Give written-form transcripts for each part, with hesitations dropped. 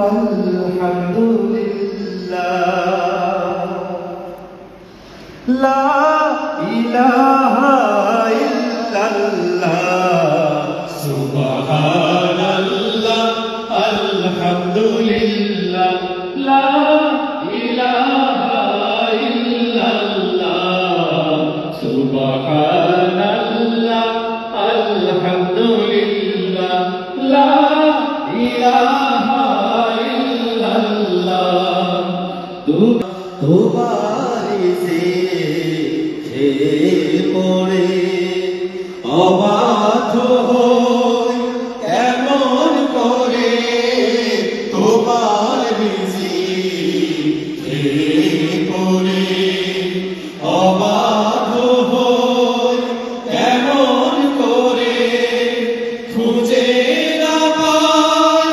আলহামদুলিল্লাহ লা ইলাহা ইল্লাল্লাহ সুবহানাল্লাহ আলহামদুলিল্লাহ লা ইলাহা ইল্লাল্লাহ সুবহানাল্লাহ আলহামদুলিল্লাহ লা ইলাহা ইল্লাল্লাহ তোমারি সে পড়ে অবাধ হই কেমন করে তোমার বিজি পড়ে অবাধ হই কেমন করে খুঁজে না পাই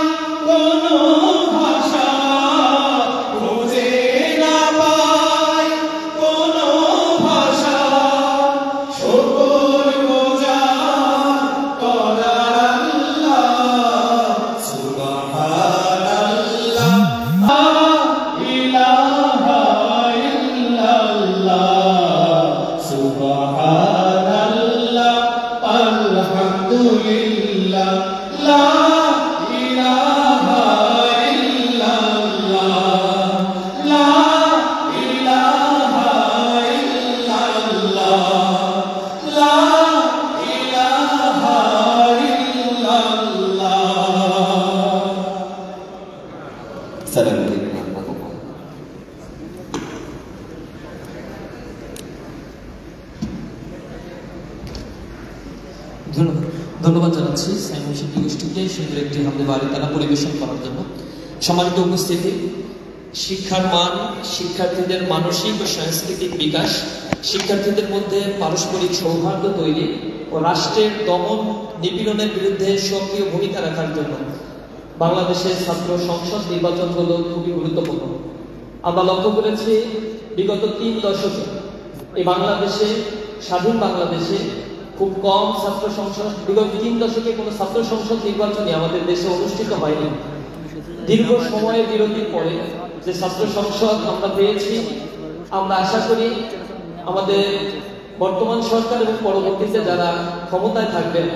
কোনো ভাষা খুঁজে না পাই কোনো ভাষা শুকর গুজার করার আল্লাহ সুবহানাল্লাহ লা ইলাহা ইল্লাল্লাহ সুবহানাল্লাহ আলহামদুলিল্লাহ লা ইলাহা ইল্লাল্লাহ লা ইলাহা ইল্লাল্লাহ লা ইলাহা ইল্লাল্লাহ। সালাম আলাইকুম। ধন্যবাদ জানাচ্ছি সাইমন শিল্পী গোষ্ঠীকে সুন্দর একটি হামদে বাড়ি তারা পরিবেশন করার জন্য। সম্মানিত উপস্থিতি, শিক্ষার মান, শিক্ষার্থীদের মানসিক ও সাংস্কৃতিক বিকাশ, শিক্ষার্থীদের মধ্যে পারস্পরিক সৌহার্দ্য তৈরি ও রাষ্ট্রের দমন নিপীড়নের বিরুদ্ধে সক্রিয় ভূমিকা রাখার জন্য বাংলাদেশের ছাত্র সংসদ নির্বাচনগুলো খুবই গুরুত্বপূর্ণ। আমরা লক্ষ্য করেছি বিগত 3 দশকে এই বাংলাদেশে, স্বাধীন বাংলাদেশে খুব কম ছাত্র সংসদ, বিগত 3 দশকে কোনো ছাত্র সংসদ নির্বাচনই আমাদের দেশে অনুষ্ঠিত হয়নি। দীর্ঘ সময়ের বিরতির পরে যে ছাত্র সংসদ আমরা পেয়েছি, আমরা আশা করি আমাদের বর্তমান সরকার এবং পরবর্তীতে যারা ক্ষমতায় থাকবেন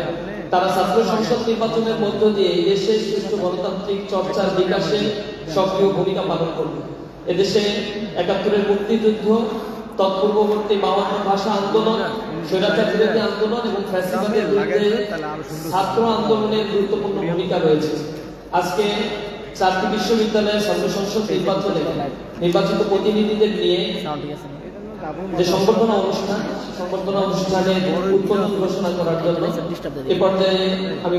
তারা ছাত্র সংসদ নির্বাচনের মধ্য দিয়ে এই দেশের সুষ্ঠু গণতান্ত্রিক চর্চার বিকাশে সক্রিয় ভূমিকা পালন করবে। এদেশে ৭১-এর মুক্তিযুদ্ধ, তৎপূর্ববর্তী ৫২ ভাষা আন্দোলন, স্বৈরাচার বিরোধী আন্দোলন এবং ফ্যাসিবাদের বিরুদ্ধে ছাত্র আন্দোলনের গুরুত্বপূর্ণ ভূমিকা রয়েছে। আজকে 4টি বিশ্ববিদ্যালয়ের ছাত্র সংসদ নির্বাচনে নির্বাচিত প্রতিনিধিদের নিয়ে যে সংবর্ধনা অনুষ্ঠানের উদ্বোধন ঘোষণা করার জন্য এ পর্যায়ে আমি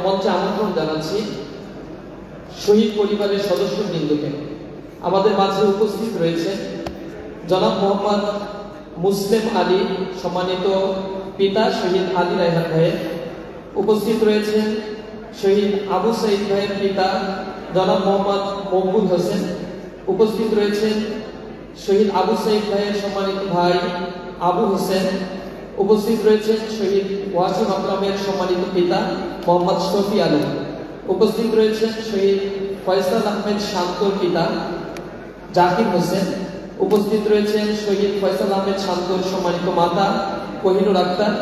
মঞ্চে আমন্ত্রণ জানাচ্ছি শহীদ পরিবারের সদস্যবৃন্দকে। আমাদের মাঝে উপস্থিত রয়েছে জনাব মোহাম্মদ মুসলিম আলী, সম্মানিত পিতা শহীদ আলী রায়হান ভাইয়ের। উপস্থিত রয়েছেন শহীদ আবু সাইদ ভাইয়ের পিতা জনাব মোহাম্মদ মকবুল হোসেন। উপস্থিত রয়েছেন শহীদ আবু সাইদ ভাইয়ের সম্মানিত ভাই আবু হোসেন। উপস্থিত রয়েছেন শহীদ ওয়াসিম আকরামের সম্মানিত পিতা মোহাম্মদ শফি আলম। উপস্থিত রয়েছেন শহীদ ফয়সাল আহমেদ শান্তর পিতা জাকির হোসেন। উপস্থিত রয়েছেন শহীদ ফয়সাল আহমেদ শান্তর সম্মানিত মাতা কোহিনুর আক্তার।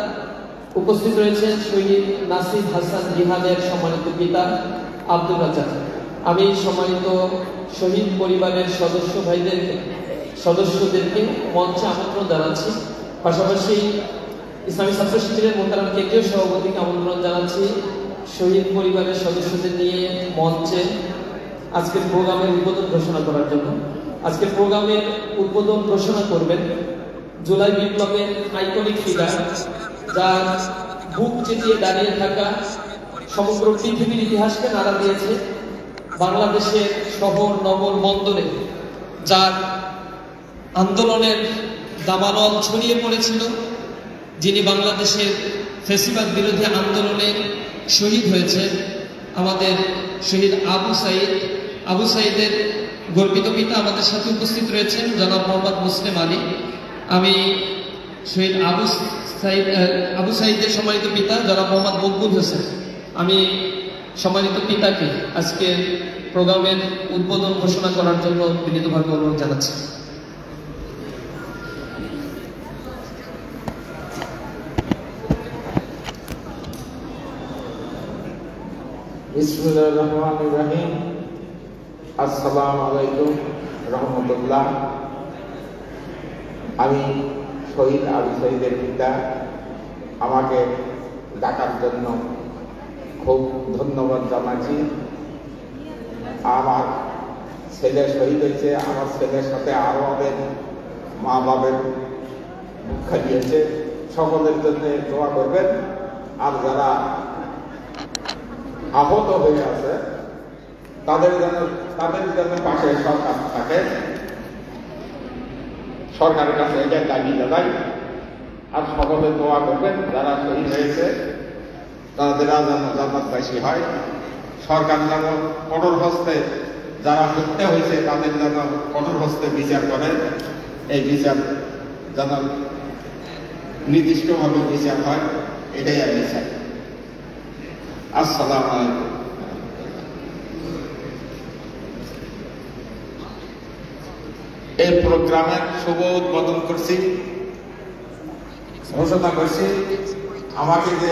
উপস্থিত রয়েছেন শহীদ নাসির হাসান রিহানের সম্মানিত পিতা আব্দুল রাজ্জাক। আমি সম্মানিত শহীদ পরিবারের সদস্যদেরকে মঞ্চে আমন্ত্রণ জানাচ্ছি। পাশাপাশি ইসলামী ছাত্র শিবিরের মোহতারাম কেন্দ্রীয় সভাপতিকে আমন্ত্রণ জানাচ্ছি শহীদ পরিবারের সদস্যদের নিয়ে মঞ্চে আজকের প্রোগ্রামের উদ্বোধন ঘোষণা করার জন্য। আজকের প্রোগ্রামের উদ্বোধন ঘোষণা করবেন জুলাই বিপ্লবের আইকনিক ফিগার, যার বুক চেতিয়ে দাঁড়িয়ে থাকা সমগ্র পৃথিবীর ইতিহাসকে নাড়া দিয়েছে বাংলাদেশের শহর নগর বন্দরে, যার আন্দোলনের দাবানল ছড়িয়ে পড়েছিল, যিনি বাংলাদেশের ফ্যাসিবাদ বিরোধী আন্দোলনে শহীদ হয়েছে, আমাদের শহীদ আবু সাইদের গর্বিত পিতা আমাদের সাথে উপস্থিত রয়েছেন জনাব মোহাম্মদ মুসলিম আলী। আমি শহীদ আবু সাইদের সম্মানিত পিতা জনাব মোহাম্মদ মকবুল হোসেন। আমি সম্মানিত পিতাকে আজকের প্রোগ্রামের উদ্বোধন ঘোষণা করার জন্য বিনীতভাবে অনুরোধ জানাচ্ছি। বিসমিল্লাহির রহমানির রহিম। আসসালামু আলাইকুম রহমতুল্লাহ। আমি শহীদ আবু সাঈদের পিতা, আমাকে ডাকার জন্য খুব ধন্যবাদ জানাচ্ছি। আমার ছেলে শহীদ হয়েছে, আমার ছেলের সাথে আরও অনেক মা বাবের মুখ খালিয়েছে। সকলের জন্য দোয়া করবেন। আর যারা আহত হয়ে আছে তাদের জন্য পাশে সরকার থাকে, সরকারের কাছে এটা দাবি জানাই। আর সকলে দোয়া করবেন যারা শহীদ হয়েছে তাদের যেন জান্নাতবাসী হয়। সরকার যেন কঠোর হস্তে, যারা হত্যা হয়েছে তাদের যেন কঠোর হস্তে বিচার করে। এই বিচার যেন নির্দিষ্টভাবে বিচার হয়, এটাই আমি চাই। আসসালামু আলাইকুম। এই প্রোগ্রামের শুভ উদ্বোধন করছি, ঘোষণা করছি। আমাকে যে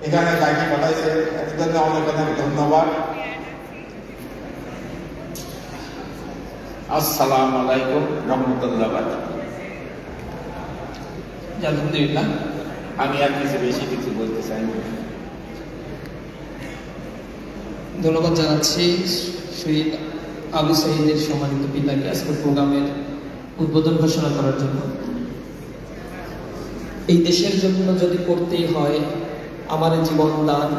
এখানে ডাকি পাঠাইছে এর জন্য অনেক অনেক ধন্যবাদ। আসসালামু আলাইকুম রহমতুল্লাহ। আলহামদুলিল্লাহ, আমি আর বেশি কিছু বলতে চাই না। ধন্যবাদ জানাচ্ছি শহীদ আবু সাঈদের সম্মানিত পিতাকে আজকের প্রোগ্রামের উদ্বোধন ঘোষণা করার জন্য। এই দেশের জন্য যদি করতেই হয় আমার জীবন দান,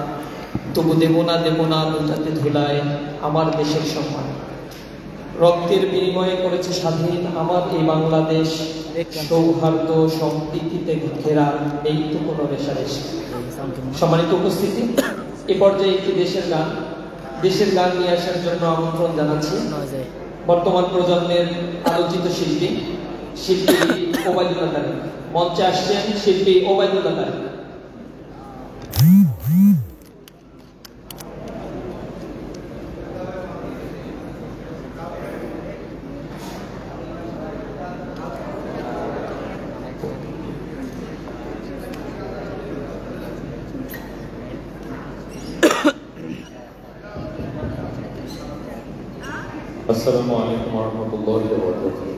তবু দেব না লুটাতে ধুলায় আমার দেশের সম্মান। রক্তের বিনিময়ে করেছে স্বাধীন আমার এই বাংলাদেশ, সৌহার্দ্য সম্প্রীতিতে ঘেরা এইটুকু রেশারেশ। সম্মানিত উপস্থিতি, এ পর্যায়ে একটি দেশের গান নিয়ে আসার জন্য আমন্ত্রণ জানাচ্ছি বর্তমান প্রজন্মের আলোচিত শিল্পী ওবায়দুল্লাহ তারিক। মঞ্চে আসছেন শিল্পী ওবায়দুল্লাহ তারিক। Assalamu alaikum warahmatullahi wabarakatuh.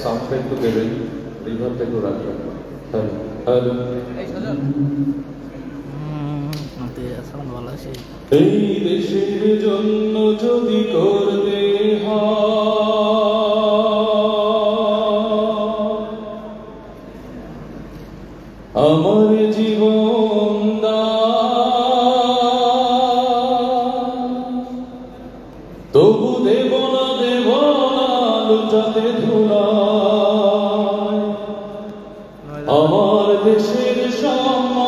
Soundtrack to Kevin, river to Raja. Hello. এই দেশের জন্য যদি করতে আমার জীবন তবু দেব না লুটাতে ধুলায় আমার দেশের সম্মান।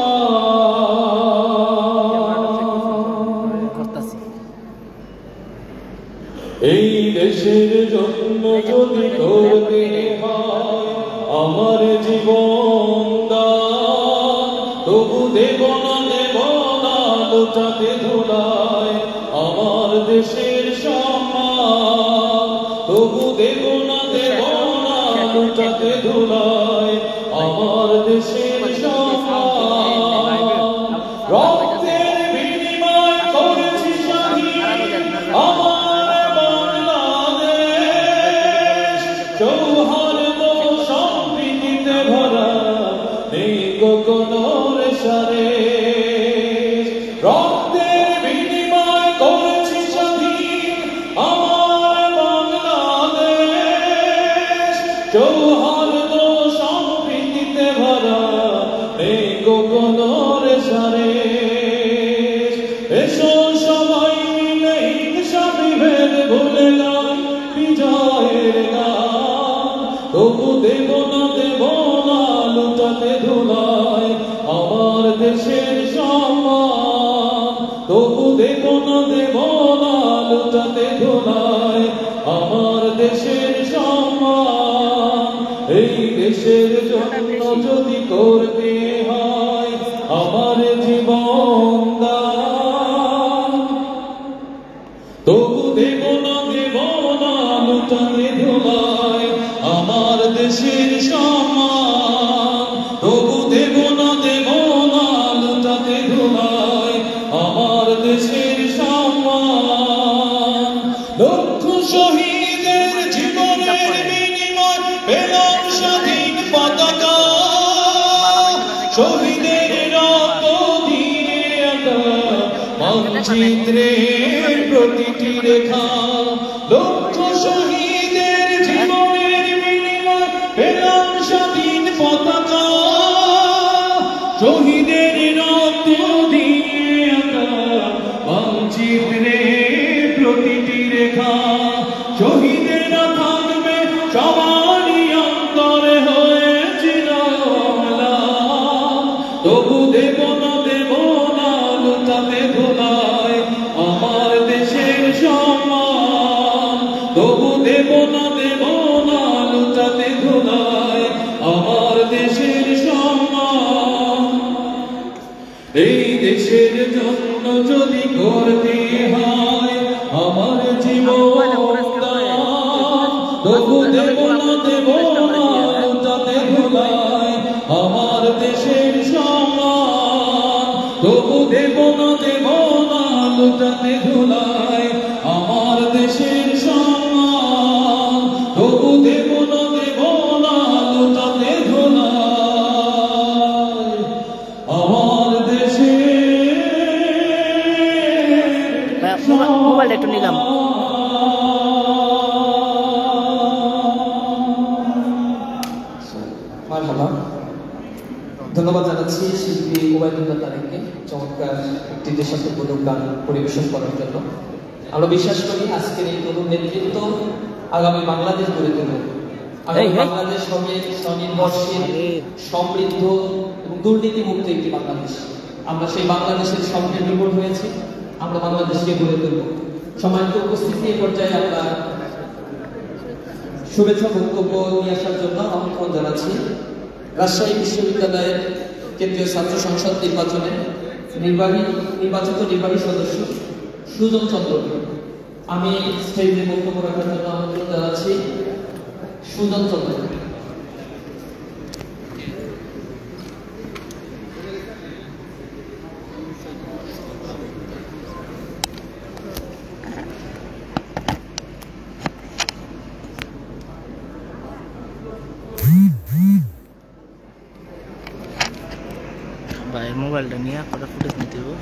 এই দেশের জন্য যদি করতে হয় আমার জীবন দান, তবু দেব না লুটাতে ধুলায় আমার দেশের সম্মান। তবু দেব না লুটাতে ধুলায় আমার দেশের সম্মান। রক্তের বিনিময় করেছি স্বাধীন আমার বাংলাদেশ, সৌহার্দ্য সম্প্রীতিতে ভরা নেই কোনো রেশারেশ। রক্তের বিনিময় করেছি স্বাধীন আমার বাংলাদেশ, সৌহার্দ্য সম্প্রীতিতে ভরা নেই কোনো রেশারেশ। এসো সবাই মিলে হিংসা বিভেদ ভুলে গান বিজয়ের গান, তবু দেব না লুটাতে ধুলায় আমার দেশের সম্মান। তবু দেব না লুটাতে ধুলায় আমার দেশের সম্মান। এই দেশের জন্য যদি করতে হয় আমার জীবন দান, মানচিত্রের প্রতিটি রেখা লক্ষ শহীদের জীবনের বিনিময় পেলাম স্বাধীন পতাকা শহীদের রক্ত দিয়ে আঁকা মানচিত্রের প্রতিটি রেখা শহীদেরা থাকবে সবারই অন্তরে হয়েছিল তবু দেব না লুটাতে ধোলায় আমার দেশের সম্মান তবু দেব না লুটাতে ধোলায় আমার দেশের সম্মান এই দেশের জন্য যদি করতে হয় আমার জীবন তবু দেব না লুটাতে ধোলায় আমার দেশের সম্মান তবু দেব না লুটাতে ধোলায় আমার দেশের সম্মান তবু দেব না লুটাতে ধোলায় আমার দেশের মোবাইলটা একটু নিলাম। মারহাবা। ধন্যবাদ জানাচ্ছি শিল্পী ওবায়দুল্লাহ তারেককে চমৎকার একটি দেশাত্মবোধক গান পরিবেশন করার জন্য। আমরা বিশ্বাস করি আজকের এই তরুণ নেতৃত্ব আগামী বাংলাদেশ গড়ে তুলবে। আগামী বাংলাদেশ হবে স্বনির্ভরশীল, সমৃদ্ধ এবং দুর্নীতি মুক্ত একটি বাংলাদেশ। আমরা সেই বাংলাদেশের স্বপ্নে বিমূঢ় হয়েছি, আমরা বাংলাদেশকে গড়ে তুলব। সম্মানিত উপস্থিতি এই পর্যায়ে আমরা শুভেচ্ছা বক্তব্য নিয়ে আসার জন্য আমন্ত্রণ জানাচ্ছি রাজশাহী বিশ্ববিদ্যালয়ের কেন্দ্রীয় ছাত্র সংসদ নির্বাচনে নির্বাচিত নির্বাহী সদস্য সুজন চন্দ্রকে আমি স্টেজে বক্তব্য রাখার জন্য আমন্ত্রণ জানাচ্ছি সুজন চন্দ্রকে। ভাই মোবাইলটা নিয়ে আপনারা ফুটেজ নিতে হবে।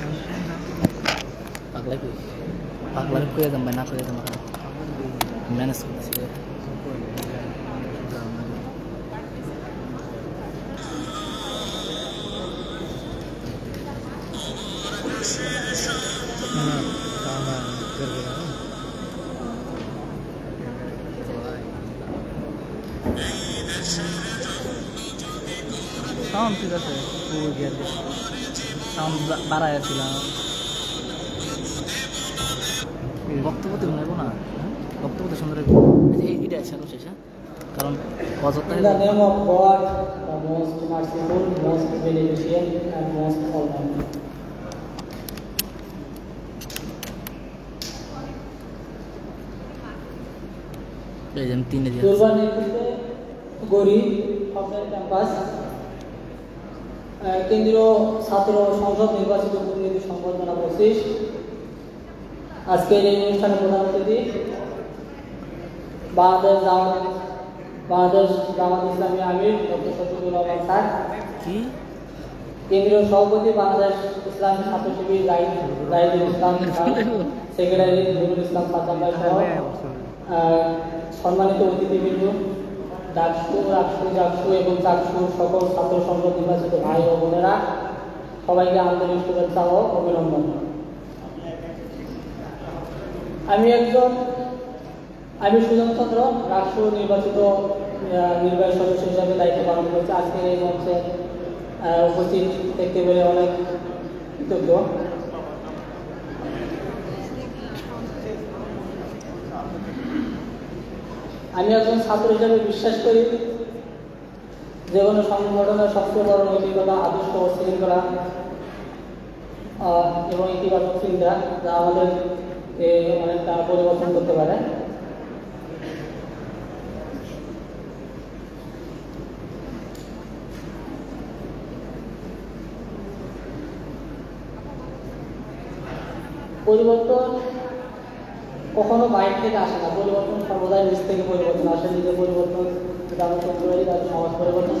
পাগলা করে দাম ভাই, না করে দাম ম্যানেজ করতেছি। সাউন্ড ঠিক আছে, সাউন্ড বাড়াইছিলাম। বক্তব্য তো নেব না, বক্তব্য তো সুন্দর এটা শেষ, কারণ অযথা In the name of God, the most merciful, most beneficent, and most almighty. দুর্বার নেতৃত্বে গড়ি আপনার ক্যাম্পাস কেন্দ্রীয় ছাত্র সংসদ নির্বাচিত প্রতিনিধি সংবর্ধনা 25। আজকের এই অনুষ্ঠানে প্রধান অতিথি বাংলাদেশ জামাত ইসলামী আমির ডক্টর শফিকুল রহমান স্যার, কেন্দ্রীয় সভাপতি বাংলাদেশ ইসলামী ছাত্র শিবির জাহিদুল ইসলাম, সেক্রেটারি নুরুল ইসলাম সাদ্দাম ভাই সহ সম্মানিত অতিথিবৃন্দ, ডাকসু এবং চাকসুর সকল ছাত্র সংসদ নির্বাচিত ভাই ও বোনেরা, সবাইকে আন্তরিক শুভেচ্ছা ও অভিনন্দন। আমি সুজন চন্দ্র রাষ্ট্র নির্বাচিত নির্বাহী সদস্য হিসাবে দায়িত্ব পালন করছি। আজকের এই মঞ্চে উপস্থিত দেখতে পেরে অনেক কৃতজ্ঞ। আমি একজন ছাত্র হিসেবে বিশ্বাস করি যে কোনো সংগঠনের সবচেয়ে বড় নৈতিকতা, আদর্শ ও শৃঙ্খলা এবং ইতিবাচক চিন্তা, যা আমাদের অনেকটা পরিবর্তন করতে পারে। পরিবর্তন কখনো বাইরে থেকে আসে না, পরিবর্তন সর্বদাই নিজ থেকে পরিবর্তন আসে। নিজের পরিবর্তন যেটা আমরা করতে পারি, তাদের সমাজ পরিবর্তন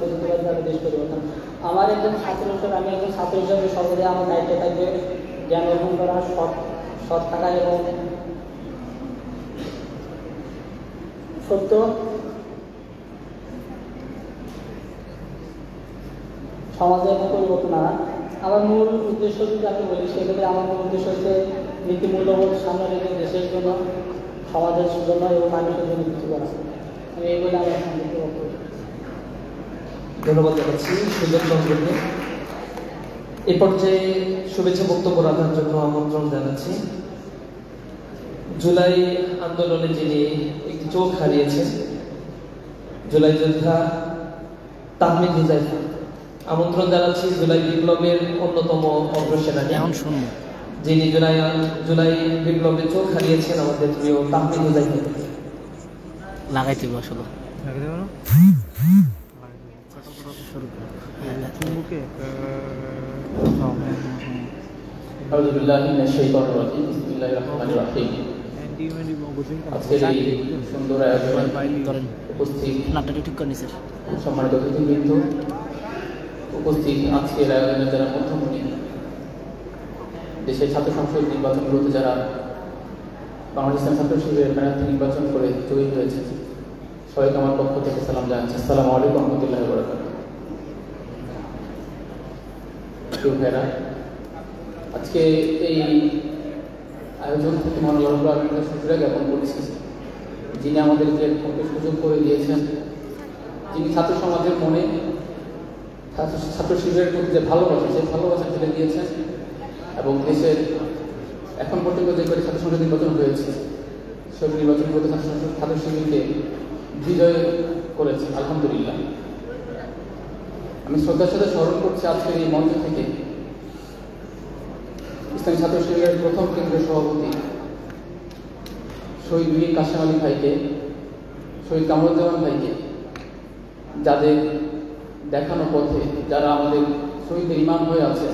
করতে পারি, তাদের দেশ পরিবর্তন। আমি একজন ছাত্র হিসেবে সর্বদাই আমার দায়িত্ব থাকবে জ্ঞান অর্জন করা, সৎ থাকা এবং সত্য সমাজের পরিবর্তন আনা। আমার মূল উদ্দেশ্য যদি আমি বলি, সেক্ষেত্রে আমার মূল উদ্দেশ্য হচ্ছে নীতি মূল্যবোধ সামনে রেখে দেশের জন্য, সমাজের জন্য এবং মানুষের জন্য কিছু করা। আমি এই বলে আমার সংক্ষিপ্ত বক্তব্য। ধন্যবাদ জানাচ্ছি সুজন চন্দ্রকে। এ পর্যায়ে শুভেচ্ছা বক্তব্য রাখার জন্য আমন্ত্রণ জানাচ্ছি জুলাই আন্দোলনে যিনি একটি চোখ হারিয়েছেন, জুলাই যোদ্ধা তাহমিদ হুজাইফা। আমন্ত্রণ জানাচ্ছি জুলাই বিপ্লবের অন্যতম অগ্রসেনানী, এখন শুনুন, যিনি জুলাই বিপ্লবে চোখ হারিয়েছেন, আমাদের প্রিয় তাহমিদ হুজাইফা। লাগাইতে আসলে أعوذ بالله من الشيطان الرجيم بسم الله الرحمن الرحيم আজকের এই সুন্দর আয়োজনে উপস্থিত নাটকটা ঠিক করে নিছে। সম্মানিত অতিথিবৃন্দ, উপস্থিত আজকের আয়োজনে যারা মধ্যমণি, দেশের ছাত্র সংসদ নির্বাচনগুলোতে যারা বাংলাদেশ ছাত্র শিবিরের প্রার্থী নির্বাচন করে জয়ী হয়েছে, সবাইকে আমার পক্ষ থেকে সালাম জানাচ্ছি। আসসালামু আলাইকুম ওয়া রাহমাতুল্লাহি ওয়া বারাকাতুহু। ভাইরা, আজকে এই আয়োজন থেকে মনোলব্ধ আমি শুক্রিয়া জ্ঞাপন করছি, যিনি আমাদেরকে সুযোগ করে দিয়েছেন, যিনি ছাত্র সমাজের মনে ছাত্র শিবিরের প্রতি যে ভালোবাসা, সেই ভালোবাসা ফেলে দিয়েছেন এবং দেশের এখন পর্যন্ত যে করে ছাত্র সংসদ নির্বাচন হয়েছে, সব নির্বাচন করতে ছাত্র শিবিরকে বিজয় করেছে, আলহামদুলিল্লাহ। আমি শ্রদ্ধার সাথে স্মরণ করছি আজকের এই মঞ্চ থেকে ইসলামী ছাত্র শিবিরের প্রথম কেন্দ্রীয় সভাপতি শহীদ মীর কাশেম আলী ভাইকে, শহীদ কামরুজ্জামান ভাইকে, যাদের দেখানো পথে, যারা আমাদের শহীদের ইমাম হয়ে আছে,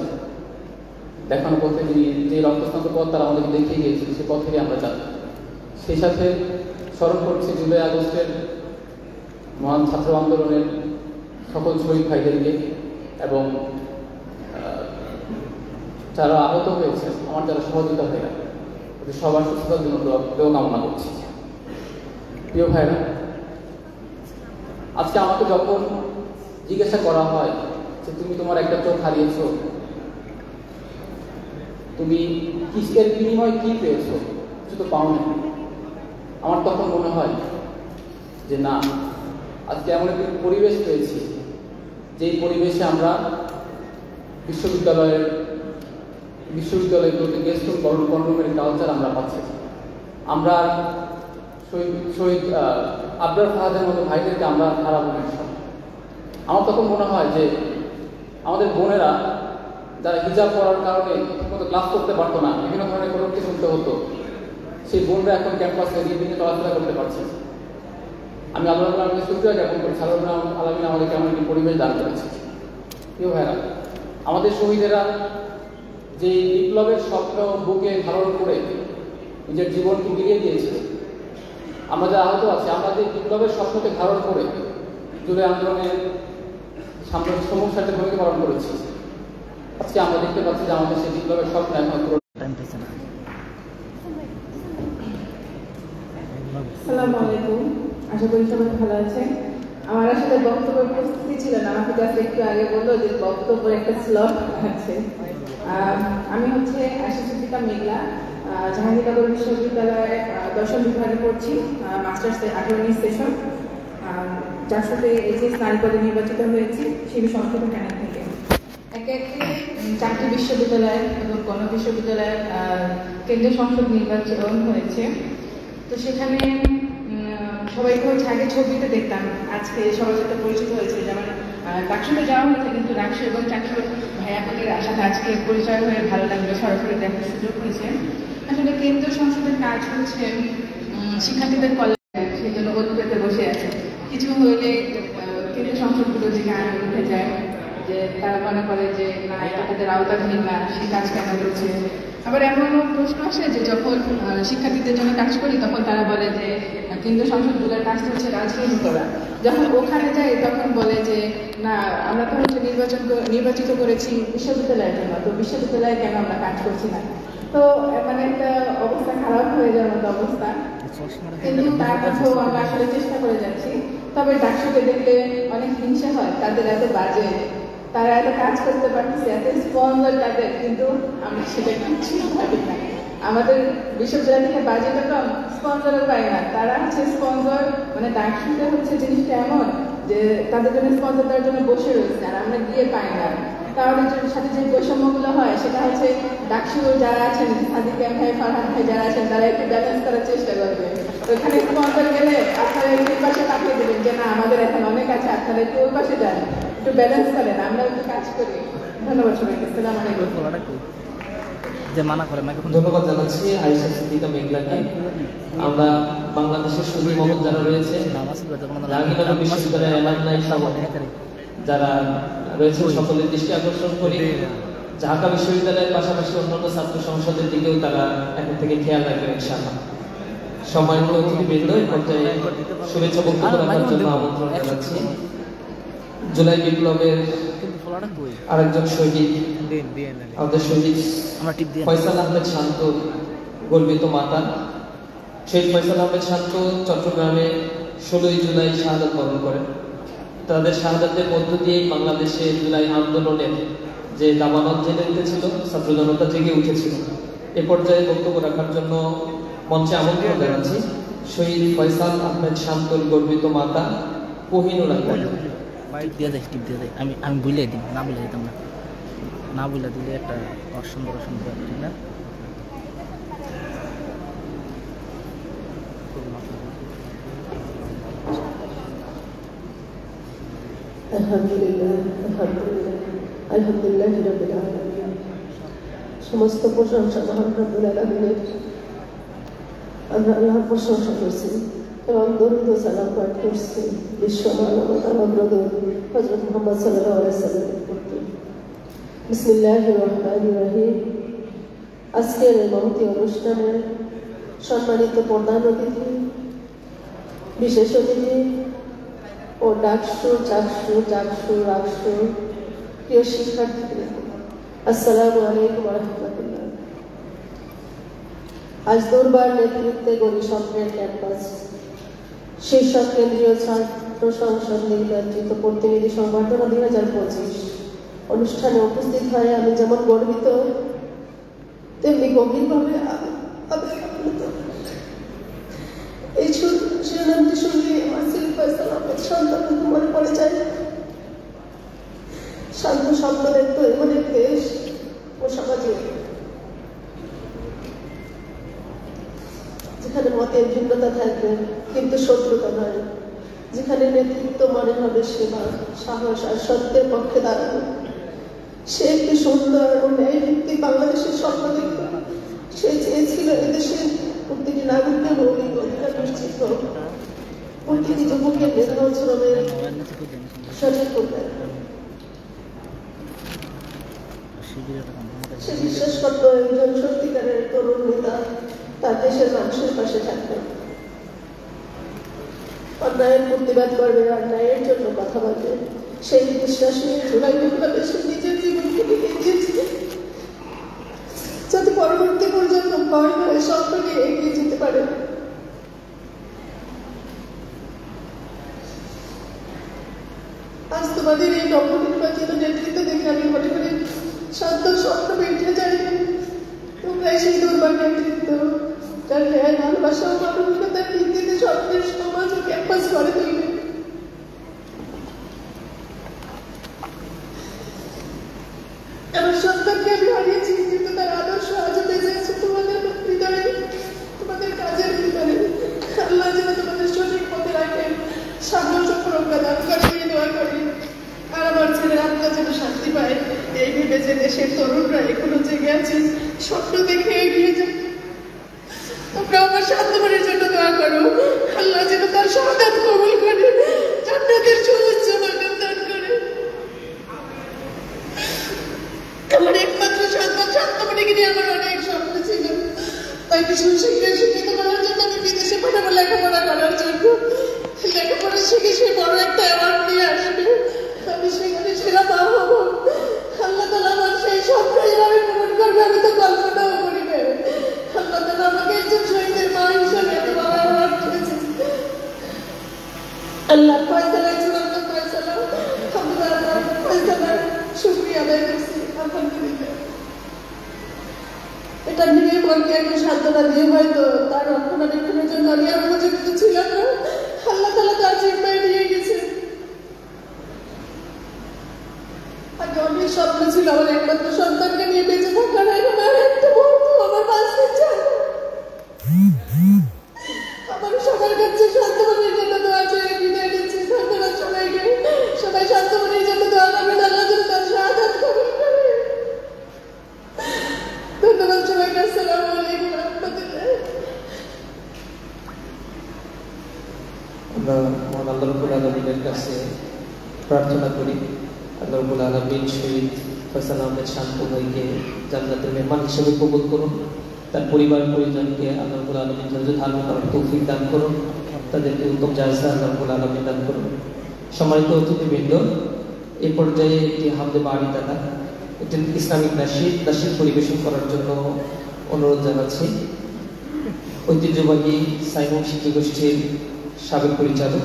দেখানো পথে যিনি যে রক্তস্নাত পথ তারা আমাদেরকে দেখিয়ে গিয়েছেন, সে পথ থেকে আমরা যাই। সেই সাথে স্মরণ করছি জুলাই আগস্টের মহান ছাত্র আন্দোলনের সকল শহীদ ভাইদেরকে এবং যারা আহত হয়েছে, আমার যারা সহযোগিতা ভাইরা, সবার সুস্থতার জন্য দোয়া কামনা করছি। প্রিয় ভাইরা, আজকে আমাকে যখন জিজ্ঞাসা করা হয় যে তুমি তোমার একটা চোখ হারিয়েছ, তুমি কিসের বিনিময়ে কি পেয়েছো, কিছু তো পাওনি, আমার তখন মনে হয় যে না, আজকে এমন একটি পরিবেশ পেয়েছি, যেই পরিবেশে আমরা বিশ্ববিদ্যালয় প্রতি গেস্ট কন্ডোমের কালচার আমরা পাচ্ছি। আমরা শহীদ আবরার ফাহাদের মতো ভাইদেরকে আমরা হারাবো না। আমার তখন মনে হয় যে আমাদের বোনেরা যারা হিজাব পড়ার কারণে ঠিকমতো ক্লাস করতে পারতো না, বিভিন্ন ধরনের কটূক্তি শুনতে হতো, সেই বোনরা এখন ক্যাম্পাসে দিনে চলাফেরা করতে পারছে। আমি আল্লাহ আলমীকে শুকরিয়া জ্ঞাপন করি, আল্লাহ আলমিন আমাদেরকে এমন একটি পরিবেশ দান করেছে। প্রিয় ভাইরা, আমাদের শহীদেরা যে বিপ্লবের স্বপ্ন বুকে ধারণ করে নিজের জীবনকে মিলিয়ে দিয়েছে, আমরা যারা আহত আছি, আমরা যে বিপ্লবের স্বপ্নকে ধারণ করে জুলাই আন্দোলনের সমস্যাতে ভূমিকা পালন করেছি, আজকে আমরা দেখতে পাচ্ছি যে আমাদের সেই বিপ্লবের স্বপ্ন এখন পুরো। আসসালামু আলাইকুম, আশা করি সবাই ভালো আছে। আমার আসলে বক্তব্যের প্রস্তুতি ছিল না, আমাকে জাস্ট একটু আগে বললো যে বক্তব্যের একটা স্লট আছে। আমি হচ্ছে আশিসুদ্দিকা মেঘলা, জাহাঙ্গীরনগর বিশ্ববিদ্যালয়ে দশম বিভাগে পড়ছি, মাস্টার্স 18 সেশন, যার সাথে এইচএস নারী পদে নির্বাচিত হয়েছি শিবির সংস্কৃত ক্যানাল থেকে। একে একে 4টি বিশ্ববিদ্যালয় এবং গণ বিশ্ববিদ্যালয়ের কেন্দ্রীয় সংসদ নির্বাচন হয়েছে। তো সেখানে সবাইকে হচ্ছে আগে ছবিতে দেখতাম, আজকে সবার সাথে পরিচিত হয়েছে। যেমন ডাকসুতে যাওয়া হয়েছে, কিন্তু ডাকসু এবং চাকসুর ভাইয়াদের সাথে আজকে পরিচয় হয়ে ভালো লাগলো, সরাসরি দেখার সুযোগ হয়েছে। আসলে কেন্দ্রীয় সংসদের কাজ হচ্ছে শিক্ষার্থীদের কল্যাণ, সেই জন্য অতিথিতে বসে আছে। কিছু হলে কেন্দ্রীয় সংসদগুলো দিকে আগে উঠে যায়, যে তারা মনে করে যে না, এটা তাদের আওতাধীন না, সেই কাজ কেন করছে। আবার এমনও প্রশ্ন আসে যে যখন শিক্ষার্থীদের জন্য কাজ করি তখন তারা বলে যে কেন্দ্রীয় সংসদগুলোর কাজ হচ্ছে রাজনীতি করা। যখন ওখানে যাই তখন বলে যে না, আমরা তো হচ্ছে নির্বাচিত করেছি বিশ্ববিদ্যালয়ের জন্য, তো বিশ্ববিদ্যালয়ে কেন আমরা কাজ করছি না। তো মানে একটা অবস্থা খারাপ হয়ে যাওয়ার মতো অবস্থা। কিন্তু তার মধ্যেও আমরা আসলে চেষ্টা করে যাচ্ছি। তবে ডাকসুকে দেখলে অনেক হিংসা হয়, তাদের এত বাজে, তারা এত কাজ করতে পারতেছে, এত স্পন্সর তাদের, কিন্তু আমরা সেটা কিছু ভাবি না। আমাদের বিশ্ববিদ্যালয় থেকে বাজেটও কম, স্পন্সরও পাই না। তারা হচ্ছে স্পন্সর, মানে ডাকসুতে হচ্ছে জিনিসটা এমন যে তাদের জন্য স্পন্সর দেওয়ার জন্য বসে রয়েছে, আর আমরা গিয়ে পাই না। কারণ সাথে যে বৈষম্যগুলো হয় সেটা হচ্ছে ডাকসু যারা আছেন, সাদিক ভাই, ফারহান ভাই যারা আছেন, তারা একটু ব্যালেন্স করার চেষ্টা করবে। ওইখানে স্পন্সর গেলে আপনারা একটু পাশে পাঠিয়ে দেবেন যে না, আমাদের এখন অনেক আছে, আপনারা একটু ওই পাশে যান, একটু ব্যালেন্স করেন, আমরা একটু কাজ করি। ধন্যবাদ সবাইকে। আসসালামু আলাইকুম। যে মানা করে মাইক্রোফোন। ধন্যবাদ জানাচ্ছি আয়েশা সিদ্দিকা মেঘলাকে। আমরা বাংলাদেশের সুদী মহল যারা রয়েছে, জাহাঙ্গীরনগর বিশ্ববিদ্যালয়ের অ্যালামনাই সহ যারা রয়েছে, সকলের দৃষ্টি আকর্ষণ করি ঢাকা বিশ্ববিদ্যালয়ের পাশাপাশি অন্যান্য ছাত্র সংসদের দিকেও তারা এখন থেকে খেয়াল রাখবেন ইনশাআল্লাহ। সম্মানিত অতিথিবৃন্দ, এই পর্যায়ে শুভেচ্ছা বক্তব্য রাখার জন্য আমন্ত্রণ জানাচ্ছি জুলাই বিপ্লবের আরেকজন শহীদ, আমাদের শহীদ ফয়সাল আহমেদ শান্ত গর্বিত মাতা। শহীদ ফয়সাল আহমেদ শান্ত চট্টগ্রামে 16 জুলাই শাহাদাত বরণ করেন। তাদের শাহাদাতের মধ্য দিয়েই বাংলাদেশে জুলাই আন্দোলনের যে দাবানল জেগে উঠেছিল, ছাত্র জনতা জেগে উঠেছিল। এ পর্যায়ে বক্তব্য রাখার জন্য মঞ্চে আমন্ত্রণ জানাচ্ছি শহীদ ফয়সাল আহমেদ শান্তর গর্বিত মাতা কোহিনুর আক্তার। আমি বুঝলে দিই, না বুঝলে দিতাম না, না বুঝলে দিলে একটা অসুন্দর ঠিক না। আলহামদুলিল্লাহ রাব্বিল আলামিন। সমস্ত প্রশংসা মহান রব্বুল আলামিনের। আমরা আল্লাহর প্রশংসা করছি এবং দরুদ ও সালাম পাঠ করছি বিশ্ব মানবতার অগ্রদূত হযরত মুহাম্মদ সাল্লাল্লাহু আলাইহি ওয়াসাল্লামের প্রতি। বিসমিল্লাহির রহমানির রহিম। আজকের এই মহতী অনুষ্ঠানে সম্মানিত প্রধান অতিথি, বিশেষ অতিথি ও ডাকসু, চাকসু, রাকসু, প্রিয় শিক্ষার্থী, আসসালামু আলাইকুম ওয়া রাহমাতুল্লাহ। আজ দুর্বার নেতৃত্বে গড়ি স্বপ্নের ক্যাম্পাস শীর্ষক কেন্দ্রীয় ছাত্র সংসদ নির্বাচিত প্রতিনিধি সংবর্ধনা 2025 অনুষ্ঠানে উপস্থিত হয়ে আমি যেমন গর্বিত তেমনি গভীরভাবে আবেগাপ্লুত। এই শিরোনামটি শুনলে আমার শহীদ ফয়সাল আহমেদ শান্তর মনে পড়ে যায়। শান্ত স্বপ্ন দেখত এমন এক দেশ ও সমাজে যেখানে মতের ভিন্নতা থাকবে কিন্তু শত্রুতা নয়, যেখানে নেতৃত্ব মনে হবে সেবা, সাহস আর সত্যের পক্ষে দাঁড়ানো। সে একটি সুন্দর ও ন্যায়ভিত্তিক বাংলাদেশের স্বপ্ন দেখত। সে চেয়েছিল এদেশের প্রতিটি নাগরিকের মৌলিক অধিকার নিশ্চিত হোক, প্রতিটি যুবকের মেধা ও শ্রমের সঠিক করবে। সে বিশ্বাস করত একজন সত্যিকারের তরুণ নেতা তার দেশের মানুষের পাশে থাকবে, অন্যায়ের প্রতিবাদ করবে, আর ন্যায়ের জন্য কথা বলবে। সেই বিশ্বাস নিয়ে জুলাই বিপ্লবে সে নিজের জীবনকে বিলিয়ে দিয়েছিল, যাতে পরবর্তী পর্যন্ত ভয় নয় স্বপ্ন নিয়ে এগিয়ে যেতে পারে। আজ তোমাদের এই নবনির্বাচিত নেতৃত্ব দেখে আমি মনে করি শান্ত স্বপ্ন বেঁধে যায়। তোমরা সেই দুর্বার নেতৃত্ব যার ন্যায়, ভালোবাসা ও মানবিকতার ভিত্তিতে স্বপ্নের সমাজ ও ক্যাম্পাস গড়ে তুলবে। আমার সন্তানকে আমি হারিয়েছি, কিন্তু তার আদর্শ আজও বেঁচে আছে তোমাদের ভিতরে, তোমাদের কাজের ভিতরে। আল্লাহ যেন তোমাদের সঠিক পথে রাখেন, সাহস ও প্রজ্ঞা দান করেন, দোয়া করি। আর আমার ছেলের আত্মা যেন শান্তি পায়, এই ভেবে যে দেশের তরুণরা এখনো জেগে আছে, স্বপ্ন দেখে এগিয়ে যায়। তোমরা আমার সাধ্যবানের জন্য দোয়া করো, আল্লাহ যেন তার শাহাদাত কবুল করে, জান্নাতের সুউচ্চ মাকাম দান করে। আমার একমাত্র সন্তান সাধ্যবানকে নিয়ে আমার অনেক স্বপ্ন। সবাইকে সুশিক্ষায় শিক্ষিত করার জন্য আমি বিদেশে পাঠাবো লেখাপড়া করার জন্য। লেখাপড়া শিখে সে বড় একটা অ্যাওয়ার্ড নিয়ে আসবে, আমি সেখানে সেরা মা হবো। আল্লাহ তাআলা আমার সেই স্বপ্ন এভাবে পূরণ করবে আমি তো কল্পনাও করি না। আল্লাহ তাআলা আমাকে একজন শহীদের মা হিসাবে এত বড় অ্যাওয়ার্ড দিয়েছে। আল্লাহ ফয়সালা চূড়ান্ত ফয়সালা, আমরা ফয়সালার শুকরিয়া আদায় করছি আলহামদুলিল্লাহ। এটা ভেবে মনকে একটু সান্ত্বনা দিয়ে হয়তো তার রক্ষণাবেক্ষণের জন্য আমি আর উপযুক্ত ছিলাম না, আল্লাহ তাআলা তার জিম্মায় নিয়ে গেছে। আগে অনেক স্বপ্ন ছিল আমার একমাত্র সন্তানকে নিয়ে বেঁচে থাকার, এখন আর একটা মুহূর্ত আমার বাঁচতে চাই। আমার সবার কাছে শান্তমনের জন্য দোয়া চেয়ে বিদায় দিচ্ছি। ধন্যবাদ সবাইকে, সবাই শান্তমনের জন্য দোয়া করবেন, আল্লাহ যেন তার শাহাদাত কবুল করে। ধন্যবাদ সবাইকে, আসসালামু আলাইকুম ওয়া রাহমাতুল্লাহ। আমরা মহান আল্লাহ রাব্বুল আলামিনের কাছে প্রার্থনা করি, আল্লাহ রাব্বুল আলামিন শহীদ ফয়সাল আহমেদ শান্ত ভাইকে জান্নাতের মেহমান হিসেবে কবুল করুন। তার পরিবার পরিজনকে আল্লাহ রাব্বুল আলামিন ধৈর্য ধারণ করার তৌফিক দান করুন, তাদেরকে উত্তম জায়গা আল্লাহ রাব্বুল আলামিন দান করুন। সম্মানিত অতিথিবৃন্দ, এই পর্যায়ে একটি হামদে বাড়ি দাদা একটি ইসলামিক নাশিদ পরিবেশন করার জন্য অনুরোধ জানাচ্ছি। ঐতিহ্যবাহী সাইমন শিল্পী গোষ্ঠীর সাবেক পরিচালক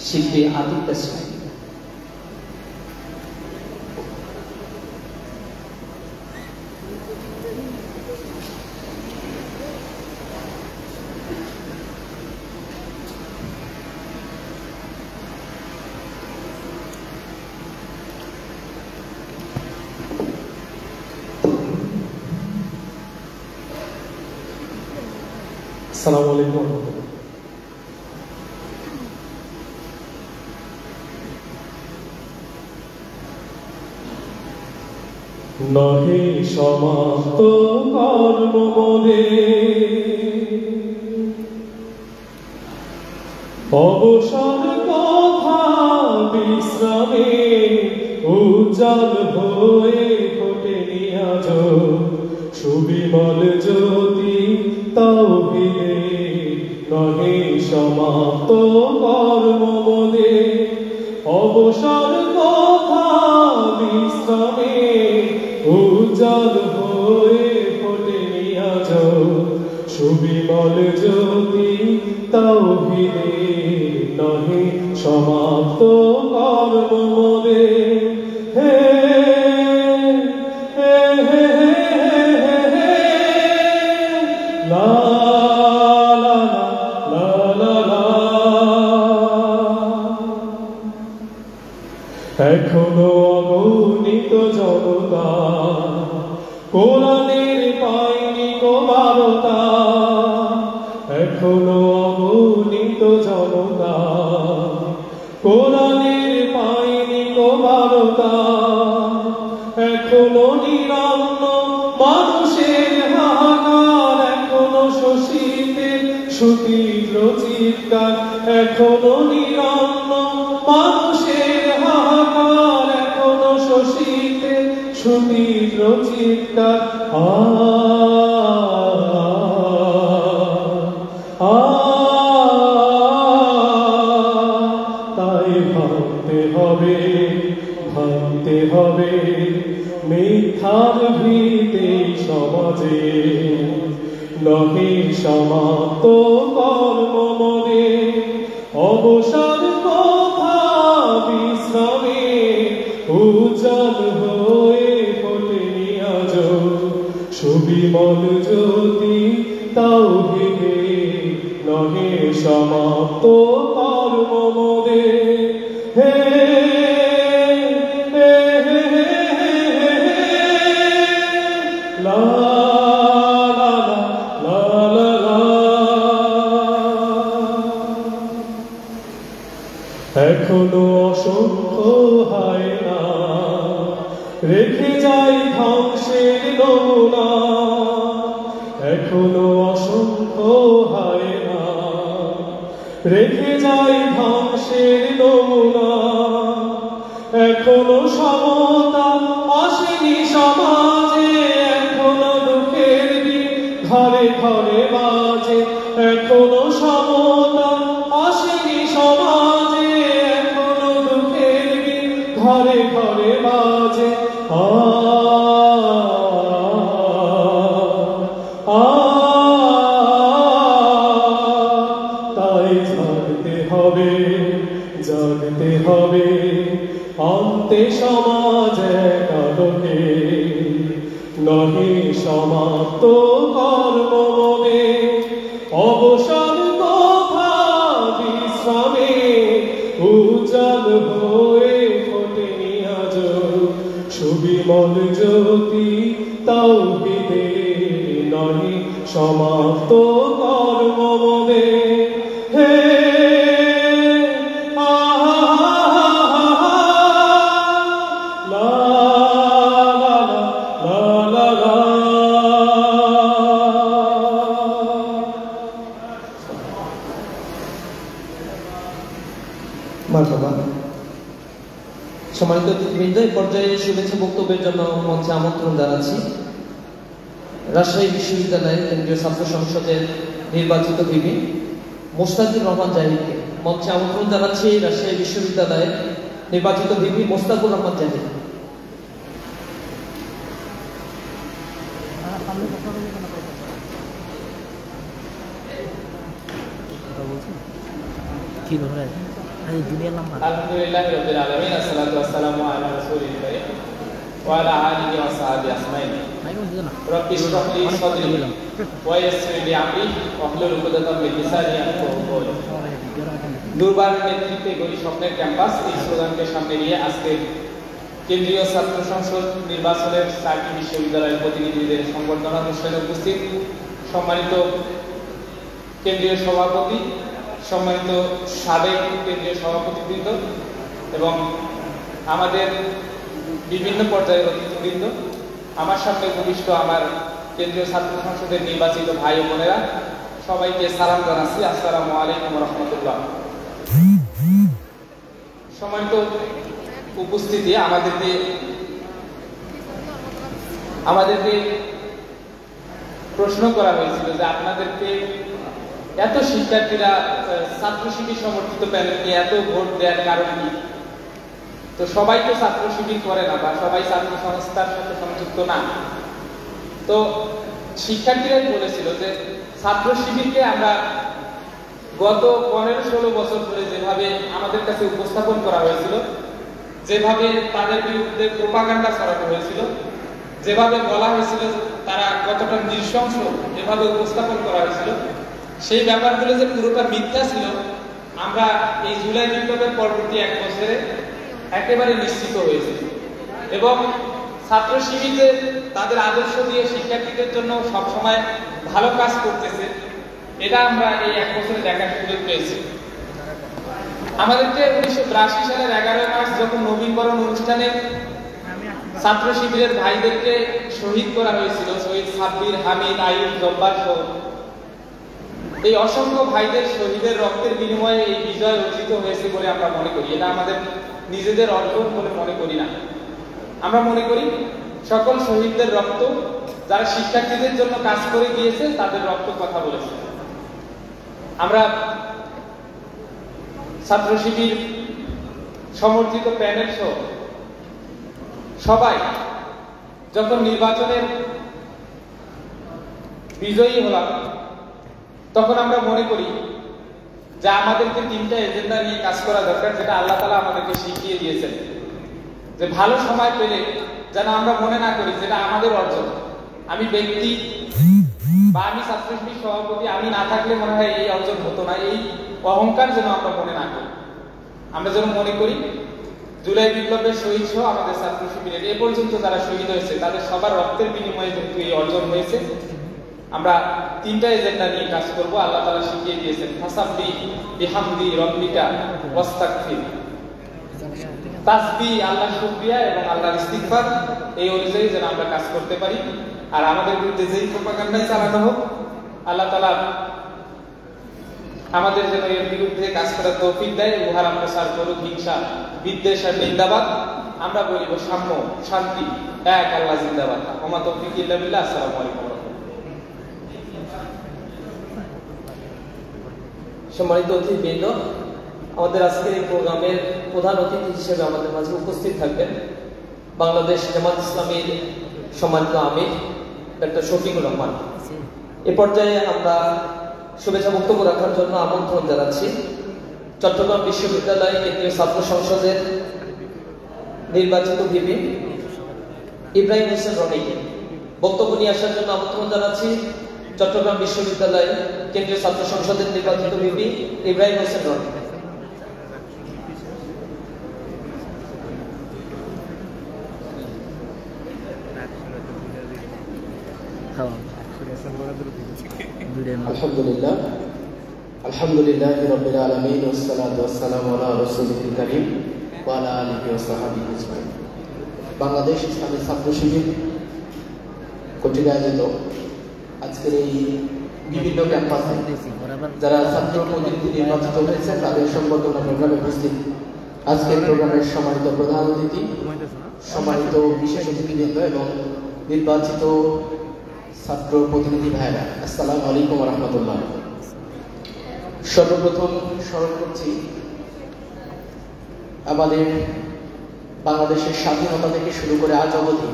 শিল্পী আতিক তাসরিফ। আসসালামু আলাইকুম। নহে সমাপ্ত কর্ম মোরে, অবসর কথা বিশ্রামে উজ্জ্বল হয়ে ফোটেনি আজ সুবিমল জ্যোতি তাওহীদে। নহে সমাপ্ত কর্ম মোরে, অবসর কথা বিশ্রামে উজ্জ্বল হয়ে ফোটেনি আজ সুবিমল জ্যোতি তাওহীদে। নহে সমাপ্ত কর্ম মোরে, হে হে হে হে হে লা লা লা লা। এখনো অগণিত জনতা কোরআনের পায়নি গো বারতা, এখনো অগণিত জনতা কোরআনের পায়নি গো বারতা। এখনো নিরন্ন মানুষের হাহাকার, এখনো শোষিতের সুতীব্র চিৎকার। এখনো নিরন্ন মানুষের হাহাকার, এখনো শোষিতের সুতীব্র চিৎকার। তাই ভাবতে হবে, ভাবতে হবে মিথ্যার ভিতে সমাজে। নহে সমাপ্ত কর্ম মোরে, অবসর কথা বিশ্রামে উজ্জ্বল হয়ে ফোটেনি আজ সুবিমল জ্যোতি তাওহীদে। নহে সমাপ্ত কর্ম মোরে, হে হে হে হে হে লা লা লা লা। এখনো অসংখ্য হয় না রেখে যাই ধ্বংসের নমুনা, এখনো অসংখ্য হয় না রেখে যাই ধ্বংসের নমুনা। এখনো সমতা আসেনি সমাজে, এখনো দুঃখের দিন ঘরে ঘরে বাজে, এখনো সমতা আসেনি সমাজে, এখনো দুঃখের গীত ঘরে ঘরে বাজে। তাই জাগতে হবে, জাগতে হবে, অন্তে সমাজ একালোকে, নহে সমাপ্ত কর্মমে, অবসর তথা বিশ্রামে, উজ্জ্বল হয়ে ফোটেনি আজ সুবিমল জ্যোতি তাওহীদে, নহে সমাপ্ত কর্মমে। হে সম্মানিত অতিথিবৃন্দ, এই পর্যায়ে শুভেচ্ছা বক্তব্যের জন্য মঞ্চে আমন্ত্রণ জানাচ্ছি রাজশাহী বিশ্ববিদ্যালয়ের কেন্দ্রীয় ছাত্র সংসদের নির্বাচিত ভিপি মোস্তাকুর রহমান জাহিদকে। মঞ্চে আমন্ত্রণ জানাচ্ছি রাজশাহী বিশ্ববিদ্যালয়ের নির্বাচিত ভিপি মোস্তাকুর রহমান জাহিদ। কি বলে দুনিয়ার নাম আলহামদুলিল্লাহ রাব্বিল আলামিন, আসসালাতু ওয়াসসালামু আলা রাসূলিল্লাহ ওয়া আলা আলিহি ওয়া সাহবিহি আজমাইন। রব্বি ইশরাহ লি সাদরি ওয়া ইয়াসসির লি আমরি ওয়াহলুল উকদাতাম মিন লিসানি ইয়াফকাহু কওলি। দুর্বার নেতৃত্বে গড়ি স্বপ্নের ক্যাম্পাস এই স্লোগানকে সামনে নিয়ে আজকে কেন্দ্রীয় ছাত্র সংসদ নির্বাচনের 4টি বিশ্ববিদ্যালয়ের প্রতিনিধিদের সংবর্ধনা অনুষ্ঠানে উপস্থিত সম্মানিত কেন্দ্রীয় সভাপতি, সম্মানিত সাবেক কেন্দ্রীয় সভাপতিবৃন্দ এবং আমাদের বিভিন্ন পর্যায়ের অতিথিবৃন্দ, আমার সামনে উপবিষ্ট আমার কেন্দ্রীয় ছাত্র সংসদের নির্বাচিত ভাই ও বোনেরা, সবাইকে সালাম জানাচ্ছি। আসসালামু আলাইকুম ওয়া রাহমাতুল্লাহ। সম্মানিত উপস্থিতি, আমাদেরকে প্রশ্ন করা হয়েছিল যে আপনাদেরকে এত শিক্ষার্থীরা ছাত্র শিবির সমর্থিত প্যানেল নিয়ে এত ভোট দেওয়ার কারণ কি? তো সবাই তো ছাত্র শিবির করে না বা সবাই ছাত্র সংস্থার সাথে সংযুক্ত না। তো শিক্ষার্থীরাই বলেছিল যে ছাত্র শিবিরকে আমরা গত 15-16 বছর ধরে যেভাবে আমাদের কাছে উপস্থাপন করা হয়েছিল, যেভাবে তাদের বিরুদ্ধে প্রোপাগান্ডা ছড়ানো হয়েছিল, যেভাবে বলা হয়েছিল তারা কতটা নৃশংস, যেভাবে উপস্থাপন করা হয়েছিল, সেই ব্যাপারগুলো যে পুরোটা মিথ্যা ছিল, আমরা এই জুলাই বিপ্লবের পরবর্তী 1 বছরে একেবারে নিশ্চিত হয়েছি। এবং ছাত্র শিবিরদের তাদের আদর্শ দিয়ে শিক্ষার্থীদের জন্য সবসময় ভালো কাজ করতেছে, এটা আমরা এই 1 বছরে দেখার সুযোগ পেয়েছি। আমাদেরকে 1982 সালের 11 মার্চ যখন নবীনবরণ অনুষ্ঠানে ছাত্র শিবিরের ভাইদেরকে শহীদ করা হয়েছিল, শহীদ সাব্বির, হামিদ, আইয়ুব, জব্বার সহ এই অসংখ্য ভাইদের শহীদের রক্তের বিনিময়ে এই বিজয় অর্জিত হয়েছে বলে আমরা মনে করি। এটা আমাদের নিজেদের অর্জন বলে মনে করি না। আমরা মনে করি সকল শহীদদের রক্ত, যারা শিক্ষার্থীদের জন্য কাজ করে গিয়েছে, তাদের রক্ত কথা বলেছে। আমরা ছাত্র শিবির সমর্থিত প্যানেল সহ সবাই যখন নির্বাচনের বিজয়ী হলাম, তখন আমরা মনে করি যে আমাদেরকে 3টা এজেন্ডা নিয়ে কাজ করা দরকার, যেটা আল্লাহ তাআলা আমাদেরকে শিখিয়ে দিয়েছেন। যে ভালো সময় পেলে যেন আমরা মনে না করি যেটা আমাদের অর্জন, আমি ব্যক্তি বা আমি ছাত্র শিবির সভাপতি, আমি না থাকলে মনে হয় এই অর্জন হতো না, এই অহংকার যেন আমরা মনে না করি। আমরা যেন মনে করি জুলাই বিপ্লবের শহীদ সহ আমাদের ছাত্র শিবিরের এ পর্যন্ত যারা শহীদ হয়েছে, তাদের সবার রক্তের বিনিময়ে যেহেতু এই অর্জন হয়েছে, আমরা 3টা এজেন্ডা নিয়ে কাজ করব। আল্লাহ তাআলা শিখিয়ে দিয়েছেন, ফাসাব্বি বিহামদি রব্বিকা ওয়াস্তাগফির। তাসবিহ, আল্লাহর শুকরিয়া এবং আল্লাহর ইস্তিগফার, এই অনুযায়ী যেন আমরা কাজ করতে পারি। আর আমাদের বিরুদ্ধে যেই প্রোপাগান্ডা চালানো হোক, আল্লাহ তাআলা আমাদের যেন এর বিরুদ্ধে কাজ করার তৌফিক দেয়, উহার প্রসার করুক হিংসা, বিদ্বেষ আর নিন্দাবাদ। আমরা বলিব সাম্য, শান্তি, এক আল্লাহ জিন্দাবাদ। ওমা তৌফিক ইল্লা বিল্লাহ। আসসালামু আলাইকুম। সম্মানিত অতিথিবৃন্দ, আমাদের আজকের এই প্রোগ্রামের প্রধান অতিথি হিসেবে আমাদের মাঝে উপস্থিত থাকবেন বাংলাদেশ জামাত ইসলামীর সম্মানিত আমির ডক্টর শফিকুর রহমান। এ পর্যায়ে আমরা শুভেচ্ছা বক্তব্য রাখার জন্য আমন্ত্রণ জানাচ্ছি চট্টগ্রাম বিশ্ববিদ্যালয় কেন্দ্রীয় ছাত্র সংসদের নির্বাচিত ভিপি ইব্রাহিম হোসেন রনিকে। বক্তব্য নিয়ে আসার জন্য আমন্ত্রণ জানাচ্ছি চট্টগ্রাম বিশ্ববিদ্যালয় কেন্দ্রীয় ছাত্র সংসদের নির্বাচিত ভিপি ইব্রাহিম হোসেন রনি। আলহামদুলিল্লাহ আলহামদুলিল্লাহ রাব্বিল আলামিন ওয়াসসালাতু ওয়াসসালামু আলা রাসূলিল কারীম ওয়া আলা আলিহি ওয়া সাহবিহি আজমাইন। বাংলাদেশ ইসলামী ছাত্র শিবির কর্তৃক আয়োজিত আজকের এই বিভিন্ন ক্যাম্পাসে যারা ছাত্র প্রতিনিধি নির্বাচিত হয়েছে তাদের সংবর্ধনা প্রোগ্রামে উপস্থিত আজকের প্রোগ্রামের সম্মানিত প্রধান অতিথি, সম্মানিত বিশেষ অতিথিবৃন্দ এবং নির্বাচিত ছাত্র প্রতিনিধি ভাইরা, আসসালামু আলাইকুম ওয়া রাহমাতুল্লাহ। সর্বপ্রথম স্মরণ করছি আমাদের বাংলাদেশের স্বাধীনতা থেকে শুরু করে আজ অবধি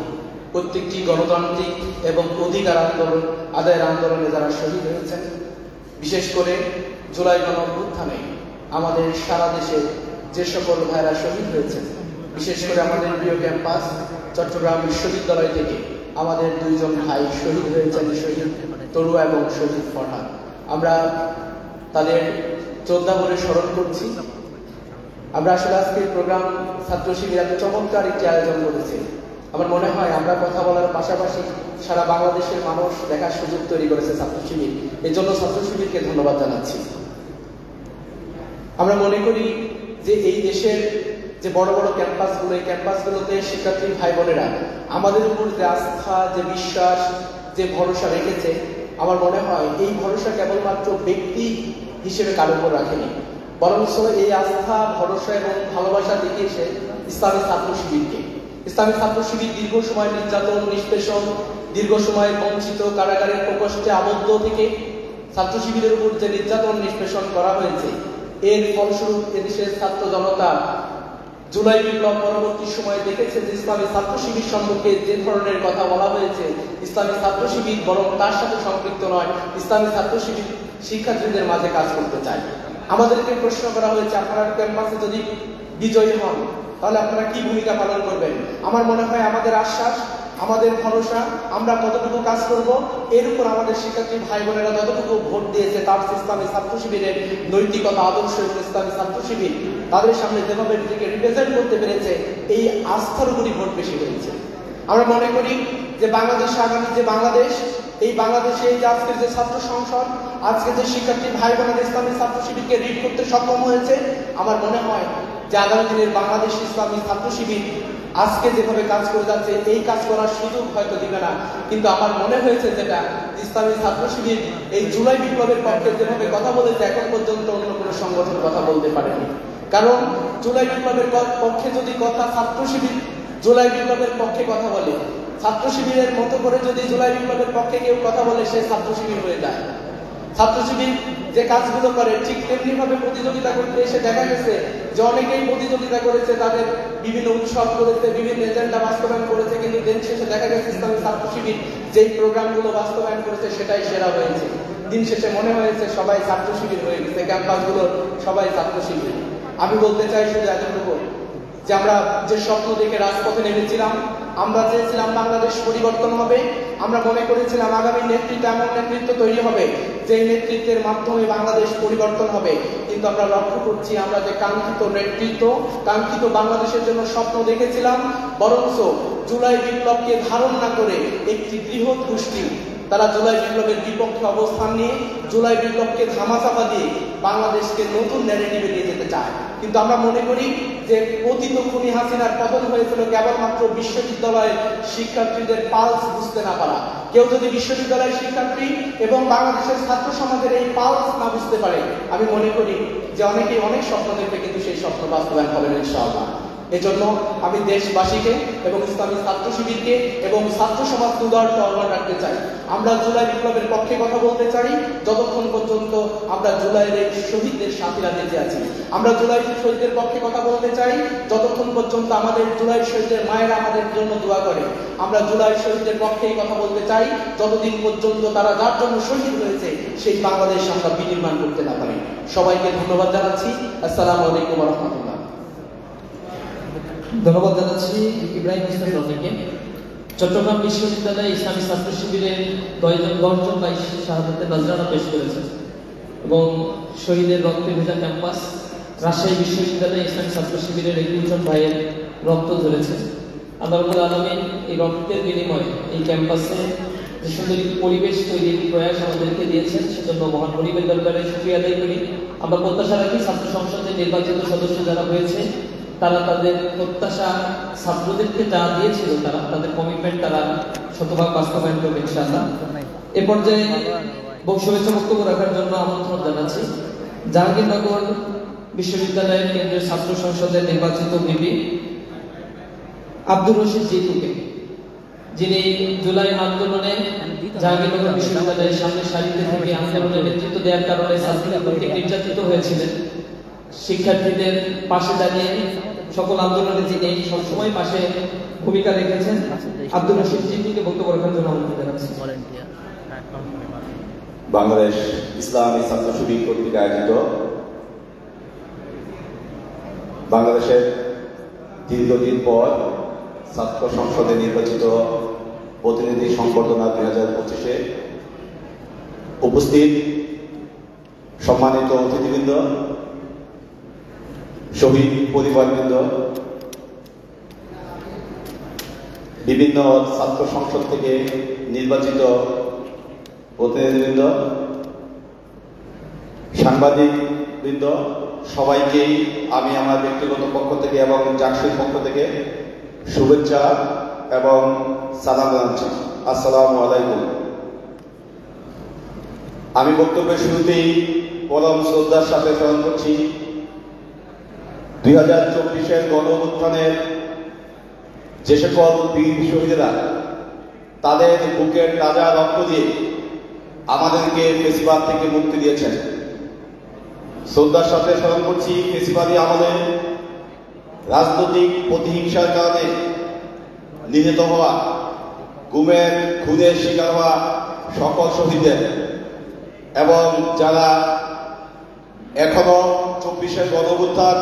প্রত্যেকটি গণতান্ত্রিক এবং অধিকার আন্দোলন আদায়ের আন্দোলনে যারা শহীদ হয়েছেন, বিশেষ করে জুলাই গণঅভ্যুত্থানে আমাদের সারা দেশে যে সকল ভাইরা শহীদ হয়েছেন, বিশেষ করে আমাদের প্রিয় ক্যাম্পাস চট্টগ্রাম বিশ্ববিদ্যালয় থেকে আমাদের দুইজন ভাই শহীদ হয়েছেন, শহীদ তরুয়া এবং শহীদ ফরহাদ। আমরা তাদের শ্রদ্ধা করে স্মরণ করছি। আমরা আসলে আজকের প্রোগ্রাম ছাত্র শিবির এত চমৎকার একটি আয়োজন করেছে। আমার মনে হয় আমরা কথা বলার পাশাপাশি সারা বাংলাদেশের মানুষ দেখার সুযোগ তৈরি করেছে ছাত্র শিবির। এর জন্য ছাত্র শিবিরকে ধন্যবাদ জানাচ্ছি। আমরা মনে করি যে এই দেশের যে বড় বড় ক্যাম্পাসগুলো, এই ক্যাম্পাসগুলোতে শিক্ষার্থী ভাই বোনেরা আমাদের উপর যে আস্থা, যে বিশ্বাস, যে ভরসা রেখেছে, আমার মনে হয় এই ভরসা কেবলমাত্র ব্যক্তি হিসেবে কারো উপর রাখেনি, বরঞ্চ এই আস্থা, ভরসা এবং ভালোবাসা দেখিয়েছে ইসলামী ছাত্র শিবিরকে। ইসলামী ছাত্র শিবির দীর্ঘ সময় নির্যাতন, নিষ্পেষণ, দীর্ঘ সময় বঞ্চিত, কারাগারের প্রকোষ্ঠে আবদ্ধ থেকে ছাত্র শিবিরের উপর যে নির্যাতন, নিষ্পেষণ করা হয়েছে, এর ফলস্বরূপ এদেশের ছাত্র জনতা জুলাই বিপ্লব পরবর্তী সময়ে দেখেছে যে ইসলামী ছাত্র শিবির সম্পর্কে যে ধরনের কথা বলা হয়েছে, ইসলামী ছাত্র শিবির বরং তার সাথে সম্পৃক্ত নয়, ইসলামী ছাত্র শিবির শিক্ষার্থীদের মাঝে কাজ করতে চায়। আমাদেরকে প্রশ্ন করা হয়েছে, আপনারা ক্যাম্পাসে যদি বিজয়ী হন তাহলে আপনারা কি ভূমিকা পালন করবেন? আমার মনে হয় আমাদের আশ্বাস, আমাদের ভরসা, আমরা কতটুকু কাজ করব এর উপর আমাদের শিক্ষার্থী ভাই বোনেরা যতটুকু ভোট দিয়েছে, তার ইসলামী ছাত্র শিবিরের নৈতিকতা, আদর্শ এবং ইসলামী ছাত্র শিবির তাদের সামনে যেভাবে নিজেকে রিপ্রেজেন্ট করতে পেরেছে, এই আস্থার উপরই ভোট বেশি হয়েছে। আমরা মনে করি যে বাংলাদেশে আগামী যে বাংলাদেশ, এই বাংলাদেশে এই যে আজকের যে ছাত্র সংসদ, আজকে যে শিক্ষার্থী ভাই বোনেরা ইসলামী ছাত্র শিবিরকে রিড করতে সক্ষম হয়েছে, আমার মনে হয় যে আগামী দিনের বাংলাদেশ ইসলামী ছাত্র শিবির আজকে যেভাবে কাজ করে যাচ্ছে, এই কাজ করার সুযোগ হয়তো দিবে না, কিন্তু আমার মনে হয়েছে যেটা ইসলামী ছাত্র শিবির এই জুলাই বিপ্লবের পক্ষে যেভাবে কথা বলেছে, এখন পর্যন্ত অন্য কোনো সংগঠন কথা বলতে পারেনি। কারণ জুলাই বিপ্লবের পক্ষে যদি কথা ছাত্র শিবির জুলাই বিপ্লবের পক্ষে কথা বলে, ছাত্র শিবিরের মতো করে যদি জুলাই বিপ্লবের পক্ষে কেউ কথা বলে, সে ছাত্র শিবির হয়ে যায়। ছাত্র শিবির যে কাজগুলো করে ঠিক তেমনি ভাবে প্রতিযোগিতা করতে এসে দেখা গেছে যে অনেকেই প্রতিযোগিতা করেছে, তাদের বিভিন্ন উৎসব করেছে, বিভিন্ন এজেন্ডা বাস্তবায়ন করেছে, কিন্তু দিন শেষে দেখা গেছে ইসলামী ছাত্র শিবির যেই প্রোগ্রামগুলো বাস্তবায়ন করেছে সেটাই সেরা হয়েছে। দিন শেষে মনে হয়েছে সবাই ছাত্র শিবির হয়ে গেছে, ক্যাম্পাসগুলোর সবাই ছাত্র শিবির। আমি বলতে চাই শুধু এতটুকু যে আমরা যে স্বপ্ন দেখে রাজপথে নেমেছিলাম, আমরা চেয়েছিলাম বাংলাদেশ পরিবর্তন হবে, আমরা মনে করেছিলাম আগামী নেতৃত্ব এমন নেতৃত্ব তৈরি হবে যে নেতৃত্বের মাধ্যমে বাংলাদেশ পরিবর্তন হবে, কিন্তু আমরা লক্ষ্য করছি আমরা যে কাঙ্ক্ষিত নেতৃত্ব, কাঙ্ক্ষিত বাংলাদেশের জন্য স্বপ্ন দেখেছিলাম, বরঞ্চ জুলাই বিপ্লবকে ধারণ না করে একটি বৃহৎ গোষ্ঠী তারা জুলাই বিপ্লবের বিপক্ষে অবস্থান নিয়ে জুলাই বিপ্লবকে ধামাচাপা দিয়ে বাংলাদেশকে নতুন ন্যারেটিভে নিয়ে যেতে চায়। কিন্তু আমরা মনে করি যে পতিত খুনি হাসিনার পতন হয়েছিল কেবলমাত্র বিশ্ববিদ্যালয়ের শিক্ষার্থীদের পালস বুঝতে না পারা। কেউ যদি বিশ্ববিদ্যালয়ের শিক্ষার্থী এবং বাংলাদেশের ছাত্র সমাজের এই পালস না বুঝতে পারে, আমি মনে করি যে অনেকেই অনেক স্বপ্ন দেখবে, কিন্তু সেই স্বপ্ন বাস্তবায়ন হবে না ইনশাআল্লাহ। এজন্য আমি দেশবাসীকে এবং ইসলামী ছাত্র শিবিরকে এবং ছাত্র সমাজ উদারতা আহ্বান রাখতে চাই। আমরা জুলাই বিপ্লবের পক্ষে কথা বলতে চাই যতক্ষণ পর্যন্ত আমরা জুলাইয়ের এই শহীদদের সাথীরা বেঁচে আছি। আমরা জুলাই শহীদদের পক্ষে কথা বলতে চাই যতক্ষণ পর্যন্ত আমাদের জুলাই শহীদের মায়েরা আমাদের জন্য দোয়া করে। আমরা জুলাই শহীদদের পক্ষেই কথা বলতে চাই যতদিন পর্যন্ত তারা যার জন্য শহীদ হয়েছে সেই বাংলাদেশ আমরা বিনির্মাণ করতে না পারি। সবাইকে ধন্যবাদ জানাচ্ছি। আসসালামু আলাইকুম ওয়া রাহমাতুল্লাহ। ধন্যবাদ জানাচ্ছি ইব্রাহিম হোসেন রনিকে। চট্টগ্রাম বিশ্ববিদ্যালয়ে ইসলামী ছাত্র শিবিরের 10 জন ভাই শাহাদাতের নজরানা পেশ করেছেন এবং শহীদের রক্তে ভেজা ক্যাম্পাস রাজশাহী বিশ্ববিদ্যালয়ে ইসলামী ছাত্র শিবিরের 21 জন ভাইয়ের রক্ত ঝরেছে। আল্লাহ রাব্বুল আলামিন এই রক্তের বিনিময়ে এই ক্যাম্পাসে যে সুন্দর একটি পরিবেশ তৈরির প্রয়াস আমাদেরকে দিয়েছেন সেজন্য মহান গরিবের দরবারে শুকরিয়া আদায় করি। আমরা প্রত্যাশা রাখি ছাত্র সংসদের নির্বাচিত সদস্য যারা হয়েছে তারা তাদের প্রত্যাশা ছাত্রদেরকে যা দিয়েছিল তারা তাদের কমিটমেন্ট তারা শতভাগ বাস্তবায়ন করবে ইনশাআল্লাহ। এ পর্যায়ে শুভেচ্ছা বক্তব্য রাখার জন্য আমন্ত্রণ জানাচ্ছি জাহাঙ্গীরনগর বিশ্ববিদ্যালয়ের কেন্দ্রীয় ছাত্র সংসদের নির্বাচিত ভিপি আব্দুর রশিদ জিতুকে, যিনি জুলাই আন্দোলনে জাহাঙ্গীরনগর বিশ্ববিদ্যালয়ের সামনে সারিতে থেকে আন্দোলনের নেতৃত্ব দেওয়ার কারণে ছাত্রীরা কর্তৃক নির্যাতিত হয়েছিলেন। শিক্ষার্থীদের পাশে দাঁড়িয়ে সকল আন্দোলনে যিনি সবসময় পাশে ভূমিকা রেখেছেন আব্দুর রশিদ জিতুকে বক্তব্য রাখার জন্য আমন্ত্রণ জানাচ্ছি। বাংলাদেশ ইসলামী ছাত্র শিবির কর্তৃক আয়োজিত বাংলাদেশের দীর্ঘদিন পর ছাত্র সংসদে নির্বাচিত প্রতিনিধি সংবর্ধনা 2025-এ উপস্থিত সম্মানিত অতিথিবৃন্দ, শহীদ পরিবারবৃন্দ, বিভিন্ন ছাত্র সংসদ থেকে নির্বাচিত প্রতিনিধিবৃন্দ, সাংবাদিকবৃন্দ, সবাইকেই আমি আমার ব্যক্তিগত পক্ষ থেকে এবং জাকসুর পক্ষ থেকে শুভেচ্ছা এবং সালাম জানাচ্ছি। আসসালামু আলাইকুম। আমি বক্তব্যের শুরুতেই পরম শ্রদ্ধার সাথে স্মরণ করছি 2024-এর গণ-অভ্যুত্থানের যে সকল বীর শহীদেরা তাদের বুকের তাজা রক্ত দিয়ে আমাদেরকে ফেসিবাদ থেকে মুক্তি দিয়েছেন। শ্রদ্ধার সাথে স্মরণ করছি ফেসিবাদী আমলে রাজনৈতিক প্রতিহিংসার কারণে নিহত হওয়া, গুমের খুনের শিকার হওয়া সকল শহীদদের এবং যারা এখনো 24-এর গণ-অভ্যুত্থান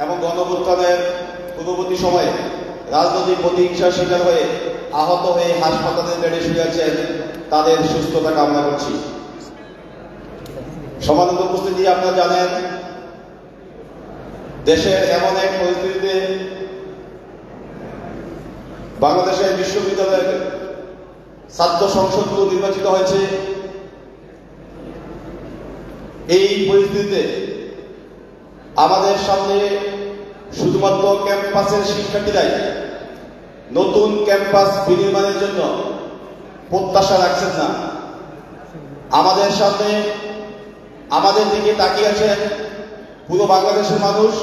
এবং গণ-অভ্যুত্থানের পূর্ববর্তী সময়ে রাজনৈতিক প্রতিহিংসার শিকার হয়ে আহত হয়ে হাসপাতালের বেডে শুয়ে আছেন, তাদের সুস্থতা কামনা করছি। সম্মানিত উপস্থিতি, আপনারা জানেন দেশের এমন এক পরিস্থিতিতে বাংলাদেশের বিশ্ববিদ্যালয়ের ছাত্র সংসদগুলো নির্বাচিত হয়েছে। এই পরিস্থিতিতে আমাদের সামনে শুধুমাত্র ক্যাম্পাসের শিক্ষার্থীরাই নতুন ক্যাম্পাস বিনির্মাণের জন্য প্রত্যাশা রাখছেন না। আমাদের সামনে আমাদের দিকে তাকিয়ে আছেন পুরো বাংলাদেশের মানুষ।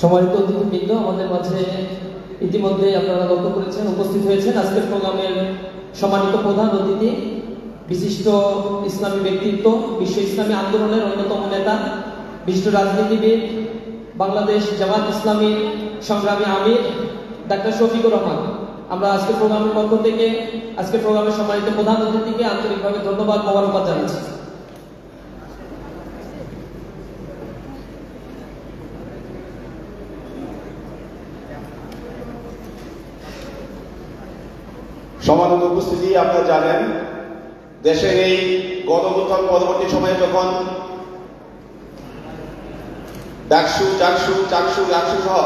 সম্মানিত অতিথিবৃন্দ, আমাদের মাঝে ইতিমধ্যে আপনারা লক্ষ্য করেছেন উপস্থিত হয়েছেন আজকের প্রোগ্রামের সম্মানিত প্রধান অতিথি, বিশিষ্ট ইসলামী ব্যক্তিত্ব, বিশ্ব ইসলামী আন্দোলনের অন্যতম নেতা, বিশিষ্ট রাজনীতিবিদ, বাংলাদেশ জামাত ইসলামীর সংগ্রামী আমির ডাক্তার শফিকুর রহমান। আমরা আজকের প্রোগ্রামের পক্ষ থেকে আজকের প্রোগ্রামের সম্মানিত প্রধান অতিথিকে আন্তরিকভাবে ধন্যবাদ মোবারকবাদ জানাচ্ছি। সম্মানিত উপস্থিতি, আপনারা জানেন দেশের এই গণ-অভ্যুত্থান পরবর্তী সময়ে যখন ডাকসু, চাকসু, চাকসু, রাকসু সহ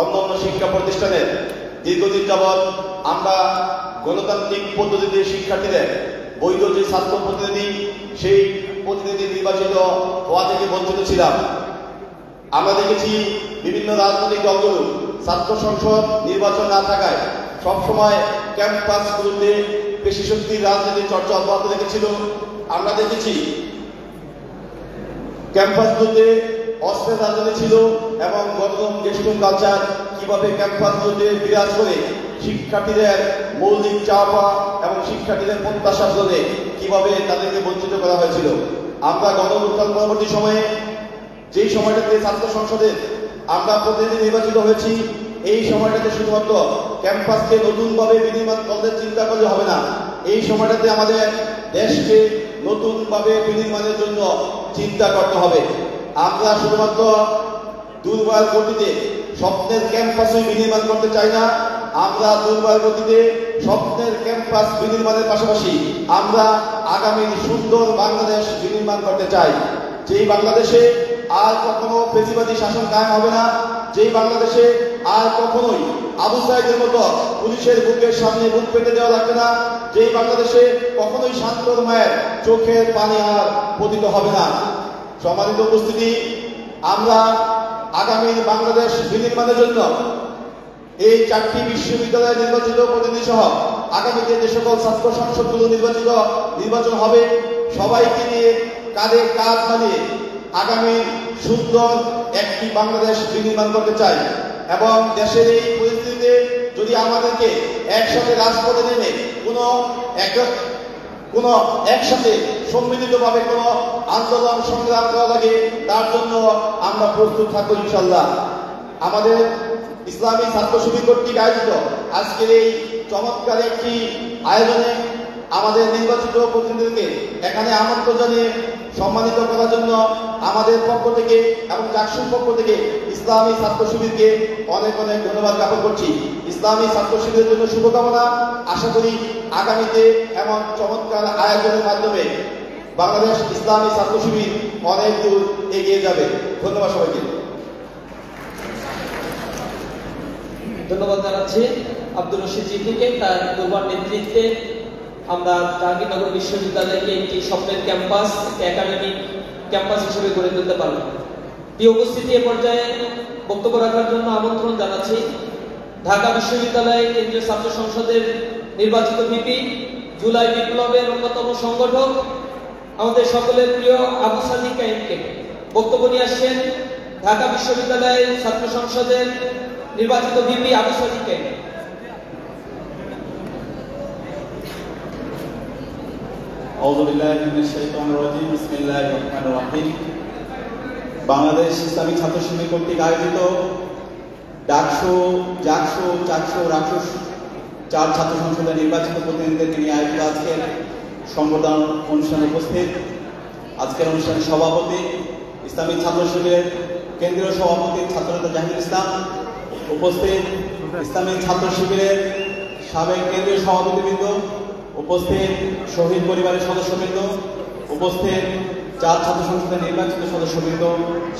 অন্যান্য শিক্ষা প্রতিষ্ঠানের দীর্ঘদিন যাবৎ আমরা গণতান্ত্রিক পদ্ধতিতে শিক্ষার্থীদের বৈধ যে ছাত্র প্রতিনিধি সেই প্রতিনিধি নির্বাচিত হওয়া থেকে বঞ্চিত ছিলাম। আমরা দেখেছি বিভিন্ন রাজনৈতিক দলগুলো ছাত্র সংসদ নির্বাচন না থাকায় সবসময় ক্যাম্পাসগুলোতে পেশি শক্তির রাজনীতির চর্চা অব্যাহত রেখেছিল। আমরা দেখেছি ক্যাম্পাসগুলোতে অস্ত্রের রাজনীতি ছিল এবং গণতন্ত্র গেস্টুম কালচার কিভাবে ক্যাম্পাসগুলোতে বিরাজ করে শিক্ষার্থীদের মৌলিক চাওয়া এবং শিক্ষার্থীদের প্রত্যাশা করে কিভাবে তাদেরকে বঞ্চিত করা হয়েছিল। আমরা গণঅভ্যুত্থান পরবর্তী সময়ে যেই সময়টাতে ছাত্র সংসদে আমরা প্রতিনিধি নির্বাচিত হয়েছি, এই সময়টাতে শুধুমাত্র ক্যাম্পাসকে নতুনভাবে বিনির্মাণ করতে চিন্তা করলে হবে না, এই সময়টাতে আমাদের দেশকে নতুনভাবে বিনির্মাণের জন্য চিন্তা করতে হবে। আমরা শুধুমাত্র দুর্বল গতিতে স্বপ্নের ক্যাম্পাসই বিনির্মাণ করতে চাই না, আমরা দুর্বল গতিতে স্বপ্নের ক্যাম্পাস বিনির্মাণের পাশাপাশি আমরা আগামীর সুন্দর বাংলাদেশ বিনির্মাণ করতে চাই, যেই বাংলাদেশে আর কখনো ফেসিবাদী শাসন কায়েম হবে না, যেই বাংলাদেশে আর কখনোই আবু সাইদের মতো পুলিশের বুকের সামনে বুক পেতে দেওয়া লাগবে না, যেই বাংলাদেশে কখনোই শান্তর মায়ের চোখের পানি আর পতিত হবে না। সম্মানিত উপস্থিতি, আমরা আগামীর বাংলাদেশ বিনির্মাণের জন্য এই 4টি বিশ্ববিদ্যালয়ে নির্বাচিত প্রতিনিধি সহ আগামীতে যে সকল ছাত্র সংসদগুলো নির্বাচন হবে, সবাইকে নিয়ে কাঁধে কাঁধ মিলিয়ে আগামী সুন্দর একটি বাংলাদেশ বিনির্মাণ করতে চাই। এবং দেশের এই পরিস্থিতিতে যদি আমাদেরকে একসাথে রাজপথে নেমে কোনো একসাথে সম্মিলিতভাবে কোনো আন্দোলন সংগ্রাম করা লাগে, তার জন্য আমরা প্রস্তুত থাকবো ইনশাল্লাহ। আমাদের ইসলামী ছাত্র শিবির কর্তৃক আয়োজিত আজকের এই চমৎকার একটি আয়োজনে আমাদের নির্বাচিত প্রতিনিধিকে এখানে আমন্ত্রণ জানিয়ে সম্মানিত করার জন্য আমাদের পক্ষ থেকে এবং জাকসুর পক্ষ থেকে ইসলামী ছাত্র শিবিরকে অনেক অনেক ধন্যবাদ জ্ঞাপন করছি। ইসলামী ছাত্র শিবিরের জন্য শুভকামনা। আশা করি আগামীতে এমন চমৎকার আয়োজনের মাধ্যমে বাংলাদেশ ইসলামী ছাত্র শিবির অনেক দূর এগিয়ে যাবে। ধন্যবাদ সবাইকে। ধন্যবাদ জানাচ্ছি আব্দুর রশিদ জিতুকে তার দুর্বার নেতৃত্বে আমরা জাহাঙ্গীরনগর বিশ্ববিদ্যালয়কে একটি স্বপ্নের ক্যাম্পাস, একাডেমিক ক্যাম্পাস হিসেবে গড়ে তুলতে পারব। এই উপস্থিতি এ পর্যায়ে বক্তব্য রাখার জন্য আমন্ত্রণ জানাচ্ছি ঢাকা বিশ্ববিদ্যালয় কেন্দ্রীয় ছাত্র সংসদের নির্বাচিত ভিপি, জুলাই বিপ্লবের অন্যতম সংগঠক, আমাদের সকলের প্রিয় আবু সাদিক কাইমকে। বক্তব্য নিয়ে আসছেন ঢাকা বিশ্ববিদ্যালয় ছাত্র সংসদের নির্বাচিত ভিপি আবু সাদিক কাইম। বাংলাদেশ ইসলামিক ছাত্র শিবির কর্তৃক আয়োজিত ডাকসু, জাকসু, চাকসু, রাকসু 4 ছাত্র সংসদের নির্বাচিত প্রতিনিধিদের নিয়ে আয়োজিত আজকের সংবর্ধনা অনুষ্ঠানে উপস্থিত আজকের অনুষ্ঠানের সভাপতি, ইসলামিক ছাত্র শিবিরের কেন্দ্রীয় সভাপতি ছাত্রনেতা জাহিদুল ইসলাম, উপস্থিত ইসলামিক ছাত্র শিবিরের সাবেক কেন্দ্রীয় সভাপতিবৃন্দ, উপস্থিত শহীদ পরিবারের সদস্যবৃন্দ, উপস্থিত 4 ছাত্র সংসদের নির্বাচিত সদস্যবৃন্দ,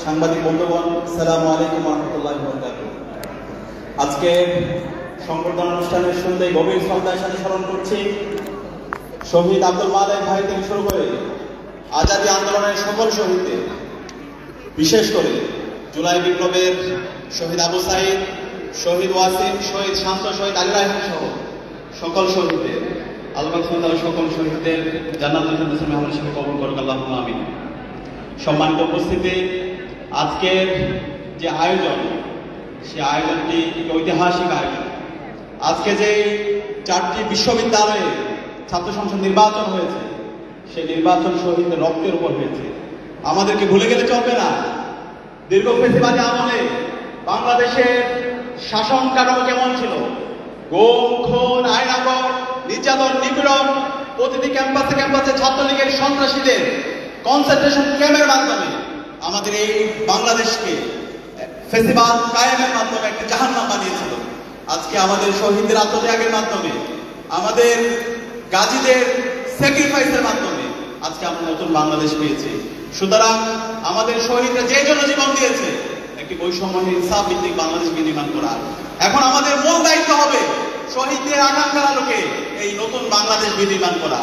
সাংবাদিক বন্ধুগণ, আসসালামু আলাইকুম ওয়া রাহমাতুল্লাহি ওয়া বারাকাতুহু। আজকে সংবর্ধনা অনুষ্ঠানের শুরুতে গভীর শ্রদ্ধার সাথে স্মরণ করছি শহীদ আব্দুল মালেক ভাই থেকে শুরু করে আজাদী আন্দোলনের সকল শহীদদের, বিশেষ করে জুলাই বিপ্লবের শহীদ আবু সাইদ, শহীদ ওয়াসিম, শহীদ শান্ত, শহীদ আলী রায়হান সহ সকল শহীদদের আল্লাহ সুবহানাহু সকল শহীদদের জান্নাতুল ফেরদৌস মেহমান হিসেবে কবুল করুক, আল্লাহুম্মা আমিন। সম্মানিত উপস্থিতি, আজকের যে আয়োজন, সেই আয়োজনটি ঐতিহাসিক আয়োজন। আজকে যে 4টি বিশ্ববিদ্যালয়ে ছাত্র সংসদ নির্বাচন হয়েছে, সেই নির্বাচন শহীদদের রক্তের উপর হয়েছে। আমাদেরকে ভুলে গেলে চলবে না, দীর্ঘ ফেসিবাদী আমলে বাংলাদেশের শাসন কাঠামো কেমন ছিল, গুম, খুন, আইনাগর, নির্যাতন, নিপীড়ন, প্রতিটি ক্যাম্পাসে ক্যাম্পাসে ছাত্রলীগের সন্ত্রাসীদের কনসেন্ট্রেশন ক্যাম্পের মাধ্যমে আমাদের এই বাংলাদেশকে ফেসিবাদ কায়েমের মাধ্যমে একটা জাহান্নাম বানিয়েছিল। আজকে আমাদের শহীদদের আত্মত্যাগের মাধ্যমে, আমাদের গাজীদের স্যাক্রিফাইসের মাধ্যমে আজকে আমরা নতুন বাংলাদেশ পেয়েছি। সুতরাং আমাদের শহীদরা যে জন্য জীবন দিয়েছে, একটি বৈষম্যহীন ইনসাফ ভিত্তিক বাংলাদেশ বিনির্মাণ করা। এখন আমাদের মূল দায়িত্ব হবে শহীদদের আকাঙ্ক্ষার আলোকে এই নতুন বাংলাদেশ বিনির্মাণ করা।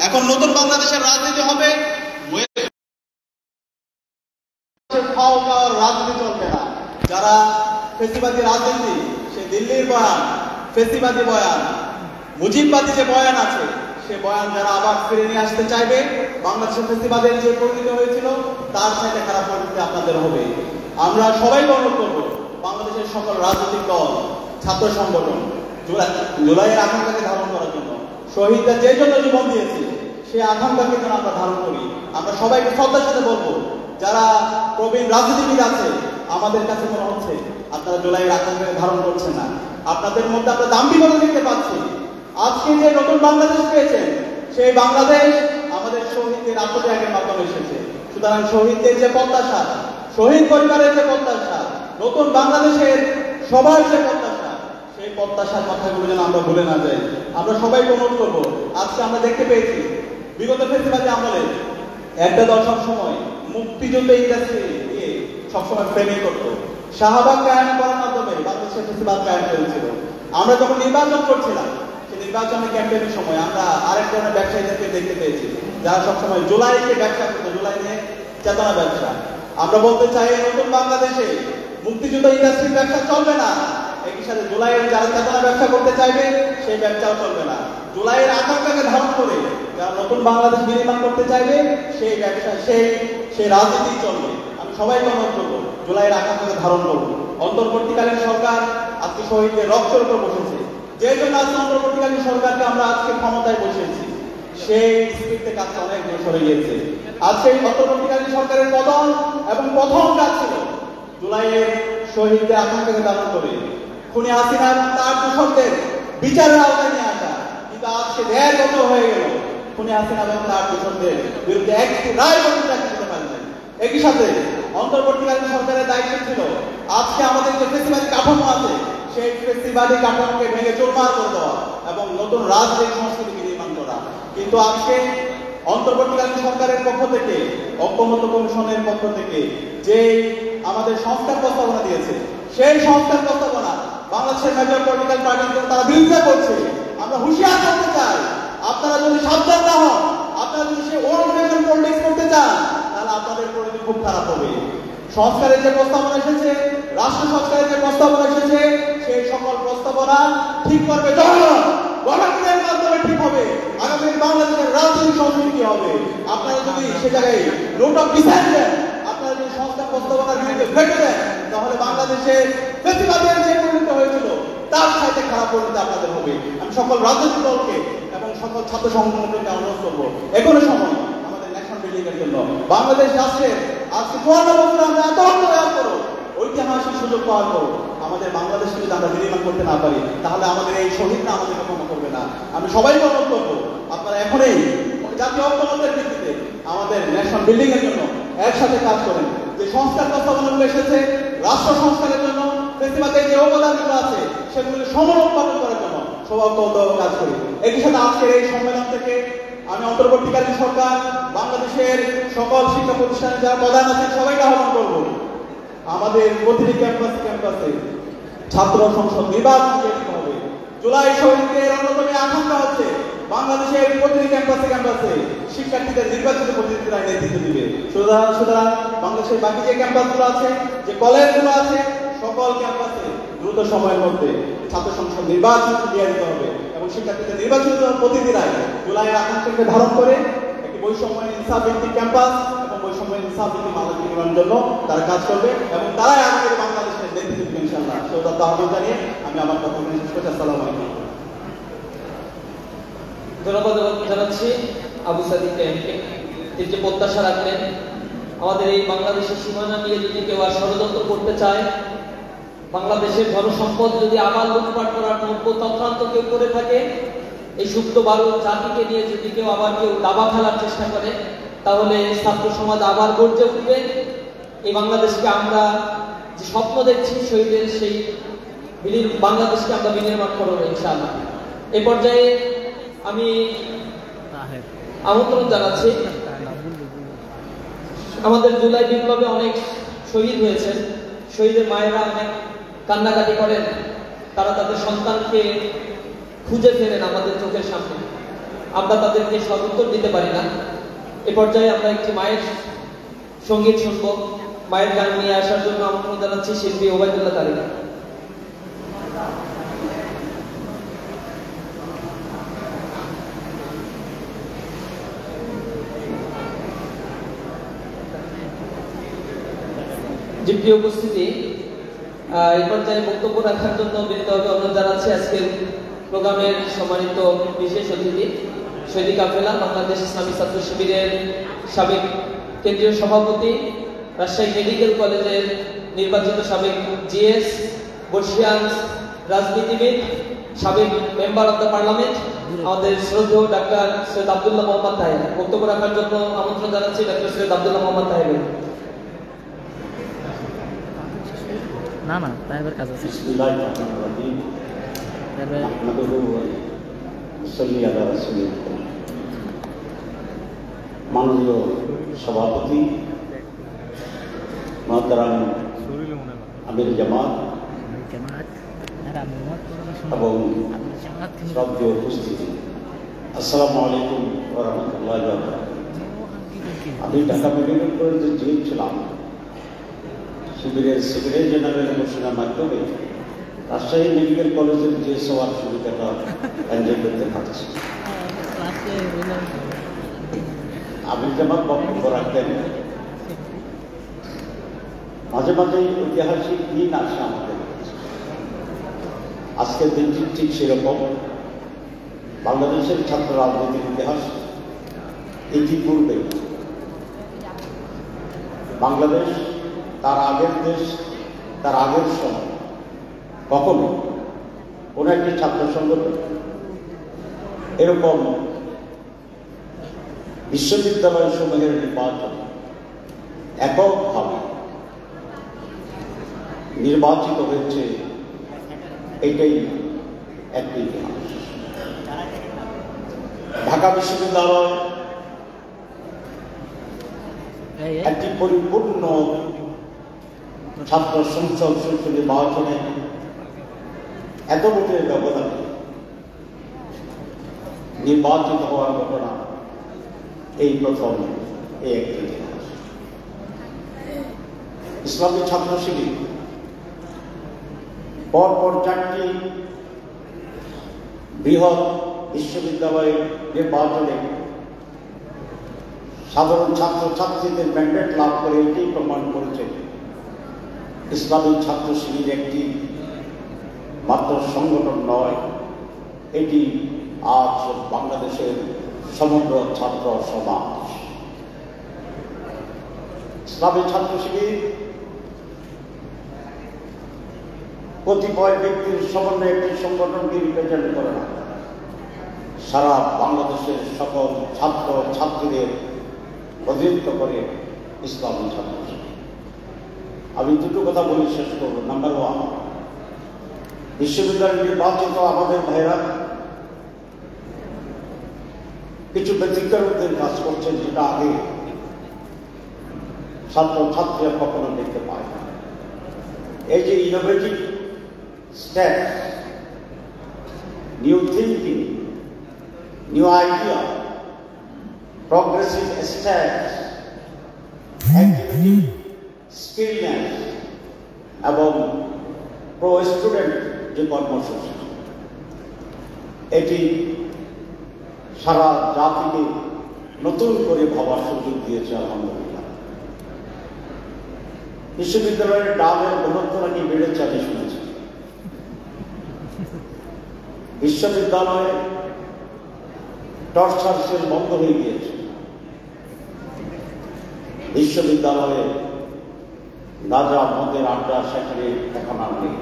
এখন নতুন বাংলাদেশের রাজনীতি হবে রাজনীতি চলবে না। যারা ফেসিবাদী রাজনীতি, সে দিল্লির বয়ান, ফেসিবাদী বয়ান, মুজিববাদী যে বয়ান আছে, সে বয়ান যারা আবার ফিরে নিয়ে আসতে চাইবে, বাংলাদেশের ফেসিবাদের যে পরিণতি হয়েছিল তার সাথে খারাপ পরিণতি আপনাদের হবে। আমরা সবাই অনুরোধ করবো বাংলাদেশের সকল রাজনৈতিক দল, ছাত্র সংগঠন জুলাইয়ের আকাঙ্ক্ষাকে ধারণ করার জন্য, শহীদরা যে জন্য জীবন দিয়েছে সেই আকাঙ্ক্ষাকে যেন আমরা ধারণ করি। আমরা সবাইকে শ্রদ্ধার সাথে বলবো, যারা প্রবীণ রাজনীতিবিদ আছে, আমাদের কাছে মনে হচ্ছে আপনারা জুলাইয়ের আকাঙ্ক্ষাকে ধারণ করছেন না। আপনাদের মধ্যে আমরা দাম্ভিকতা দেখতে পাচ্ছি। আজকে যে নতুন বাংলাদেশ পেয়েছেন, সেই বাংলাদেশ আমাদের শহীদদের আত্মত্যাগের মাধ্যমে এসেছে। সুতরাং শহীদদের যে প্রত্যাশা, শহীদ পরিবারের যে প্রত্যাশা, নতুন বাংলাদেশের সবার যে প্রত্যাশা, সেই প্রত্যাশার কথাগুলো যেন আমরা ভুলে না যাই। আমরা সবাইকে অনুরোধ করবো, আজকে আমরা দেখতে পেয়েছি বিগত ফেসিবাদী আমলে একটা দল সবসময় মুক্তিযুদ্ধ ইন্ডাস্ট্রি দিয়ে সবসময় ফ্রেমিং করতো। শাহবাগ কায়েম করার মাধ্যমে বাংলাদেশের ফেসিবাদ কায়েম করেছিল। আমরা যখন নির্বাচন করছিলাম, সেই নির্বাচনের ক্যাম্পেইনের সময় আমরা আরেক ধরনের ব্যবসায়ীদেরকে দেখতে পেয়েছি, যারা সবসময় জুলাইকে ব্যবসা করতো, জুলাই নিয়ে চেতনা ব্যবসা। আমরা বলতে চাই, নতুন বাংলাদেশে মুক্তিযুদ্ধ ইন্ডাস্ট্রির ব্যবসা চলবে না। একই সাথে জুলাইয়ের যারা চেতনা ব্যবসা করতে চাইবে, সেই ব্যবসাও চলবে না। জুলাইয়ের আকাঙ্ক্ষাকে ধারণ করে যারা নতুন বাংলাদেশ নির্মাণ করতে চাইবে, সেই ব্যবসা, সেই রাজনীতি চলবে। আমি সবাইকে অনুরোধ করবো, জুলাইয়ের আকাঙ্ক্ষাকে ধারণ করবো। অন্তর্বর্তীকালীন সরকার আজকে শহীদদের রক্তের উপর বসেছে, যে জন্য আজকে অন্তর্বর্তীকালীন সরকারকে আমরা আজকে ক্ষমতায় বসিয়েছি, সেই স্পিড থেকে আজকে অনেক দূর সরে গিয়েছে। আজকে এই অন্তর্বর্তীকালীন সরকারের পতন এবং প্রথম কাজ ছিল জুলাইয়ের শহীদদের আকাঙ্ক্ষাকে ধারণ করে খুনি হাসিনার তার দূষকদের বিচারের আওতায় নিয়ে আসা। কিন্তু আজকে 1.5 বছর হয়ে গেল, খুনি হাসিনা এবং তার দূষকদের বিরুদ্ধে একটি রায় পর্যন্ত দিতে পারেন নাই। একই সাথে অন্তর্বর্তীকালীন সরকারের দায়িত্ব ছিল আজকে আমাদের যে ফেসিবাদী কাঠামো আছে, সেই ফেসিবাদী কাঠামোকে ভেঙে চুরমার করে দেওয়া এবং নতুন রাজনৈতিক সংস্কৃতি নির্মাণ করা। কিন্তু আজকে অন্তর্বর্তীকালীন সরকারের পক্ষ থেকে, ঐক্যমত্য কমিশনের পক্ষ থেকে যে আমাদের সংস্কার প্রস্তাবনা দিয়েছে, সেই সংস্কার প্রস্তাবনা বাংলাদেশের মেজর পলিটিক্যাল পার্টি তারা বিরোধিতা করছে। আমরা হুঁশিয়ার করতে চাই, আপনারা যদি সাবধান না হন, আপনারা যদি সে ওল্ড ফ্যাশন পলিটিক্স করতে চান, তাহলে আপনাদের পরিণতি খুব খারাপ হবে। সংস্কারের যে প্রস্তাবনা এসেছে, রাষ্ট্র সংস্কারের যে প্রস্তাবনা এসেছে, সেই সকল প্রস্তাবনা ঠিক করবে জনগণ, গণতন্ত্রের মাধ্যমে ঠিক হবে। আগামী বাংলাদেশের রাজনৈতিক সংস্কৃতি হবে। আপনারা যদি সে জায়গায় নোট অফ ডিসেন্ট দেন, আপনারা যদি সংস্কার প্রস্তাবনার বিরুদ্ধে ফেটে দেন, তাহলে বাংলাদেশে ফেসিবাদের যে পরিণতি হয়েছিল তার সাথে খারাপ পরিণতি আপনাদের হবে। আমি সকল রাজনৈতিক দলকে এবং সকল ছাত্র সংগঠনকে অনুরোধ করবো, এখনো সময় আমাদের ন্যাশনাল বিল্ডিং এর জন্য। বাংলাদেশ রাষ্ট্রের আজকে 54 বছর আমরা আত্মহত্যা করো, ঐতিহাসিক সুযোগ পাওয়ার পর আমাদের বাংলাদেশকে যদি আমরা নির্মাণ করতে না পারি, তাহলে আমাদের এই শহীদরা আমাদেরকে ক্ষমা করবে না। আমি সবাইকে অনুরোধ করবো, আপনারা এখনই জাতীয় ঐক্যমত্যের ভিত্তিতে আমাদের ন্যাশনাল বিল্ডিং এর জন্য একসাথে কাজ করেন। যে সংস্কার প্রস্তাবনাগুলো এসেছে রাষ্ট্র সংস্কারের জন্য, ফেসিবাদের যে অবদানগুলো আছে সেগুলো সমরোৎপাদন করার জন্য সবাই কাজ করি। একই সাথে আজকের এই সম্মেলন থেকে আমি অন্তর্বর্তীকালীন সরকার, বাংলাদেশের সকল শিক্ষা প্রতিষ্ঠানের যারা প্রধান আছেন সবাইকে আহ্বান করবো, আমাদের প্রতিটি ক্যাম্পাসে ছাত্র সংসদ নির্বাচন দিতে হবে। জুলাই শহীদদের অন্যতম আকাঙ্ক্ষা হচ্ছে বাংলাদেশের প্রতিটি ক্যাম্পাসে শিক্ষার্থীদের নির্বাচিত প্রতিনিধিরা নেতৃত্ব দিবে। সুতরাং বাংলাদেশের বাকি যে ক্যাম্পাসগুলো আছে, যে কলেজগুলো আছে, সকল ক্যাম্পাসে দ্রুত সময়ের মধ্যে ছাত্র সংসদ নির্বাচন দিয়ে দিতে হবে এবং শিক্ষার্থীদের নির্বাচিত প্রতিনিধিরা জুলাইয়ের আকাঙ্ক্ষাকে ধারণ করে একটি বৈষম্য ইনসাফ ভিত্তিক ক্যাম্পাস এবং বৈষম্য ইনসাফ ভিত্তিক বাংলাদেশ নির্মাণের জন্য তারা কাজ করবে এবং তারাই আগামী বাংলাদেশের নেতৃত্ব দিবে ইনশাআল্লাহ। সৌদাত আহ্বান জানিয়ে আমি আমার কথা শেষ করছি। আসসালামু আলাইকুম। ধন্যবাদ জানাচ্ছি আবু সাদিককে। তিনি যে প্রত্যাশা রাখলেন, আমাদের এই বাংলাদেশের সীমানা নিয়ে যদি কেউ আর ষড়যন্ত্র করতে চায়, বাংলাদেশের জনসম্পদ যদি আবার লুটপাট করার নব্য তন্ত্রান্ত কেউ করে থাকে, এই সুপ্ত বারো জাতিকে নিয়ে যদি কেউ আবার দাবা ফেলার চেষ্টা করে, তাহলে ছাত্র সমাজ আবার গর্জে উঠবে। এই বাংলাদেশকে আমরা যে স্বপ্ন দেখছি শহীদের, সেই বাংলাদেশকে আমরা বিনির্মাণ করবো ইনশাআল্লাহ। এ পর্যায়ে আমি আমন্ত্রণ জানাচ্ছি, আমাদের জুলাই বিপ্লবে অনেক শহীদ হয়েছেন, শহীদের মায়েরা অনেক কান্নাকাটি করেন, তারা তাদের সন্তানকে খুঁজে ফেলেন আমাদের চোখের সামনে, আমরা তাদেরকে সদুত্তর দিতে পারি না। এ পর্যায়ে আমরা একটি মায়ের সঙ্গীত শুনবো। মায়ের গান নিয়ে আসার জন্য আমন্ত্রণ জানাচ্ছি শিল্পী ওবায়দুল্লাহ তারিকা। যে প্রিয় উপস্থিতি, এই পর্যায়ে বক্তব্য রাখার জন্য বিনীতভাবে অনুরোধ জানাচ্ছি আজকের প্রোগ্রামের সম্মানিত বিশেষ অতিথি শহীদ কাফেলা বাংলাদেশ ইসলামী ছাত্র শিবিরের সাবেক কেন্দ্রীয় সভাপতি, রাজশাহী মেডিকেল কলেজের নির্বাচিত সাবেক জিএস, বর্ষিয়ান রাজনীতিবিদ, সাবেক মেম্বার অব দ্য পার্লামেন্ট, আমাদের শ্রদ্ধেয় ডাক্তার সৈয়দ আব্দুল্লাহ মোহাম্মদ তাহের। বক্তব্য রাখার জন্য আমন্ত্রণ জানাচ্ছি ডাক্তার সৈয়দ আব্দুল্লাহ মোহাম্মদ তাহের। না না তাহের কাজ আছে। মাননীয় সভাপতি মহতারাম আমির জামাত এবং শ্রদ্ধেয় উপস্থিতি, আসসালামু আলাইকুম ওয়া রাহমাতুল্লাহি ওয়া বারাকাতুহু। আমি ঢাকা মেডিকেল কলেজে ছিলাম, শিবিরের সেক্রেটারি জেনারেল ঘোষণার মাধ্যমে রাজশাহী মেডিকেল কলেজের যে সবার সুবিধাটা এনজয় করতে পারছি। আমির জামাত বক্তব্য রাখতেন, মাঝে মাঝে ঐতিহাসিক দিন আসে আমাদের। আজকের দিনটি ঠিক সেরকম। বাংলাদেশের ছাত্র রাজনীতির ইতিহাস ইতিপূর্বে বাংলাদেশ তার আগের দেশ, তার আগের সময় কখনো কোন একটি ছাত্র সংগঠন এরকম বিশ্ববিদ্যালয় সমূহের নির্বাচন এককভাবে নির্বাচিত হয়েছে, এটাই একটি ইতিহাস। ঢাকা বিশ্ববিদ্যালয় একটি পরিপূর্ণ ছাত্র সংসদ নির্বাচনে এত ভোটের ব্যবধানে নির্বাচিত হওয়ার ঘটনা এই প্রথম, এই একটি ইতিহাস। ইসলামী ছাত্র শিবির পরপর 4টি বৃহৎ বিশ্ববিদ্যালয়ের নির্বাচনে সাধারণ ছাত্রছাত্রীদের ম্যান্ডেট লাভ করে এটি প্রমাণ করেছে ইসলামী ছাত্র শিবির একটি মাত্র সংগঠন নয়, এটি আজ বাংলাদেশের সমগ্র ছাত্র সমাজ। ইসলামী ছাত্র শিবির কতিপয় ব্যক্তির সমন্বয়ে একটি সংগঠনকে রিপ্রেজেন্ট করে না, সারা বাংলাদেশের সকল ছাত্র ছাত্রীদের প্রতিনিধিত্ব করে ইসলামী ছাত্র শিবির। আমি দুটো কথা বলে শেষ করব। নাম্বার 1, বিশ্ববিদ্যালয় নির্বাচিত আমাদের ভাইরা কিছু ব্যতিক্রমদের কাজ করছেন, যেটা আগে ছাত্র ছাত্রীরা কখনো দেখতে পায় না। এই যে innovative step, new thinking, new idea, progressive step, activity, skillness এবং প্রো স্টুডেন্ট যে কর্মসূচি, এটি সারা জাতিকে নতুন করে ভাবার সুযোগ দিয়েছে। আলহামদুলিল্লাহ, বিশ্ববিদ্যালয়ের ডাবের ঘনত্ব নাকি বেড়েছে আমি শুনেছি। বিশ্ববিদ্যালয়ে টর্চার সেল বন্ধ হয়ে গিয়েছে। বিশ্ববিদ্যালয়ে গাঁজা মদের আড্ডা সেখানে এখন আর নেই।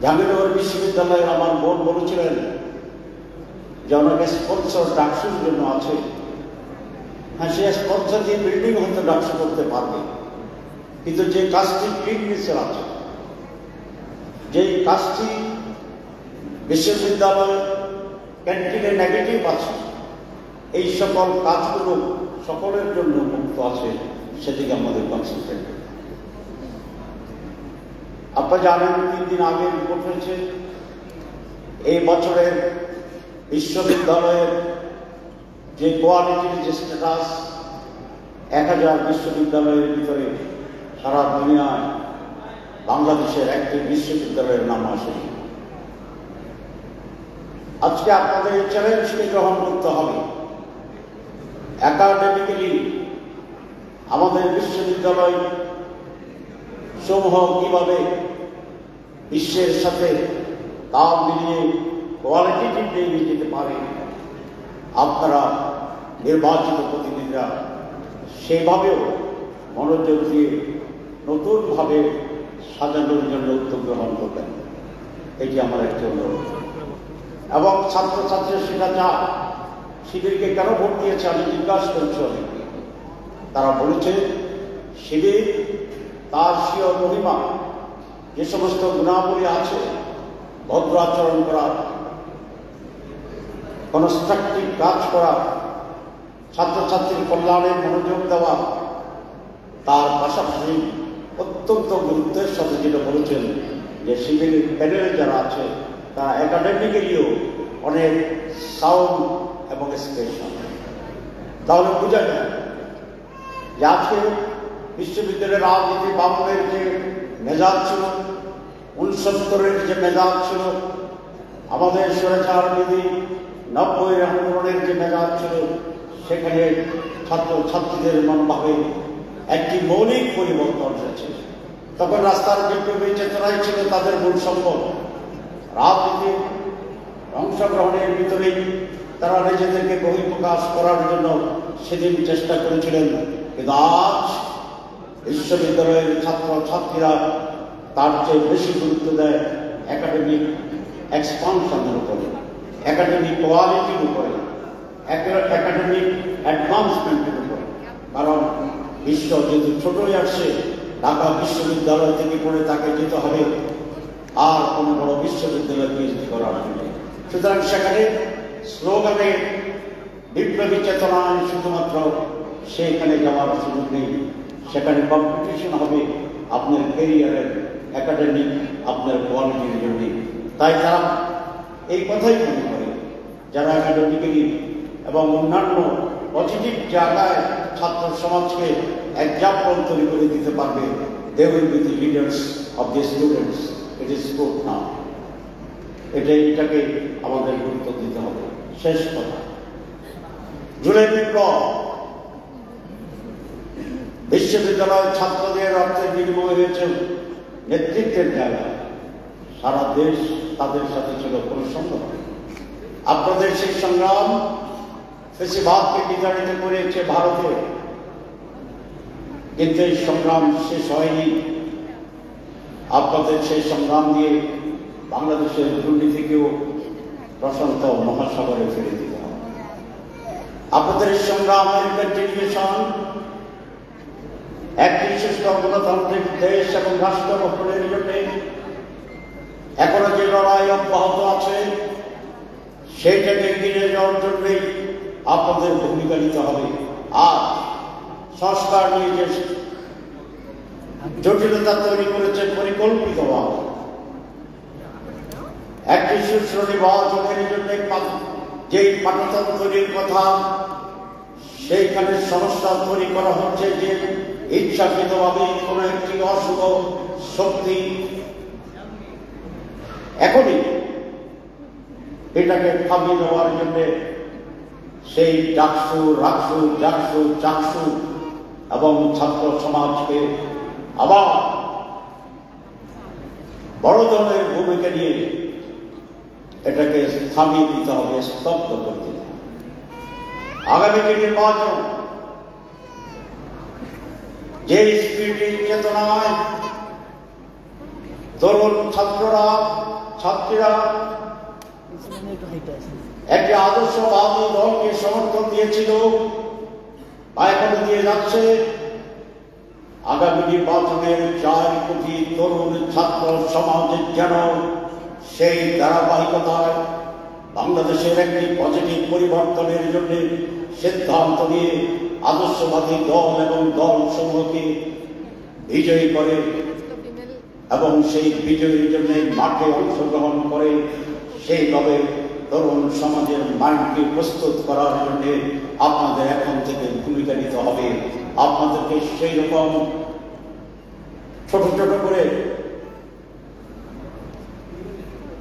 জাহাঙ্গীরনগর বিশ্ববিদ্যালয়ের আমার বোন বলেছিলেন যে অনেকে স্পন্সর ডাকসুর জন্য আছে। হ্যাঁ, সে স্পন্সর দিয়ে বিল্ডিং হয়তো ডাকসু করতে পারবে, কিন্তু যে কাজটি ক্লিননেসের আছে, যেই কাজটি বিশ্ববিদ্যালয় ক্যান্টিনে নেগেটিভ আছে, এই সকল কাজগুলো সকলের জন্য মুক্ত আছে, সেদিকে আমাদের কনসেন্ট্রেট করতে। আপনারা জানেন 3 দিন আগে রিপোর্ট হয়েছে এই বছরের বিশ্ববিদ্যালয়ের যে কোয়ালিটির যে স্ট্যাটাস, 1000 বিশ্ববিদ্যালয়ের ভিতরে সারা দুনিয়ায় বাংলাদেশের একটি বিশ্ববিদ্যালয়ের নাম আসে। আজকে আপনাদের এই চ্যালেঞ্জকে গ্রহণ করতে হবে। একাডেমিক্যালি আমাদের বিশ্ববিদ্যালয় সমূহ কিভাবে বিশ্বের সাথে তাল মিলিয়ে কোয়ালিটিটিভ এগিয়ে যেতে পারে, আপনারা নির্বাচিত প্রতিনিধিরা সেভাবেও মনোযোগ দিয়ে নতুনভাবে সাজানোর জন্য উদ্যোগ গ্রহণ করবেন, এটি আমার একটি অনুরোধ। এবং ছাত্রছাত্রীরা সেটা চায়। শিবিরকে কেন ভোট দিয়েছে আমি জিজ্ঞাসা করছি অনেকে। তারা বলেছে শিবির তার স্বীয় মহিমা, যে সমস্ত গুণাবলী আছে, ভদ্র আচরণ করা, কনস্ট্রাকটিভ কাজ করা, ছাত্রছাত্রীর কল্যাণে মনোযোগ দেওয়া, তার পাশাপাশি অত্যন্ত গুরুত্বের সাথে যেটা বলেছেন যে শিবিরের প্যানেলে যারা আছে তারা একাডেমিক্যালিও অনেক সাউন্ড এবং স্পেশাল। তাহলে বোঝা যায় যে আজকে বিশ্ববিদ্যালয়ের রাজনীতি বাংলার যে মেজাজ ছিল, 69-এর যে মেজাজ ছিল, আমাদের স্বৈরাচার বিধি 90-এর আন্দোলনের যে মেজাজ ছিল, সেখানে ছাত্রছাত্রীদের মনোভাবে একটি মৌলিক পরিবর্তন হয়েছে। তখন রাস্তার বিপ্লবী চেতনাই ছিল তাদের মূল সম্পদ। রাজনীতির অংশগ্রহণের ভিতরেই তারা নিজেদেরকে বহিঃপ্রকাশ করার জন্য সেদিন চেষ্টা করেছিলেন। কিন্তু আজ বিশ্ববিদ্যালয়ের ছাত্রছাত্রীরা তার চেয়ে বেশি গুরুত্ব দেয় একাডেমিক এক্সপানশনের উপরে, একাডেমিক কোয়ালিটির উপরে, একাডেমিক অ্যাডভান্সমেন্টের উপরে। কারণ বিশ্ব যেহেতু ছোটই আসছে, ঢাকা বিশ্ববিদ্যালয় থেকে পড়ে তাকে যেতে হবে আর কোনো বড় বিশ্ববিদ্যালয় পিএইচডি করার জন্য। সুতরাং সেখানে স্লোগানে বিপ্লবী চেতনায় শুধুমাত্র সেখানে যাওয়ার সুযোগ নেই। সেখানে কম্পিটিশন হবে আপনার ক্যারিয়ারের, একাডেমিক আপনার কোয়ালিটির জন্য। তাই তারা এই কথাই মনে করে যারা একাডেমিক্যালি এবং অন্যান্য পজিটিভ জায়গায় ছাত্র সমাজকে এক্সাম্পল তৈরি করে দিতে পারবে, they will be the leaders of the students. It is good now. এটাকে আমাদের গুরুত্ব দিতে হবে। শেষ কথা, জুলাই বিপ্লব বিশ্ববিদ্যালয় ছাত্রদের অর্থের বিনিময় হয়েছে নেতৃত্বের জায়গা। সারা দেশ তাদের সাথে ছিল কোনো সংগ্রাম। আপনাদের সেই সংগ্রাম ফ্যাসিবাদকে বিতাড়িত করেছে ভারতে, কিন্তু এই সংগ্রাম শেষ হয়নি। আপনাদের সেই সংগ্রাম দিয়ে বাংলাদেশের দুর্নীতিকেও প্রশান্ত মহাসাগরে ফেলে দিতে হবে। আপনাদের এই সংগ্রামের কন্টিনিউশন একটি সুস্থ গণতান্ত্রিক দেশ এবং রাষ্ট্র গঠনের জন্য এখনো যে লড়াই অব্যাহত আছে, সেইটাকে এগিয়ে যাওয়ার জন্যই আপনাদের ভূমিকা নিতে হবে। আর সংস্কার নিয়ে যে জটিলতা তৈরি করেছে পরিকল্পিতভাবে, একটি সুষ্ঠু নির্বাচনের জন্য যেই পাঠ্যক্রম তৈরির কথা, সেইখানে সমস্যা তৈরি করা হচ্ছে যে ইচ্ছাকৃতভাবে কোন একটি অশুভ শক্তি এখনই এটাকে থামিয়ে দেওয়ার জন্য সেই ডাকসু, রাকসু, জাকসু, চাকসু এবং ছাত্র সমাজকে আবার বড় ধরনের ভূমিকা নিয়ে এটাকে থামিয়ে দিতে হবে, স্তব্ধ করতে হবে। আগামী যে নির্বাচন, যে স্পিরিটের চেতনায় তরুণ ছাত্রীরা একটি আদর্শবাদী দলকে সমর্থন দিয়েছিল বা এখনো দিয়ে যাচ্ছে, আগামী নির্বাচনের 4 কোটি তরুণ ছাত্র সমাজের যেন সেই ধারাবাহিকতায় বাংলাদেশের একটি পজিটিভ পরিবর্তনের জন্য সিদ্ধান্ত নিয়ে আদর্শবাদী দল এবং দল সমূহকে বিজয়ী করে এবং সেই বিজয়ীর জন্য মাঠে অংশগ্রহণ করে সেইভাবে তরুণ সমাজের মাইন্ডকে প্রস্তুত করার জন্য আপনাদের এখন থেকে ভূমিকা নিতে হবে। আপনাদেরকে সেই রকম ছোট ছোট করে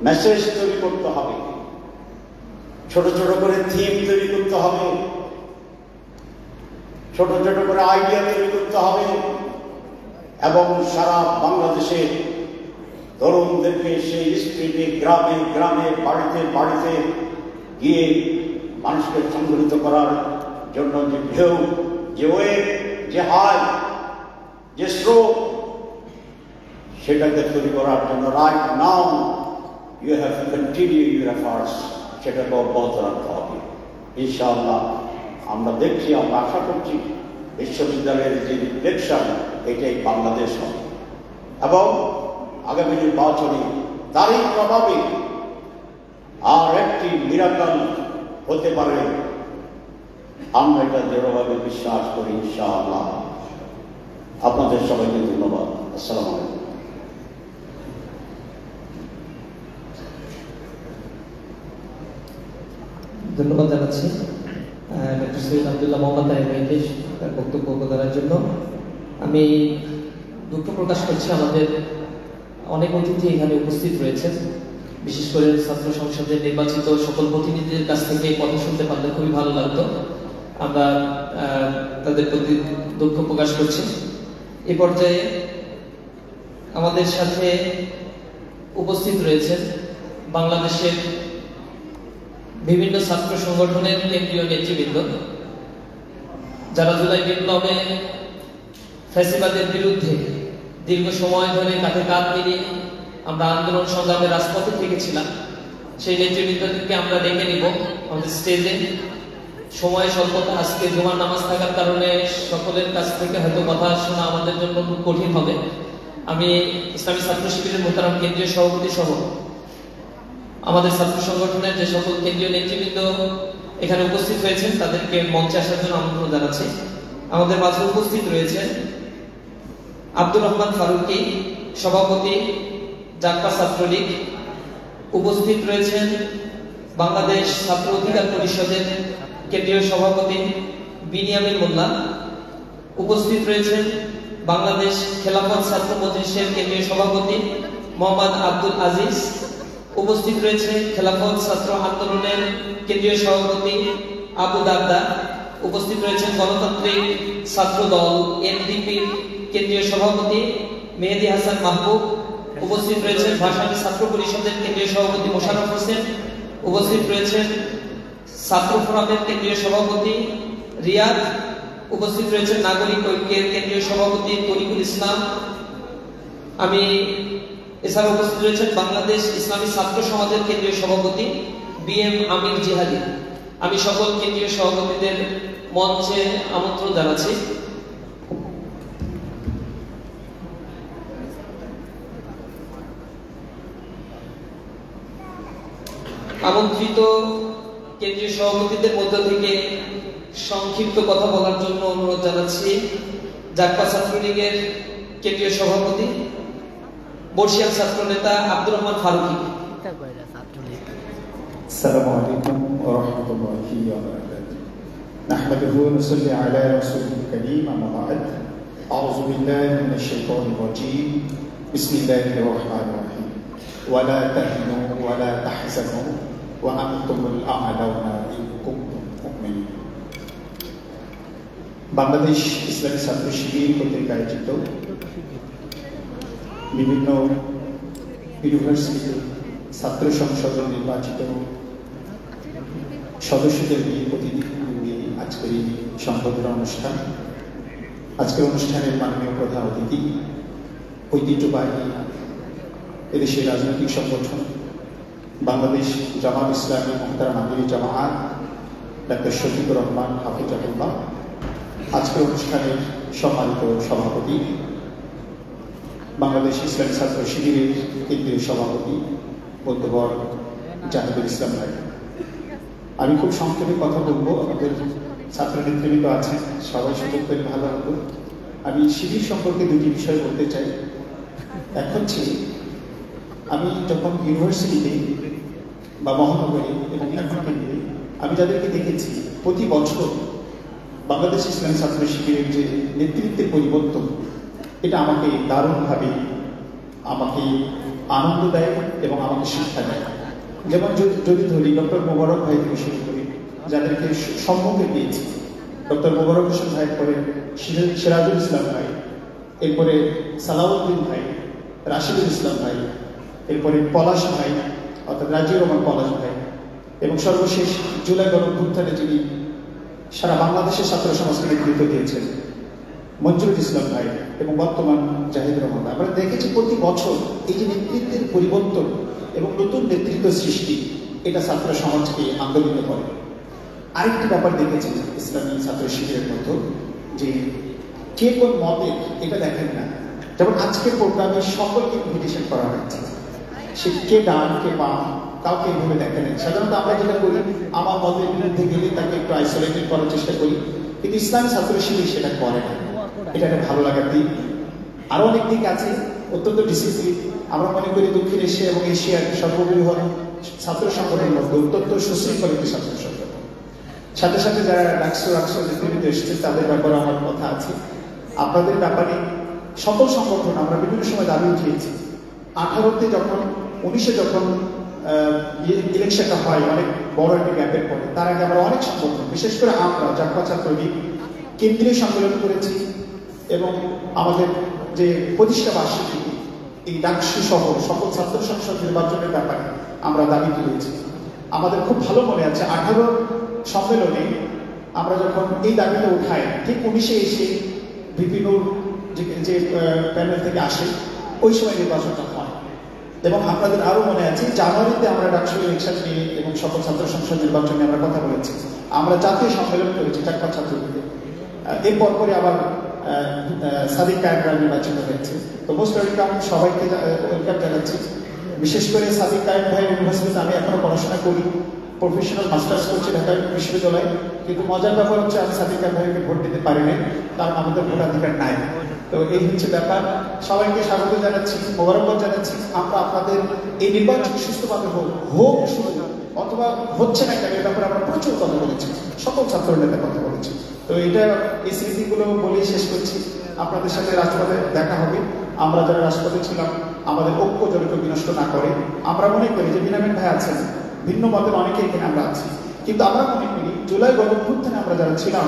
মেসেজ তৈরি করতে হবে, ছোট ছোট করে থিম তৈরি করতে হবে, ছোট ছোট করে আইডিয়া তৈরি করতে হবে এবং সারা বাংলাদেশের তরুণদেরকে সেই স্ট্রিটে, গ্রামে গ্রামে, বাড়িতে বাড়িতে গিয়ে মানুষকে সংগঠিত করার জন্য যে ঢেউ, যে ওয়েভ, যে হাই, যে স্রোত, সেটাকে তৈরি করার জন্য right now you have to continue your efforts, সেটাকে অব্যাহত রাখতে হবে। ইনশাআল্লাহ আমরা দেখছি, আমরা আশা করছি বিশ্ববিদ্যালয়ের যে রিফ্লেকশন এটাই বাংলাদেশ হবে এবং আগামী নির্বাচনে তারই প্রভাবে আর একটি মিরাকল হতে পারে, আমরা এটা দৃঢ়ভাবে বিশ্বাস করি ইনশাআল্লাহ। আপনাদের সবাইকে ধন্যবাদ। আসসালামু আলাইকুম। ধন্যবাদ জানাচ্ছি ডক্টর সৈয়দ আব্দুল্লাহ মোহাম্মদ তাহের ভাইকে তার বক্তব্য প্রদানের জন্য। আমি দুঃখ প্রকাশ করছি, আমাদের অনেক অতিথি এখানে উপস্থিত রয়েছেন, বিশেষ করে ছাত্র সংসদের নির্বাচিত সকল প্রতিনিধিদের কাছ থেকে কথা শুনতে পারলে খুবই ভালো লাগতো। আমরা তাদের প্রতি দুঃখ প্রকাশ করছি। এ পর্যায়ে আমাদের সাথে উপস্থিত রয়েছেন বাংলাদেশের বিভিন্ন ছাত্র সংগঠনের কেন্দ্রীয় নেতৃবৃন্দ, যারা জুলাই বিপ্লবে ফ্যাসিবাদের বিরুদ্ধে দীর্ঘ সময় ধরে কাঁধে কাঁধ মিলিয়ে আমরা আন্দোলন সংগ্রামে রাজপথে থেকেছিলাম। সেই নেতৃবৃন্দকে আমরা ডেকে নিব আমাদের স্টেজে। সময় স্বল্পতা, আজকে জুমার নামাজ থাকার কারণে সকলের কাছ থেকে হয়তো কথা শোনা আমাদের জন্য খুব কঠিন হবে। আমি ইসলামী ছাত্র শিবিরের মোহতারাম কেন্দ্রীয় সভাপতি সহ আমাদের ছাত্র সংগঠনের যে সকল কেন্দ্রীয় নেতৃবৃন্দ এখানে উপস্থিত হয়েছেন তাদেরকে মঞ্চে আসার জন্য আমন্ত্রণ জানাচ্ছি। আমাদের মাঝে উপস্থিত রয়েছেন আব্দুর রহমান ফারুকী, সভাপতি জাগপা ছাত্রলীগ। উপস্থিত রয়েছেন বাংলাদেশ ছাত্র অধিকার পরিষদের কেন্দ্রীয় সভাপতি বিনিয়ামিন মোল্লা। উপস্থিত রয়েছেন বাংলাদেশ খেলাফত ছাত্র মজলিসের কেন্দ্রীয় সভাপতি মোহাম্মদ আব্দুল আজিজ। উপস্থিত রয়েছে খেলাফত ছাত্র আন্দোলনের কেন্দ্রীয় সভাপতি আবু দারদা। উপস্থিত রয়েছেন গণতান্ত্রিক ছাত্র দল এনডিপির কেন্দ্রীয় সভাপতি মেহেদি হাসান মাহবুব। উপস্থিত রয়েছেন ভাষানী ছাত্র পরিষদের কেন্দ্রীয় সভাপতি মোশাররফ হোসেন। উপস্থিত রয়েছেন ছাত্র ফোরামের কেন্দ্রীয় সভাপতি রিয়াদ। উপস্থিত রয়েছেন নাগরিক ঐক্যের কেন্দ্রীয় সভাপতি তরিকুল ইসলাম। আমি এছাড়া উপস্থিত রয়েছেন বাংলাদেশ ইসলামী ছাত্র সমাজের কেন্দ্রীয় সভাপতি বিএম আমির জিহাদি। আমি সকল কেন্দ্রীয় সভাপতিদের মঞ্চে আমন্ত্রণ জানাচ্ছি। আমন্ত্রিত কেন্দ্রীয় সভাপতিদের মধ্য থেকে সংক্ষিপ্ত কথা বলার জন্য অনুরোধ জানাচ্ছি জাগপা ছাত্রলীগের কেন্দ্রীয় সভাপতি বর্ষিয়ান ছাত্র নেতা আব্দুর রহমান ফারুকী। السلام عليكم ورحمة الله وبركاته. نحمده ونصلي على رسوله الكريم أما بعد. أعوذ بالله من الشيطان الرجيم. بسم الله الرحمن الرحيم. ولا تهنوا ولا تحزنوا وأنتم الأعلون إن كنتم مؤمنين. বাংলাদেশ ইসলামী ছাত্র শিবির কর্তৃক আয়োজিত বিভিন্ন ইউনিভার্সিটি ছাত্র সংসদ নির্বাচিত সদস্যদের নিয়ে প্রতিনিধি নিয়ে আজকের এই সম্বোধনা অনুষ্ঠান। আজকের অনুষ্ঠানের মাননীয় প্রধান অতিথি ঐতিহ্যবাহী এদেশের রাজনৈতিক সংগঠন বাংলাদেশ জামাত ইসলামী মোহতারাম আমির জামাআত ডাক্তার শফিকুর রহমান হাফিজাহুল্লাহ, আজকের অনুষ্ঠানের সম্মানিত সভাপতি বাংলাদেশ ইসলামী ছাত্র শিবিরের কেন্দ্রীয় সভাপতি বন্ধুবর জাহিদুল ইসলাম ভাই। আমি খুব সংক্ষেপে কথা বলবো, আমাদের ছাত্র নেতৃবৃন্দ আছেন, সবাই সুযোগ পেলে ভালো হতো। আমি শিবির সম্পর্কে দুটি বিষয় বলতে চাই। এক হচ্ছে, আমি যখন ইউনিভার্সিটিতে বা মহানগরে এবং এখন কেন্দ্রে আমি যাদেরকে দেখেছি প্রতি বছর বাংলাদেশ ইসলামী ছাত্র শিবিরের যে নেতৃত্বের পরিবর্তন এটা আমাকে দারুণভাবে আমাকে আনন্দ দেয় এবং আমাকে শিক্ষা দেয়। যেমন যদি ধরি ডক্টর মোবারক ভাই থেকে শুরু করি, যাদেরকে সম্মুখে পেয়েছি, ডক্টর মোবারক হোসেন ভাই, পরে সিরাজুল ইসলাম ভাই, এরপরে সালাউদ্দিন ভাই, রাশিদুল ইসলাম ভাই, এরপরে পলাশ ভাই অর্থাৎ রাজিউর রহমান পলাশ ভাই, এবং সর্বশেষ জুলাই গণঅভ্যুত্থানে যিনি সারা বাংলাদেশের ছাত্র সমাজকে নেতৃত্ব দিয়েছেন মঞ্জুরুল ইসলাম ভাই, এবং বর্তমান জাহিদুর রহমান। আমরা দেখেছি প্রতি বছর এই যে নেতৃত্বের পরিবর্তন এবং নতুন নেতৃত্ব সৃষ্টি, এটা ছাত্র সমাজকে আন্দোলিত করে। আরেকটি ব্যাপার দেখেছি ইসলামী ছাত্র শিবিরের মধ্যে, যে কে কোন মতের এটা দেখেন না। যেমন আজকের প্রোগ্রামে সকলকে ইনভিটেশন করা হয়েছে, সে কে ডান কে বাম কাউকে এভাবে দেখে নেই। সাধারণত আমরা যেটা করি, আমার মতের বিরুদ্ধে গেলে তাকে একটু আইসোলেটেড করার চেষ্টা করি, কিন্তু ইসলামী ছাত্র শিবির সেটা করে না। এটা একটা ভালো লাগার দিক। আরো অনেক দিক আছে, অত্যন্ত ডিসিপ্লিন। আমরা মনে করি দক্ষিণ এশিয়া এবং এশিয়ার সর্ববৃহৎ ছাত্র সংগঠনের মধ্যে অত্যন্ত সুশৃঙ্খল একটি ছাত্র সংগঠন। সাথে সাথে যারা ডাকসু নেতৃত্বে এসেছে তাদের ব্যাপারে আমার কথা আছে। আপনাদের ব্যাপারে সকল সংগঠন আমরা বিভিন্ন সময় দাবি উঠিয়েছি। 18-তে যখন 19-এ যখন ইলেকশনটা হয়, অনেক বড় একটা গ্যাপের পরে, তার আগে আমরা অনেক সংগঠন, বিশেষ করে আমরা জাতীয় ছাত্রলীগ কেন্দ্রীয় সম্মেলন করেছি, এবং আমাদের যে প্রতিষ্ঠা বার্ষিকী এই ডাকসু সহ সকল ছাত্র সংসদ নির্বাচনের ব্যাপারে আমরা দাবি তুলেছি। আমাদের খুব ভালো মনে আছে 18 সম্মেলনে আমরা যখন এই দাবিটা উঠাই, ঠিক 19-এ এসে বিভিন্ন যে প্যানেল থেকে আসে, ওই সময় নির্বাচনটা হয়। এবং আপনাদের আরো মনে আছে জানুয়ারিতে আমরা ডাকসু ইলেকশন নিয়ে এবং সকল ছাত্র সংসদ নির্বাচনে আমরা কথা বলেছি। আমরা জাতীয় সম্মেলন করেছি চাকমা ছাত্রলীগে। এরপর পরে আবার সাদিক কায়েমরা নির্বাচিত হয়েছে। তো মোস্ট ওয়েলকাম, সবাইকে ওয়েলকাম জানাচ্ছি। বিশেষ করে সাদিক কায়েম ভাই ইউনিভার্সিটিতে আমি এখনো পড়াশোনা করি, প্রফেশনাল মাস্টার্স করছি ঢাকা বিশ্ববিদ্যালয়ে। কিন্তু মজার ব্যাপার হচ্ছে আমি সাদিক কায়েম ভাইকে ভোট দিতে পারিনি, কারণ আমাদের ভোটাধিকার নাই। তো এই হচ্ছে ব্যাপার। সবাইকে স্বাগত জানাচ্ছি, মোবারকবাদ জানাচ্ছি। আমরা আপনাদের এই নির্বাচন সুস্থভাবে হোক শুরু অথবা হচ্ছে না কেন, এই ব্যাপারে আমরা প্রচুর কথা বলেছি, সকল ছাত্র নেতা কথা বলেছি। তো এটা এই স্মৃতিগুলো বলেই শেষ করছি। আপনাদের সাথে রাজপথে দেখা হবে। আমরা যারা রাজপথে ছিলাম, আমাদের ঐক্য যেন কেউ বিনষ্ট না করে। আমরা মনে করি যে বিনামিন ভাই আছেন, ভিন্ন মতের অনেকে এখানে আমরা আছি, কিন্তু আমরা মনে করি জুলাই গণঅভ্যুত্থানে আমরা যারা ছিলাম,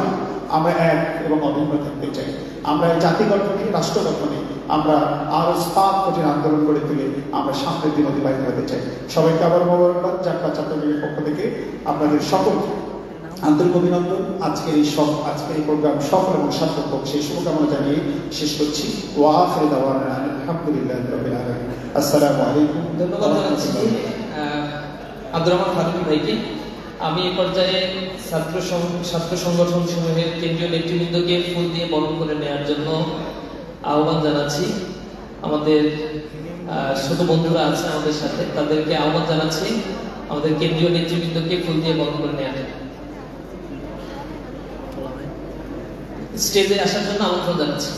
আমরা এক এবং অভিন্ন থাকতে চাই। আমরা এই জাতি গঠনে, রাষ্ট্র গঠনে আমরা আরো স্পাক কঠিন আন্দোলন করে তুলে আমরা সামনের দিন অতিবাহিত হতে চাই। সবাইকে আবার মোবারকবাদ। জাতীয় ছাত্রলীগের পক্ষ থেকে আপনাদের সকল আন্তরিক অভিনন্দন। আজকের এই প্রোগ্রাম সফল এবং সার্থক হোক, সেই শুভকামনা জানিয়ে শেষ করছি। ওয়া আখিরু দাওয়ানা আলহামদুলিল্লাহি রাব্বিল আলামিন। আসসালামু আলাইকুম। ধন্যবাদ জানাচ্ছি আব্দুর রহমান ফারুকী ভাইকে। আমি এই পর্যায়ে ছাত্র সংগঠন সমূহের কেন্দ্রীয় নেতৃবৃন্দকে ফুল দিয়ে বরণ করে নেওয়ার জন্য আহ্বান জানাচ্ছি। আমাদের ছোট বন্ধুরা আছে আমাদের সাথে, তাদেরকে আহ্বান জানাচ্ছি আমাদের কেন্দ্রীয় নেতৃবৃন্দকে ফুল দিয়ে বরণ করে নেওয়ার জন্য। স্টেজে আসার জন্য আমন্ত্রণ জানাচ্ছি।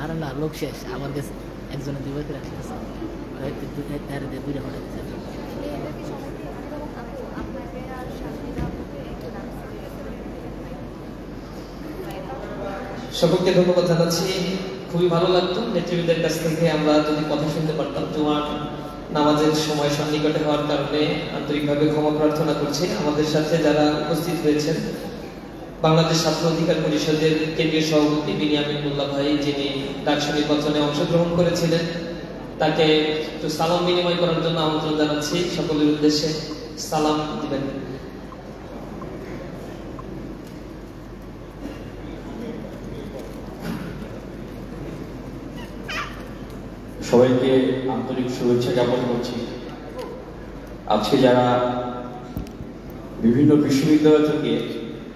আর না লোক শেষ, আমার কাছে একজনের দুই বছর আসতেছে, দুইটা হয়ে গেছে। সকলকে ধন্যবাদ জানাচ্ছি। খুবই ভালো লাগতো নেতৃবৃন্দের কাছ থেকে আমরা যদি কথা শুনতে পারতাম। জুমার নামাজের সময় সন্নিকটে হওয়ার কারণে আন্তরিকভাবে ক্ষমা প্রার্থনা করছি। আমাদের সাথে যারা উপস্থিত হয়েছেন, বাংলাদেশ ছাত্র অধিকার পরিষদের কেন্দ্রীয় সভাপতি বিনিয়ামিন মোল্লা ভাই, যিনি ডাকসু নির্বাচনে অংশগ্রহণ করেছিলেন, তাকে একটু সালাম বিনিময় করার জন্য আমন্ত্রণ জানাচ্ছি। সকলের উদ্দেশ্যে সালাম দিবেন। সবাইকে আন্তরিক শুভেচ্ছা জ্ঞাপন করছি। আজকে যারা বিভিন্ন বিশ্ববিদ্যালয় থেকে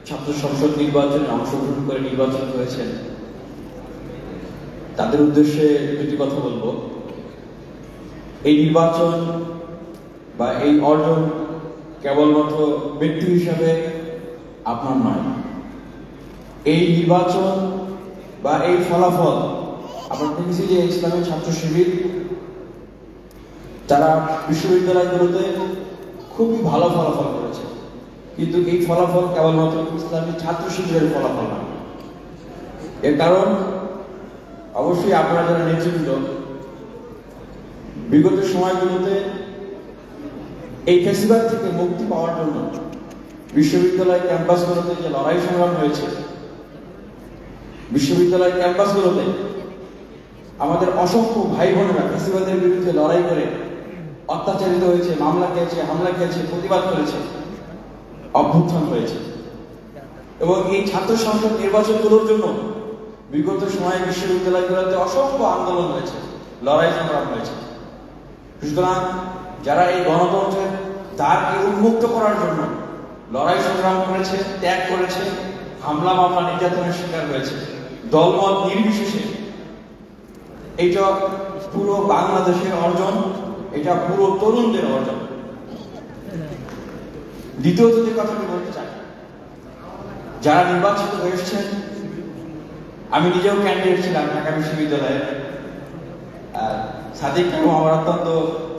ছাত্র সংসদ নির্বাচনে অংশগ্রহণ করে নির্বাচন হয়েছেন, তাদের উদ্দেশ্যে দুটি কথা বলবো। এই নির্বাচন বা এই অর্জন কেবলমাত্র ব্যক্তি হিসাবে আপনার নয়, এই নির্বাচন বা এই ফলাফল আমরা দেখেছি যে ইসলামী ছাত্র শিবির তারা বিশ্ববিদ্যালয়গুলোতে খুবই ভালো ফলাফল করেছে, কিন্তু এই ফলাফল কেবলমাত্র ইসলামী ছাত্র শিবিরের ফলাফল নয়। এর কারণ অবশ্যই আপনারা যারা নেতৃবৃন্দ বিগত সময়গুলোতে এই ফেসিবাদ থেকে মুক্তি পাওয়ার জন্য বিশ্ববিদ্যালয় ক্যাম্পাসগুলোতে যে লড়াই সংগ্রাম হয়েছে, বিশ্ববিদ্যালয় ক্যাম্পাসগুলোতে আমাদের অসংখ্য ভাই বোনেরা ফেসিবাদের বিরুদ্ধে লড়াই করে অত্যাচারিত হয়েছে, মামলা খেয়েছে, হামলা খেয়েছে, প্রতিবাদ করেছে, অভ্যুত্থান হয়েছে। এবং এই ছাত্র সংসদ নির্বাচনগুলোর জন্য বিগত সময়ে বিশ্ববিদ্যালয়গুলোতে অসংখ্য আন্দোলন হয়েছে, লড়াই সংগ্রাম হয়েছে। সুতরাং যারা এই গণতন্ত্রের দ্বারকে উন্মুক্ত করার জন্য লড়াই সংগ্রাম করেছে, ত্যাগ করেছে, হামলা মামলা নির্যাতনের শিকার হয়েছে, দলমত নির্বিশেষে, এটা পুরো বাংলাদেশের অর্জন, এটা পুরো তরুণদের অর্জন। দ্বিতীয়ত যে কথাটি বলতে চাই, যারা নির্বাচিত হয়েছেন, আমি নিজেও ক্যান্ডিডেট ছিলাম ঢাকা বিশ্ববিদ্যালয়ে। সাদিক এবং আমার অত্যন্ত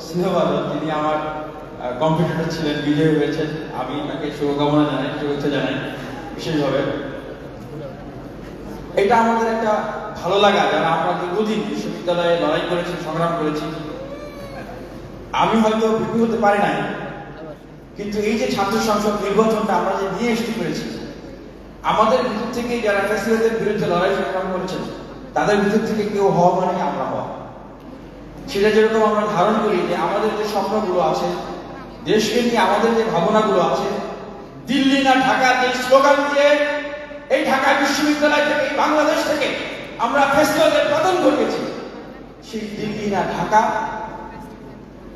স্নেহভাজন, তিনি আমার কম্পিটিটর ছিলেন, বিজয়ী হয়েছেন। আমি তাকে শুভকামনা জানাই, শুভেচ্ছা জানাই বিশেষভাবে। এটা আমাদের একটা ভালো লাগা, যারা আমরা দীর্ঘদিন বিশ্ববিদ্যালয়ে লড়াই করেছি, সংগ্রাম করেছি। আমি হয়তো বিক্রি হতে পারি নাই, কিন্তু এই যে ছাত্র সংসদ নির্বাচনটা আমরা যে নিয়ে আসতে পেরেছি, আমাদের ভিতর থেকে যারা ফ্যাসিবাদের বিরুদ্ধে লড়াই সংগ্রাম করেছেন, তাদের ভিতর থেকে কেউ হওয়া মানে আমরা হওয়া। সেটা যেরকম আমরা ধারণ করি যে আমাদের যে স্বপ্নগুলো আছে, দেশকে নিয়ে আমাদের যে ভাবনাগুলো আছে, দিল্লি না ঢাকা যে স্লোগান দিয়ে এই ঢাকা বিশ্ববিদ্যালয় থেকে, বাংলাদেশ থেকে আমরা ফ্যাসিবাদের পতন ঘটিয়েছি, সেই দিল্লি না ঢাকা,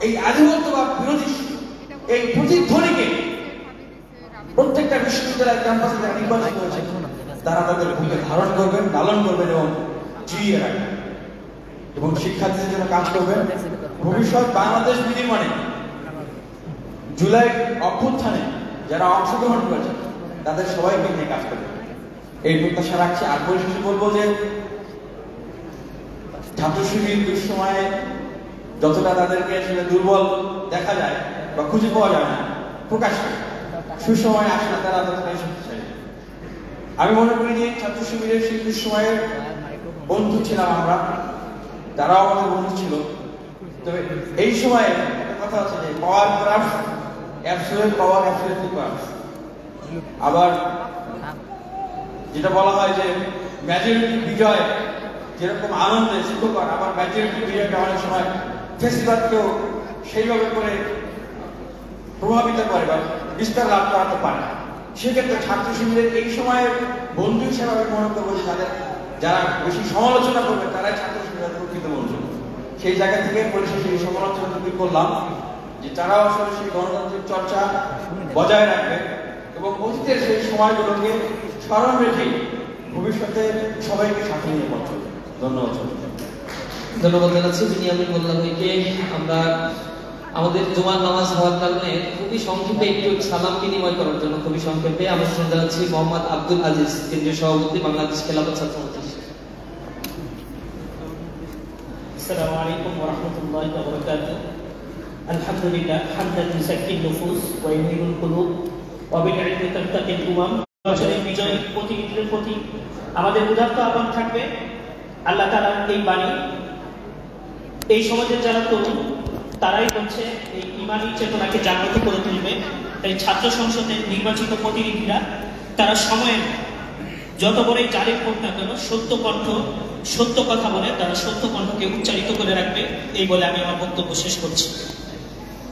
এই আধিপত্যবাদ বিরোধী এই প্রতিধ্বনিকে প্রত্যেকটা বিশ্ববিদ্যালয় ক্যাম্পাসে যারা নির্বাচিত হয়েছে, তারা তাদের বুকে ধারণ করবেন, লালন করবেন এবং জিইয়ে রাখবেন এবং শিক্ষার্থীদের জন্য কাজ করবেন। ভবিষ্যৎ বাংলাদেশ বিনির্মাণে, জুলাই অভ্যুত্থানে যারা অংশগ্রহণ করেছে, তাদের সবাইকে নিয়ে কাজ করবেন, এই প্রত্যাশা রাখছি। আর পরিশেষে বলবো যে ছাত্র শিবির দুঃসময়ে যতটা তাদেরকে আসলে দুর্বল দেখা যায় বা খুঁজে পাওয়া যায় না প্রকাশ্যে, সুসময় আসলে তারা ততটাই শক্তিশালী। আমি মনে করি যে ছাত্র শিবিরের সেই দুঃসময়ের বন্ধু ছিলাম আমরা, তারাও আমাদের বন্ধু ছিল। তবে এই সময়ে একটা কথা আছে যে power craft, absolute power, absolutely craft. আবার যেটা বলা হয় যে মেজরিটি বিজয় যেরকম আনন্দে সুখকর, আবার মেজরিটি বিজয়টা অনেক সময় ফেসিবাদকেও সেইভাবে করে প্রভাবিত করে বা বিস্তার লাভ করাতে পারে। সেক্ষেত্রে ছাত্র শিবিরের এই সময়ের বন্ধু হিসেবে আমি মনে করবো যে তাদের যারা বেশি সমালোচনা করবে তারাই ছাত্র শিবিরের প্রকৃত বন্ধু। সেই জায়গা থেকে পরিশেষে এই সমালোচনা তৈরি করলাম যে তারাও আসলে সেই গণতান্ত্রিক চর্চা বজায় রাখবে এবং অতীতের সেই সময়গুলোকে স্মরণ রেখে ভবিষ্যতে সবাইকে সাথে নিয়ে পড়ছে। ধন্যবাদ। ধন্যবাদ জানাচ্ছি বিনিয়ামিন মোল্লা ভাইকে। আমরা আমাদের জুমার নামাজ হওয়ার কারণে খুবই সংক্ষেপে একটু সালাম বিনিময় করার জন্য খুবই সংক্ষেপে আমন্ত্রণ জানাচ্ছি মোহাম্মদ আব্দুল আজিজ, কেন্দ্রীয় সভাপতি, বাংলাদেশ খেলাফত ছাত্র মজলিস। আসসালামু আলাইকুম ওয়া রাহমাতুল্লাহি ওয়া বারাকাতুহু। আলহামদুলিল্লাহ হামদান ইউসাক্কিন নুফুস ওয়া ইউনিরুল কুলুব ওয়া বিল ইলমি তাত্তাকিল উমাম। বছরের বিজয়ী প্রতিনিধিদের প্রতি আমাদের উদাত্ত আহ্বান থাকবে, আল্লাহ তাআলার এই বাণী, এই সমাজের যারা তরুণ তারাই হচ্ছে এই ইমানি চেতনাকে জাগ্রত করে তুলবে। এই ছাত্র সংসদের নির্বাচিত প্রতিনিধিরা তারা সময়ের যত বড়ই জালিম হোক না কেন সত্য কণ্ঠ, সত্য কথা বলে তারা সত্য কণ্ঠকে উচ্চারিত করে রাখবে, এই বলে আমি আমার বক্তব্য শেষ করছি।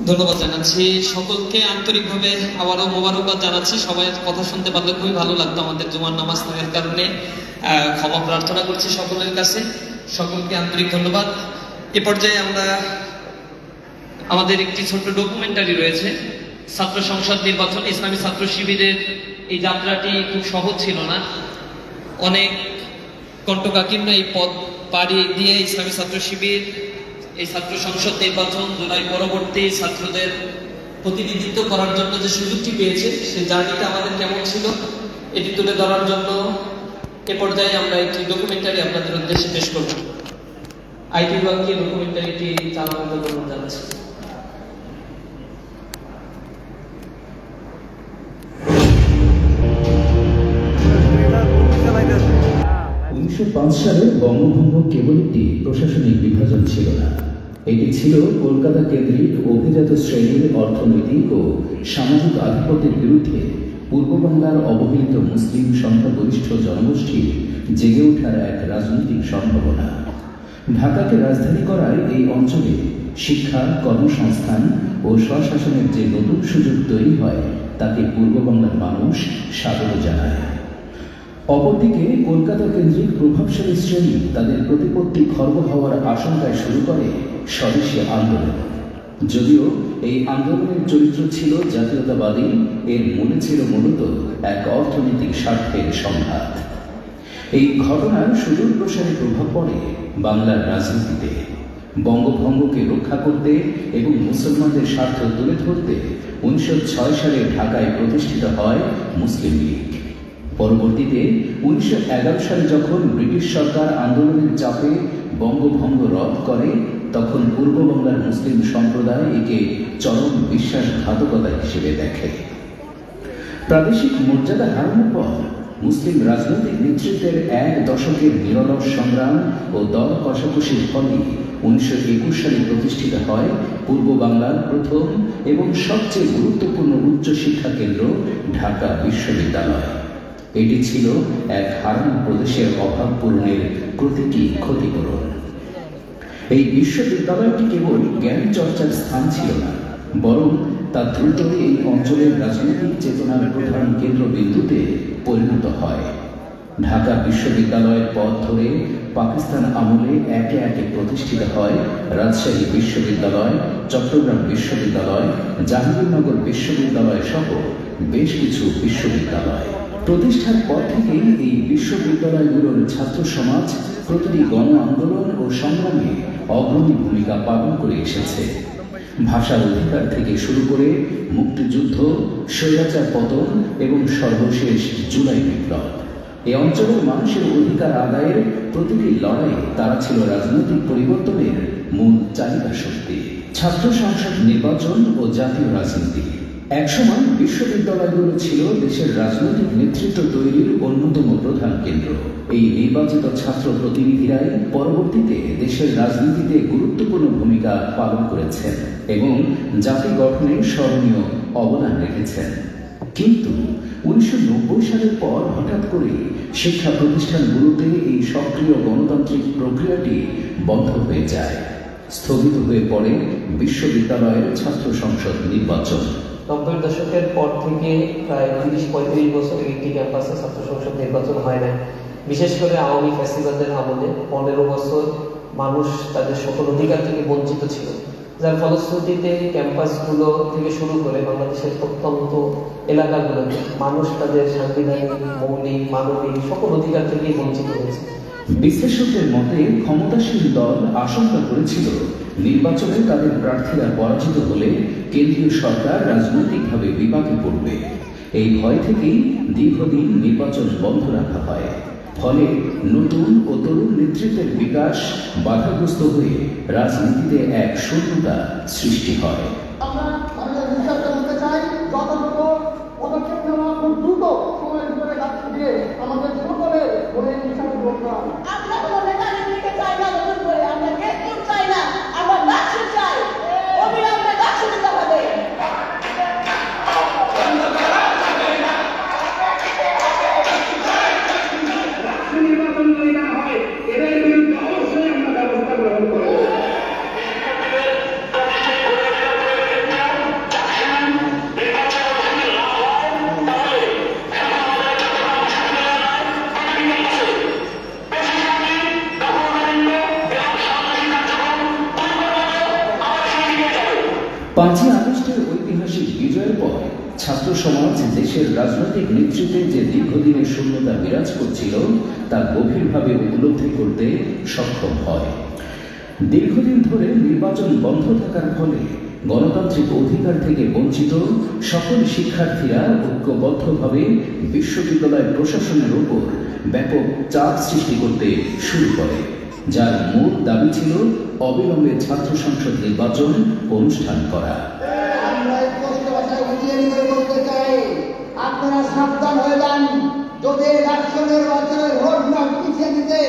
ধন্যবাদ জানাচ্ছি সকলকে, আন্তরিকভাবে আবারও মোবারকবাদ জানাচ্ছি। সবাই কথা শুনতে পারলে খুবই ভালো লাগতো। আমাদের জুমার নামাজ থাকার কারণে ক্ষমা প্রার্থনা করছি সকলের কাছে। সকলকে আন্তরিক ধন্যবাদ। এ পর্যায়ে আমরা আমাদের একটি ছোট্ট ডকুমেন্টারি রয়েছে, ছাত্র সংসদ নির্বাচন ইসলামী ছাত্র শিবিরের এই যাত্রাটি খুব সহজ ছিল না। অনেক কণ্টকাকীর্ণ এই পথ পাড়ি দিয়ে ইসলামী ছাত্র শিবির এই ছাত্র সংসদ নির্বাচন জুলাই পরবর্তী ছাত্রদের প্রতিনিধিত্ব করার জন্য যে সুযোগটি পেয়েছে, সেই জার্নিটা আমাদের কেমন ছিল এটি তুলে ধরার জন্য এ পর্যায়ে আমরা একটি ডকুমেন্টারি আপনাদের উদ্দেশ্যে পেশ করব। আইটি বিভাগকে ডকুমেন্টারিটি চালানোর জন্য অনুরোধ জানাচ্ছি। সালে বঙ্গভঙ্গ কেবল একটি প্রশাসনিক বিভাজন ছিল না, এটি ছিল কলকাতা কেন্দ্রিক অভিজাত শ্রেণীর অর্থনৈতিক ও সামাজিক আধিপত্যের বিরুদ্ধে পূর্ব বাংলার অবহেলিত মুসলিম সংখ্যাগরিষ্ঠ জনগোষ্ঠীর জেগে ওঠার এক রাজনৈতিক সম্ভাবনা। ঢাকাকে রাজধানী করায় এই অঞ্চলে শিক্ষা, কর্মসংস্থান ও স্বশাসনের যে নতুন সুযোগ তৈরি হয় তাকে পূর্ব বাংলার মানুষ স্বাগত জানায়। অপরদিকে কলকাতা কেন্দ্রিক প্রভাবশালী শ্রেণী তাদের প্রতিপত্তি খর্ব হওয়ার আশঙ্কায় শুরু করে স্বদেশী আন্দোলন। যদিও এই আন্দোলনের চরিত্র ছিল জাতীয়তাবাদী, এর মূলে ছিল মূলত এক অর্থনৈতিক স্বার্থের সংঘাত। এই ঘটনার সুদূর প্রসারী প্রভাব পড়ে বাংলার রাজনীতিতে। বঙ্গভঙ্গকে রক্ষা করতে এবং মুসলমানদের স্বার্থ তুলে ধরতে 1906 সালে ঢাকায় প্রতিষ্ঠিত হয় মুসলিম লীগ। পরবর্তীতে 1911 সালে যখন ব্রিটিশ সরকার আন্দোলনের চাপে বঙ্গভঙ্গ রদ করে, তখন পূর্ব বাংলার মুসলিম সম্প্রদায় একে চরম বিশ্বাসঘাতকতা হিসেবে দেখে। প্রাদেশিক মর্যাদা হারানোর পর মুসলিম রাজনৈতিক নেতৃত্বের এক দশকের নিরলস সংগ্রাম ও দর কষাকষির ফলে 1921 সালে প্রতিষ্ঠিত হয় পূর্ব বাংলার প্রথম এবং সবচেয়ে গুরুত্বপূর্ণ উচ্চশিক্ষা কেন্দ্র ঢাকা বিশ্ববিদ্যালয়। এটি ছিল এক হারানো প্রদেশের অভাব পূরণের প্রতীকী ক্ষতিপূরণ। এই বিশ্ববিদ্যালয়টি কেবল জ্ঞান চর্চার স্থান ছিল না, বরং তা দ্রুত এই অঞ্চলের রাজনৈতিক চেতনার প্রধান কেন্দ্রবিন্দুতে পরিণত হয়। ঢাকা বিশ্ববিদ্যালয়ের পথ ধরে পাকিস্তান আমলে একে একে প্রতিষ্ঠিত হয় রাজশাহী বিশ্ববিদ্যালয়, চট্টগ্রাম বিশ্ববিদ্যালয়, জাহাঙ্গীরনগর বিশ্ববিদ্যালয় সহ বেশ কিছু বিশ্ববিদ্যালয়। প্রতিষ্ঠার পর থেকেই এই বিশ্ববিদ্যালয়গুলোর ছাত্র সমাজ প্রতিটি গণ আন্দোলন ও সংগ্রামে অগ্রণী ভূমিকা পালন করে এসেছে। ভাষার অধিকার থেকে শুরু করে মুক্তিযুদ্ধ, স্বৈরাচার পতন এবং সর্বশেষ জুলাই বিপ্লব, এই অঞ্চলের মানুষের অধিকার আদায়ের প্রতিটি লড়াইয়ে তারা ছিল রাজনৈতিক পরিবর্তনের মূল চালিকা শক্তি। ছাত্র সংসদ নির্বাচন ও জাতীয় রাজনীতি একসময় বিশ্ববিদ্যালয়গুলো ছিল দেশের রাজনৈতিক নেতৃত্ব তৈরির অন্যতম প্রধান কেন্দ্র। এই নির্বাচিত ছাত্র প্রতিনিধিরাই পরবর্তীতে দেশের রাজনীতিতে গুরুত্বপূর্ণ ভূমিকা পালন করেছেন এবং জাতি গঠনে স্মরণীয় অবদান রেখেছেন। কিন্তু 1990 সালের পর হঠাৎ করে শিক্ষা প্রতিষ্ঠানগুলোতে এই সক্রিয় গণতান্ত্রিক প্রক্রিয়াটি বন্ধ হয়ে যায়। স্থগিত হয়ে পড়ে বিশ্ববিদ্যালয়ের ছাত্র সংসদ নির্বাচন। 90-এর দশকের পর থেকে প্রায় 30-35 বছর একটি ক্যাম্পাসে ছাত্র সংসদ নির্বাচন হয় না। বিশেষ করে আওয়ামী ফ্যাসিবাদের আমলে 15 বছর মানুষ তাদের সকল অধিকার থেকে বঞ্চিত ছিল, যার ফলশ্রুতিতে ক্যাম্পাসগুলো থেকে শুরু করে বাংলাদেশের প্রত্যন্ত এলাকাগুলোতে মানুষ তাদের সাংবিধানিক, মৌলিক, মানবিক সকল অধিকার থেকে বঞ্চিত হয়েছে। বিশ্লেষকদের মতে ক্ষমতাসীন দল আশঙ্কা করেছিল নির্বাচনে তাদের প্রার্থীরা পরাজিত হলে কেন্দ্রীয় সরকার রাজনৈতিকভাবে বিপাকে পড়বে। এই ভয় থেকেই দীর্ঘদিন নির্বাচন বন্ধ রাখা হয়। ফলে নতুন ও তরুণ নেতৃত্বের বিকাশ বাধাগ্রস্ত হয়ে রাজনীতিতে এক শূন্যতা সৃষ্টি হয়। 5ই আগস্টের ঐতিহাসিক বিজয়ের পর ছাত্র সমাজ দেশের রাজনৈতিক নেতৃত্বে যে দীর্ঘদিনের শূন্যতা বিরাজ করছিল তা গভীরভাবে উপলব্ধি করতে সক্ষম হয়। দীর্ঘদিন ধরে নির্বাচন বন্ধ থাকার ফলে গণতান্ত্রিক অধিকার থেকে বঞ্চিত সকল শিক্ষার্থীরা ঐক্যবদ্ধভাবে বিশ্ববিদ্যালয় প্রশাসনের উপর ব্যাপক চাপ সৃষ্টি করতে শুরু করে, যার মূল দাবি ছিল অবিলম্বে ছাত্র সংসদ নির্বাচন অনুষ্ঠান করা। আপনারা সাবধান হয়ে যান, যদি রাষ্ট্র নির্বাচনের রোডম্যাপ পিছিয়ে দিতে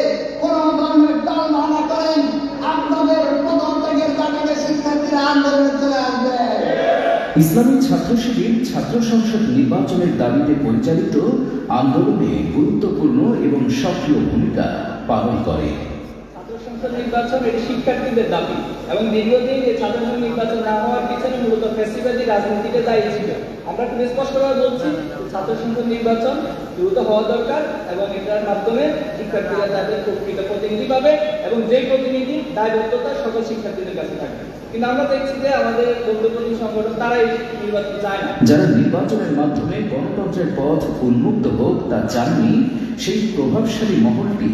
কোন ধরনের দল ভাঙা করেন, আপনাদের প্রথম থেকে জাতীয় শিক্ষার্থীরা আন্দোলনে চলে আসবে। ইসলামী ছাত্র শিবির ছাত্র সংসদ নির্বাচনের দাবিতে পরিচালিত আন্দোলনে গুরুত্বপূর্ণ এবং সক্রিয় ভূমিকা পালন করে। ছাত্র সংসদ নির্বাচন এটি শিক্ষার্থীদের দাবি এবং দীর্ঘদিন এই ছাত্র সংসদ নির্বাচন না হওয়ার পিছনে মূলত ফ্যাসিবাদী রাজনীতিতে দায়ী ছিল। আমরা খুব স্পষ্টভাবে বলছি ছাত্র সংসদ নির্বাচন দ্রুত হওয়া দরকার এবং এটার মাধ্যমে শিক্ষার্থীরা তাদের প্রকৃত প্রতিনিধি পাবে এবং যে প্রতিনিধি দায়বদ্ধতা সকল শিক্ষার্থীদের কাছে থাকবে। কিন্তু আমরা দেখছি যে আমাদের বন্ধুপ্রতিম সংগঠন তারা এই নির্বাচন চায় না। যারা নির্বাচনের মাধ্যমে গণতন্ত্রের পথ উন্মুক্ত হোক তা চাননি, সেই প্রভাবশালী মহলটি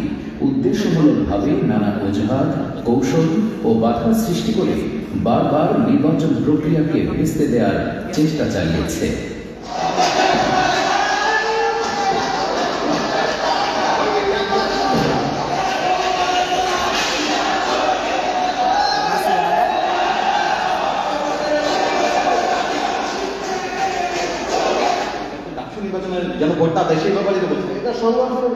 উদ্দেশ্যমূলকভাবে নানা অজুহাত, কৌশল ও বাধা সৃষ্টি করে বারবার নির্বাচন প্রক্রিয়াকে ভেস্তে দেওয়ার চেষ্টা চালিয়েছে। নির্বাচনের যেন ভোটটা দেয় সেই ব্যাপারে বলছেন, এটা সংগঠনের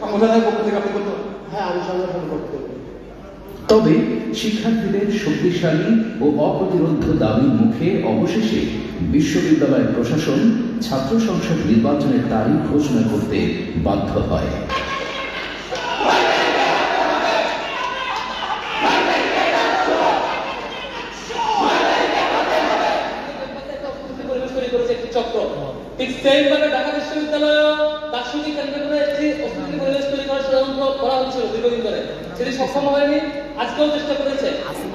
সংগঠনের পক্ষ থেকে আপনি বলতে? হ্যাঁ, আমি সংগঠন করতে। তবে শিক্ষার্থীদের শক্তিশালী ও অপ্রতিরোধ দাবির মুখে অবশেষে বিশ্ববিদ্যালয় প্রশাসন ছাত্র সংসদ নির্বাচনের তারিখ ঘোষণা করতে বাধ্য হয়। ঠিক সেইভাবে ঢাকা বিশ্ববিদ্যালয় দার্শনিক কেন্দ্র করে একটি অস্তিত্ব পরিবেশ তৈরি করার ষড়যন্ত্র করা হচ্ছিল দীর্ঘদিন ধরে, সেটি সক্ষম হয়নি। আজকেও চেষ্টা করেছে।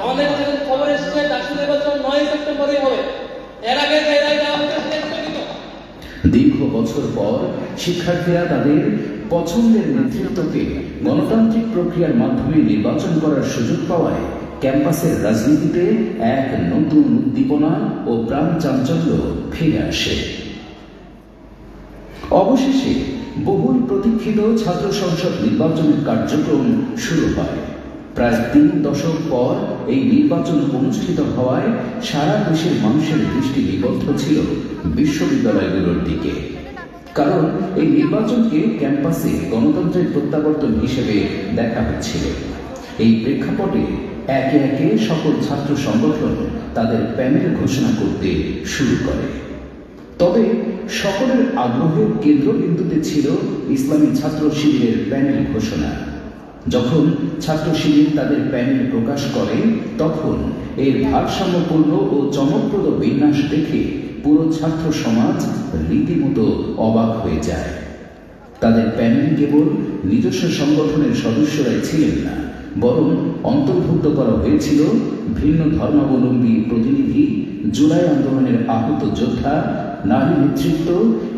আমাদের কাছে খবর এসেছে দার্শনিক নির্বাচন 9 সেপ্টেম্বরেই হবে। এর আগে যে রায় দেওয়া হয়েছে সেটা স্থগিত। দীর্ঘ বছর পর শিক্ষার্থীরা তাদের পছন্দের নেতৃত্বকে গণতান্ত্রিক প্রক্রিয়ার মাধ্যমে নির্বাচন করার সুযোগ পাওয়ায় ক্যাম্পাসের রাজনীতিতে এক নতুন উদ্দীপনা ও প্রাণ চাঞ্চল্য ফিরে আসে। অবশেষে বহুল প্রতীক্ষিত ছাত্র সংসদ নির্বাচনের কার্যক্রম শুরু হয়। প্রায় 3 দশক পর এই নির্বাচন অনুষ্ঠিত হওয়ায় সারা দেশের মানুষের দৃষ্টি নিবদ্ধ ছিল বিশ্ববিদ্যালয়গুলোর দিকে, কারণ এই নির্বাচনকে ক্যাম্পাসে গণতন্ত্রের প্রত্যাবর্তন হিসেবে দেখা হচ্ছিল। এই প্রেক্ষাপটে একে একে সকল ছাত্র সংগঠন তাদের প্যানেল ঘোষণা করতে শুরু করে। তবে সকলের আগ্রহের কেন্দ্রবিন্দুতে ছিল ইসলামী ছাত্র শিবিরের প্যানেল ঘোষণা। যখন ছাত্র শিবির তাদের প্যানেল প্রকাশ করে, তখন এর ভারসাম্যপূর্ণ ও চমকপ্রদ বিন্যাস দেখে পুরো ছাত্র সমাজ রীতিমতো অবাক হয়ে যায়। তাদের প্যানেল কেবল নিজস্ব সংগঠনের সদস্যরাই ছিলেন না, বরং অন্তর্ভুক্ত করা হয়েছিল ভিন্ন ধর্মাবলম্বী প্রতিনিধি, জুলাই আন্দোলনের আহত যোদ্ধা, নারী নেতৃত্ব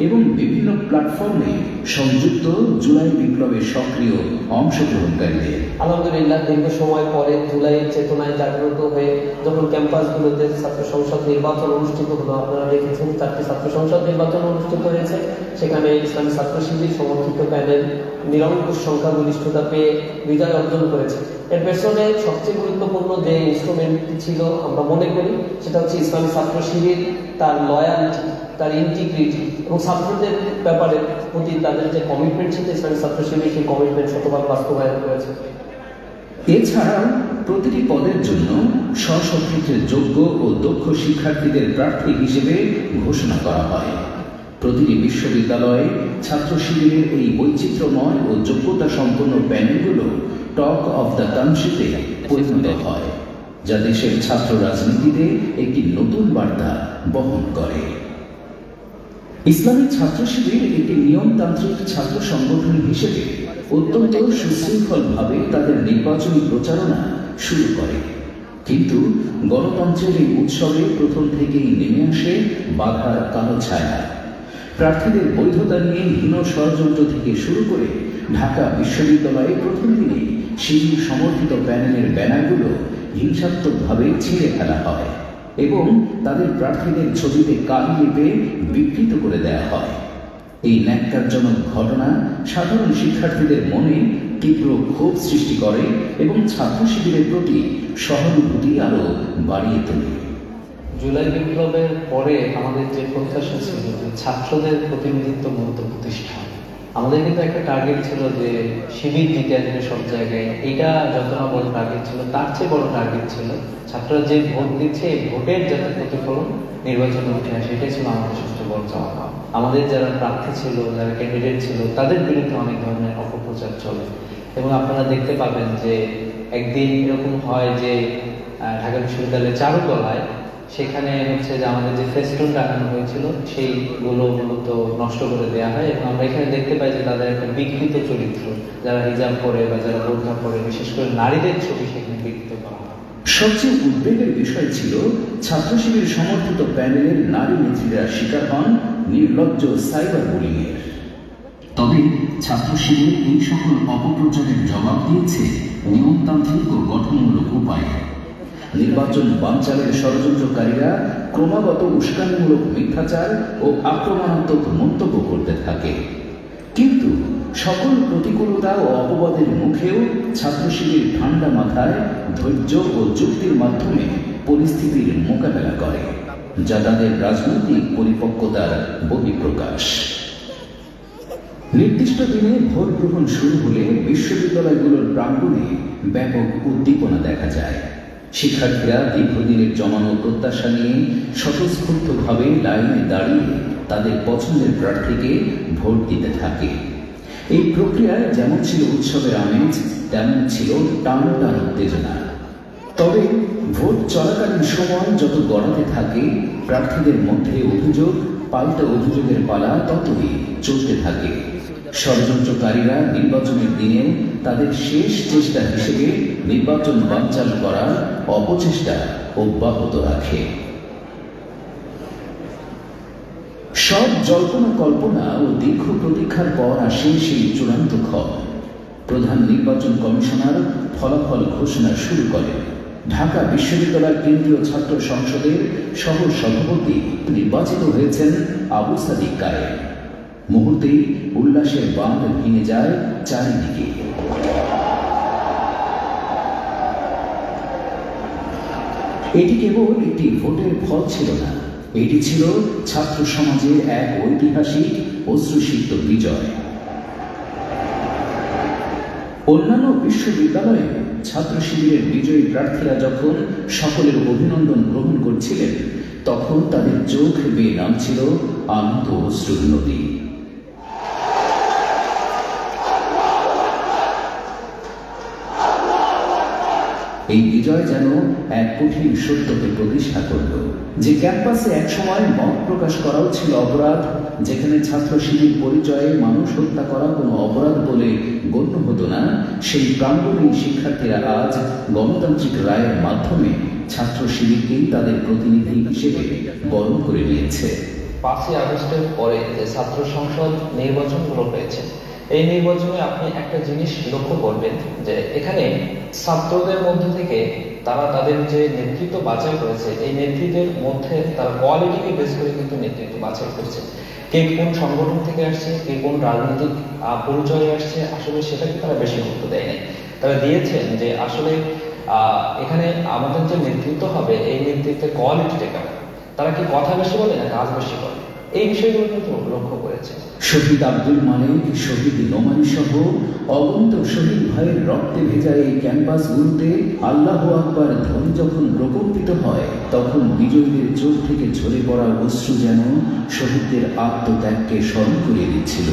এবং বিভিন্ন প্ল্যাটফর্মে সংযুক্ত জুলাই বিপ্লবের সক্রিয় অংশগ্রহণকারীদের। আলহামদুলিল্লাহ, দীর্ঘ সময় পরে জুলাইয়ের চেতনায় জাগ্রত হয়ে যখন ক্যাম্পাসগুলোতে ছাত্র সংসদ নির্বাচন অনুষ্ঠিত হলো, আপনারা দেখেছেন 4টি ছাত্র সংসদ নির্বাচন অনুষ্ঠিত হয়েছে। সেখানে ইসলামী ছাত্র শিবির সমর্থিত প্যানেল নিরঙ্কুশ সংখ্যাগরিষ্ঠতা পেয়ে বিজয় অর্জন করেছে। এর পেছনে সবচেয়ে গুরুত্বপূর্ণ যে ইনস্ট্রুমেন্টটি ছিল আমরা মনে করি সেটা হচ্ছে ইসলামী ছাত্র শিবির, তার লয়ালিটি, তার ইন্টিগ্রিটি এবং ছাত্রদের ব্যাপারে প্রতি তাদের যে কমিটমেন্ট ছিল, ইসলামী ছাত্র শিবির সেই কমিটমেন্ট শতভাগ বাস্তবায়ন করেছে। এছাড়াও প্রতিটি পদের জন্য স্বশিক্ষিত যোগ্য ও দক্ষ শিক্ষার্থীদের প্রার্থী হিসেবে ঘোষণা করা হয়। প্রতিটি বিশ্ববিদ্যালয়ে ছাত্র শিবিরের এই বৈচিত্র্যময় ও যোগ্যতা সম্পন্ন প্যানেলগুলো টক অফ দ্য কান্ট্রিতে পরিণত হয়, যা দেশের ছাত্র রাজনীতিতে একটি নতুন বার্তা বহন করে। ইসলামী ছাত্র শিবির একটি নিয়মতান্ত্রিক ছাত্র সংগঠন হিসেবে অত্যন্ত সুশৃঙ্খলভাবে তাদের নির্বাচনী প্রচারণা শুরু করে। কিন্তু গণতন্ত্রের এই উৎসবে প্রথম থেকেই নেমে আসে বাধার কালো ছায়া। প্রার্থীদের বৈধতা নিয়ে হীন ষড়যন্ত্র থেকে শুরু করে ঢাকা বিশ্ববিদ্যালয়ে প্রথম দিনেই শিবির সমর্থিত প্যানেলের ব্যানারগুলো হিংসাত্মকভাবে ছিঁড়ে ফেলা হয় এবং তাদের প্রার্থীদের ছবিতে কালি লিপে বিকৃত করে দেওয়া হয়। এই ন্যাক্কারজনক ঘটনা সাধারণ শিক্ষার্থীদের মনে তীব্র ক্ষোভ সৃষ্টি করে এবং ছাত্র শিবিরের প্রতি সহানুভূতি আরো বাড়িয়ে তোলে। জুলাই বিপ্লবের পরে আমাদের যে প্রত্যাশা ছিল যে ছাত্রদের প্রতিনিধিত্বমূলক প্রতিষ্ঠা, আমাদের কিন্তু একটা টার্গেট ছিল যে শিবির জিতে আসবে সব জায়গায়। এইটা যত না বড় টার্গেট ছিল, তার চেয়ে বড় টার্গেট ছিল ছাত্ররা যে ভোট দিচ্ছে এই ভোটের যাতে প্রতিফলন নির্বাচনে উঠে আসে, এটাই ছিল আমাদের সবচেয়ে বড় চাওয়া। আমাদের যারা প্রার্থী ছিল, যারা ক্যান্ডিডেট ছিল, তাদের বিরুদ্ধে অনেক ধরনের অপপ্রচার চলে এবং আপনারা দেখতে পাবেন যে একদিন এরকম হয় যে ঢাকা বিশ্ববিদ্যালয়ের চারুকলায় সেখানে হচ্ছে যে আমাদের যে ফেস্টুন টাঙানো হয়েছিল সেইগুলো মূলত নষ্ট করে দেওয়া হয় এবং আমরা এখানে দেখতে পাই যে তাদের একটা বিকৃত চরিত্র, যারা হিজাব পরে বা যারা বোরখা পরে, বিশেষ করে নারীদের ছবি সেখানে বিকৃত করা হয়। সবচেয়ে উদ্বেগের বিষয় ছিল ছাত্র শিবির সমর্থিত প্যানেলের নারী নেত্রীরা শিকার হন নির্লজ্জ সাইবার বুলিংয়ের। তবে ছাত্র শিবির এই সকল অপপ্রচারের জবাব দিয়েছে নিয়মতান্ত্রিক ও গঠনমূলক উপায়ে। নির্বাচন বানচালের ষড়যন্ত্রকারীরা ক্রমাগত উস্কানিমূলক মিথ্যাচার ও আক্রমণাত্মক মন্তব্য করতে থাকে, কিন্তু সকল প্রতিকূলতা ও অপবাদের মুখেও ছাত্র শিবির ঠান্ডা মাথায় ধৈর্য ও যুক্তির মাধ্যমে পরিস্থিতির মোকাবেলা করে, যা তাদের রাজনৈতিক পরিপক্কতার বহিঃপ্রকাশ। নির্দিষ্ট দিনে ভোট গ্রহণ শুরু হলে বিশ্ববিদ্যালয়গুলোর প্রাঙ্গণে ব্যাপক উদ্দীপনা দেখা যায়। শিক্ষার্থীরা দীর্ঘদিনের জমানো প্রত্যাশা নিয়ে স্বতঃস্ফূর্তভাবে লাইনে দাঁড়িয়ে তাদের পছন্দের প্রার্থীকে ভোট দিতে থাকে। এই প্রক্রিয়ায় যেমন ছিল উৎসবের আমেজ, তেমন ছিল টান টান উত্তেজনা। তবে ভোট চলাকালীন সময় যত গড়াতে থাকে, প্রার্থীদের মধ্যে অভিযোগ পাল্টা অভিযোগের পালা ততই চলতে থাকে। ষড়যন্ত্রকারীরা নির্বাচনের দিনেও তাদের শেষ চেষ্টা হিসেবে নির্বাচন বানচাল করার অপচেষ্টা অব্যাহত রাখে। সব জল্পনা কল্পনা ও দীর্ঘ প্রতীক্ষার পর আসে সেই চূড়ান্ত ক্ষণ। প্রধান নির্বাচন কমিশনার ফলাফল ঘোষণা শুরু করেন। ঢাকা বিশ্ববিদ্যালয় কেন্দ্রীয় ছাত্র সংসদের সহ সভাপতি নির্বাচিত হয়েছেন আবু সাদিক কায়েম। মুহূর্তেই উল্লাসের বাঁধ ভেঙে যায় চারিদিকে। এটি কেবল একটি ভোটের ফল ছিল না, এটি ছিল ছাত্র সমাজের এক ঐতিহাসিক অশ্রুসিক্ত বিজয়। অন্যান্য বিশ্ববিদ্যালয়ে ছাত্র শিবিরের বিজয়ী প্রার্থীরা যখন সকলের অভিনন্দন গ্রহণ করছিলেন, তখন তাদের চোখ বেয়ে নামছিল আনন্দ অশ্রুর নদী। এই বিজয় যেন এক কঠিন সত্যকে প্রতিষ্ঠা করল, যে ক্যাম্পাসে একসময় মত প্রকাশ করাও ছিল অপরাধ, যেখানে ছাত্র শিবির পরিচয়ে মানুষ হত্যা করা কোনো অপরাধ বলে গণ্য হতো না, সেই প্রাঙ্গণে শিক্ষার্থীরা আজ গণতান্ত্রিক রায়ের মাধ্যমে ছাত্র শিবিরকেই তাদের প্রতিনিধি হিসেবে বরণ করে নিয়েছে। 5ই আগস্টের পরে যে ছাত্র সংসদ নির্বাচনগুলো হয়েছে, এই নির্বাচনে আপনি একটা জিনিস লক্ষ্য করবেন যে এখানে ছাত্রদের মধ্যে থেকে তারা তাদের যে নেতৃত্ব বাছাই করেছে, এই নেতৃত্বের মধ্যে তারা কোয়ালিটিকে বেস করে কিন্তু নেতৃত্ব বাছাই করেছে। কে কোন সংগঠন থেকে আসছে, কে কোন রাজনৈতিক পরিচয়ে আসছে, আসলে সেটাকে তারা বেশি গুরুত্ব দেয় নাই। তারা দিয়েছেন যে আসলে এখানে আমাদের যে নেতৃত্ব হবে, এই নেতৃত্বের কোয়ালিটিটা কেমন, তারা কি কথা বেশি বলে না কাজ বেশি করে, এই বিষয়গুলো কিন্তু লক্ষ্য করেছে। শহীদ আব্দুল মালিক, শহীদ নোমানী সহ অগণিত শহীদ ভাইয়ের রক্তে ভেজা এই ক্যাম্পাসগুলোতে আল্লাহু আকবার ধ্বনি যখন প্রকম্পিত হয়, তখন বিজয়ীদের চোখ থেকে ঝরে পড়া অশ্রু যেন শহীদদের আত্মত্যাগকে স্মরণ করিয়ে দিচ্ছিল।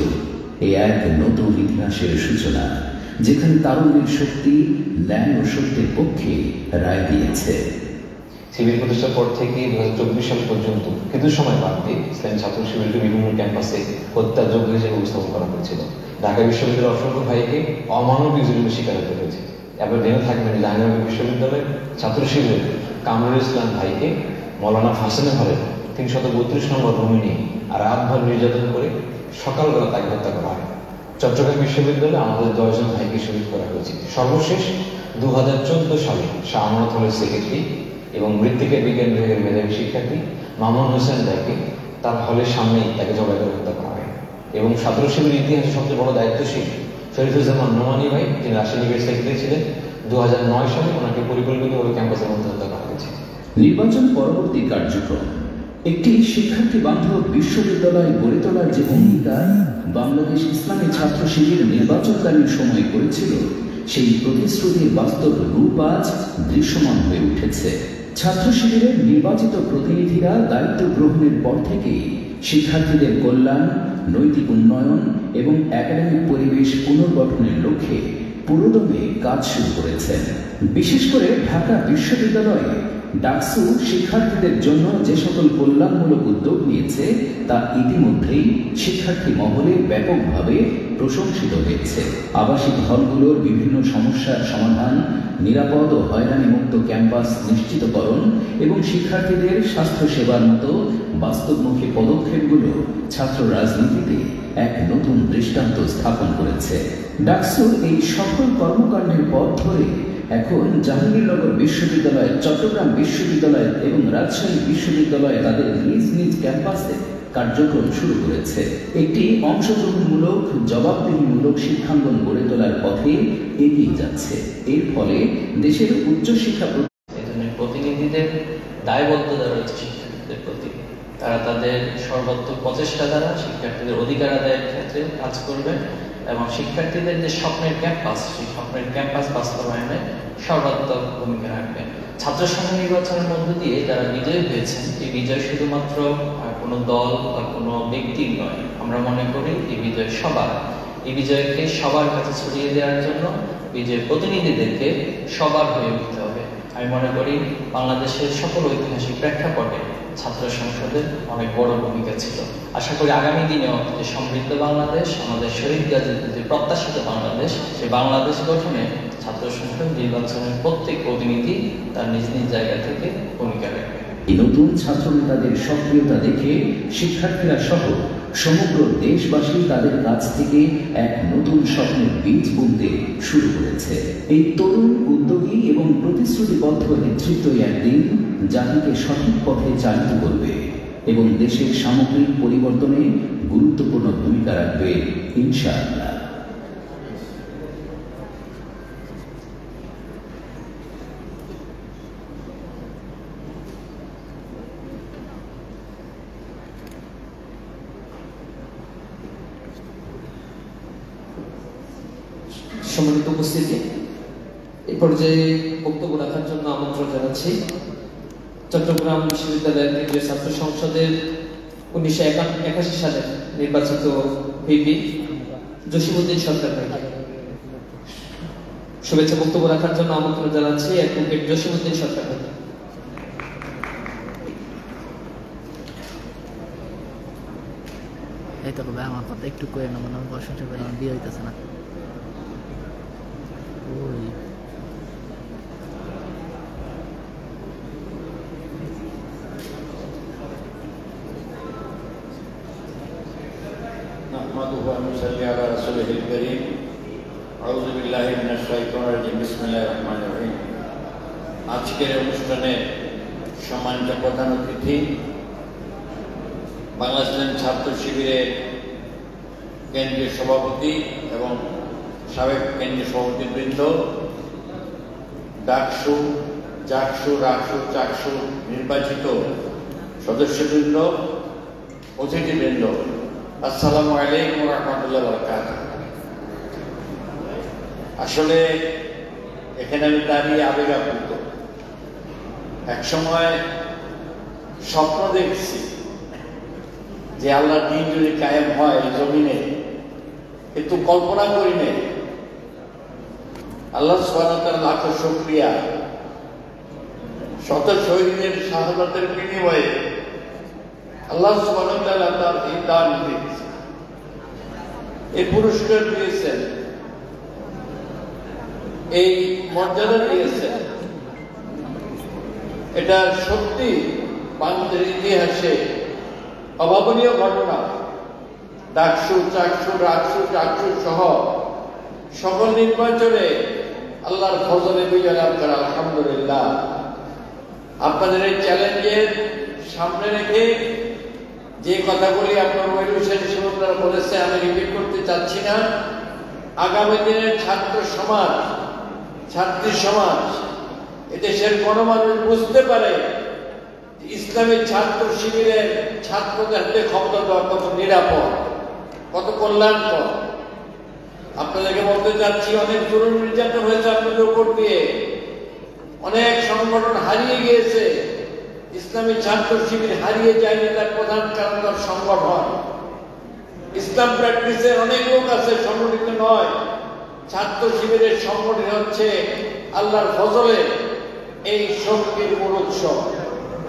এই এক নতুন ইতিহাসের সূচনা, যেখানে তারুণ্যের শক্তি ন্যায় ও সত্যের পক্ষে রায় দিয়েছে। শিবির প্রতিষ্ঠার পর থেকে 2024 সাল পর্যন্ত কিছু সময় বাদ দিয়ে ইসলামী ছাত্র শিবিরকে বিভিন্ন ক্যাম্পাসে হত্যাযোগ্য হিসেবে উপস্থাপন করা হয়েছিল। ঢাকা বিশ্ববিদ্যালয়ের অসংখ্য ভাইকে অমানবিক জুলুমের শিকার হতে হয়েছে। এবার জেনে থাকবেন জাহাঙ্গীরনগর বিশ্ববিদ্যালয়ের ছাত্র শিবিরের কামরুল ইসলাম ভাইকে মৌলানা হাসানের ঘরে 332 নম্বর রুমে নিয়ে রাতভর নির্যাতন করে সকালবেলা তাকে হত্যা করা হয়। চট্টগ্রাম বিশ্ববিদ্যালয়ে আমাদের 10 জন ভাইকে শহীদ করা হয়েছে। সর্বশেষ 2014 সালে শাহ আমানত হলের সেক্রেটারি এবং মৃত্তিকা বিজ্ঞান বিভাগের মেধাবী শিক্ষার্থী মামুন হোসেন ভাইকে তার হলের সামনেই তাকে জবাই করে হত্যা করা হয়। এবং ছাত্র শিবিরের ইতিহাসে সবচেয়ে বড় দায়িত্বশীল শরীফুজ্জামান নোমানী ভাই, যিনি রাজশাহী লীগের সেক্রেটারি ছিলেন, 2009 সালে ওনাকে পরিকল্পিতভাবে ক্যাম্পাসের মধ্যে হত্যা করা হয়েছে। নির্বাচন পরবর্তী কার্যক্রম। একটি শিক্ষার্থী বান্ধব বিশ্ববিদ্যালয় গড়ে তোলার যে অঙ্গীকার বাংলাদেশ ইসলামী ছাত্র শিবির নির্বাচনকালীন সময় করেছিল, সেই প্রতিশ্রুতির বাস্তব রূপ আজ দৃশ্যমান হয়ে উঠেছে। ছাত্র শিবিরের নির্বাচিত প্রতিনিধিরা দায়িত্ব গ্রহণের পর থেকেই শিক্ষার্থীদের কল্যাণ, নৈতিক উন্নয়ন এবং একাডেমিক পরিবেশ পুনর্গঠনের লক্ষ্যে পুরোদমে কাজ শুরু করেছেন। বিশেষ করে ঢাকা বিশ্ববিদ্যালয়ে ডাকসু শিক্ষার্থীদের জন্য যে সকল কল্যাণমূলক উদ্যোগ নিয়েছে তা ইতিমধ্যেই শিক্ষার্থী মহলে ব্যাপকভাবে প্রশংসিত হয়েছে। আবাসিক হলগুলোর বিভিন্ন সমস্যার সমাধান, নিরাপদ ও হয়রানিমুক্ত ক্যাম্পাস নিশ্চিতকরণ এবং শিক্ষার্থীদের স্বাস্থ্য সেবার মতো বাস্তবমুখী পদক্ষেপগুলো ছাত্র রাজনীতিতে এক নতুন দৃষ্টান্ত স্থাপন করেছে। ডাকসুর এই সফল কর্মকাণ্ডের পথ ধরে এখন জাহাঙ্গীরনগর বিশ্ববিদ্যালয়, চট্টগ্রাম বিশ্ববিদ্যালয় এবং রাজশাহী বিশ্ববিদ্যালয়ে তাদের নিজ নিজ ক্যাম্পাসে কার্যক্রম শুরু করেছে। একটি অংশগ্রহণমূলক, জবাবদিহিমূলক শিক্ষাঙ্গন গড়ে তোলার পথে এগিয়ে যাচ্ছে। এর ফলে দেশের উচ্চশিক্ষা প্রতিনিধিদের দায়বদ্ধতা রয়েছে শিক্ষার্থীদের প্রতি। তারা তাদের সর্বাত্মক প্রচেষ্টা দ্বারা শিক্ষার্থীদের অধিকার আদায়ের ক্ষেত্রে কাজ করবে এবং শিক্ষার্থীদের যে স্বপ্নের ক্যাম্পাস, সেই স্বপ্নের ক্যাম্পাস বাস্তবায়নে সর্বাত্মক ভূমিকা রাখবে। ছাত্র সংসদ নির্বাচনের মধ্য দিয়ে যারা বিজয়ী হয়েছেন, এই বিজয় শুধুমাত্র কোনো দল বা কোনো ব্যক্তির নয়। আমরা মনে করি এই বিজয় সবার। এই বিজয়কে সবার কাছে ছড়িয়ে দেওয়ার জন্য বিজয় প্রতিনিধিদেরকে সবার হয়ে উঠতে হবে। আমি মনে করি বাংলাদেশের সকল ঐতিহাসিক প্রেক্ষাপটে ছাত্র সংসদের অনেক বড় ভূমিকা ছিল। আশা করি আগামী দিনেও যে সমৃদ্ধ বাংলাদেশ, আমাদের শহীদ গাজীদের যে প্রত্যাশিত বাংলাদেশ, সেই বাংলাদেশ গঠনে ছাত্র সংসদ নির্বাচনের প্রত্যেক প্রতিনিধি তার নিজ নিজ জায়গা থেকে ভূমিকা রাখবে। এই নতুন ছাত্র নেতাদের সক্রিয়তা দেখে শিক্ষার্থীরা সহ সমগ্র দেশবাসী তাদের কাছ থেকে এক নতুন স্বপ্নের বীজ বুনতে শুরু করেছে। এই তরুণ, উদ্যোগী এবং প্রতিশ্রুতিবদ্ধ নেতৃত্বই একদিন জাতিকে সঠিক পথে চালিত করবে এবং দেশের সামগ্রিক পরিবর্তনে গুরুত্বপূর্ণ ভূমিকা রাখবে ইনশাআল্লাহ। সম্মানিত উপস্থিতি, এই পর্যায়ে বক্তব্য রাখার জন্য আমন্ত্রণ জানাচ্ছি চট্টগ্রাম বিশ্ববিদ্যালয়ের কেন্দ্রীয় ছাত্র সংসদের 1981 সালে নির্বাচিত ভিপি জসিমউদ্দিন সরকার ভাইকে। শুভেচ্ছা বক্তব্য রাখার জন্য আমন্ত্রণ জানাচ্ছি অ্যাডভোকেট জসিমউদ্দিন সরকার ভাইকে। এই তো আমার কথা একটু কয়ে না, মানে বয়স বিয়ে হইতেছে না। আজকের অনুষ্ঠানে সম্মানিত প্রধান অতিথি, বাংলাদেশ ছাত্র শিবিরের কেন্দ্রীয় সভাপতি এবং সাবেক কেন্দ্রীয় সভাপতিবৃন্দ, ডাকসু, জাকসু, রাকসু, চাকসু নির্বাচিত সদস্যবৃন্দ, অতিথিবৃন্দ, আসসালামু আলাইকুম ওয়া রাহমাতুল্লাহি ওয়া বারাকাতুহু। আসলে এখানে আমি দাঁড়িয়ে আবেগ আপ্লুত। একসময় স্বপ্ন দেখছি যে আল্লাহর দ্বীন যদি কায়েম হয় এই জমিনে, কিন্তু কল্পনা করি নাই আল্লাহ সুবহানাহু ওয়া তাআলা লাখো শুকরিয়া, শত শহীদের শাহাদাতের বিনিময়ে আল্লাহ সুবহানাহু ওয়া তাআলা তার এই দান দিয়েছেন, এই পুরস্কার দিয়েছেন। এই মর্যাদা দিয়েছেন, এটা সত্যি বাংলাদেশের ইতিহাসে অভাবনীয় ঘটনা। ডাকসু, চাকসু, রাকসু, চাকসু সহ সকল নির্বাচনে আল্লাহর ফজলে বিজয় লাভ করা, আলহামদুলিল্লাহ। আপনাদের এই চ্যালেঞ্জের সামনে রেখে যে কথাগুলি আপনার ওয়াইল হোসেন শিবতারা বলেছে আমি রিপিট করতে চাচ্ছি না। আগামী দিনের ছাত্র সমাজ, ছাত্রী সমাজ, এদেশের গণমানুষ বুঝতে পারে ইসলামী ছাত্র শিবিরের ছাত্রদের হাতে ক্ষমতা দেওয়া কত নিরাপদ, কত কল্যাণকর। আপনাদেরকে বলতে চাচ্ছি, অনেক জরুরি নির্যাতন হয়েছে আপনাদের উপর দিয়ে, অনেক সংগঠন হারিয়ে গিয়েছে। ইসলামী ছাত্র শিবির হারিয়ে যায়নি, তার প্রধান কারণ তার সংগঠন। ইসলাম প্র্যাকটিসের অনেক লোক আছে, সংগঠিত নয়। ছাত্র শিবিরের সংগঠন হচ্ছে আল্লাহর ফজলে এই শক্তির মূল উৎস।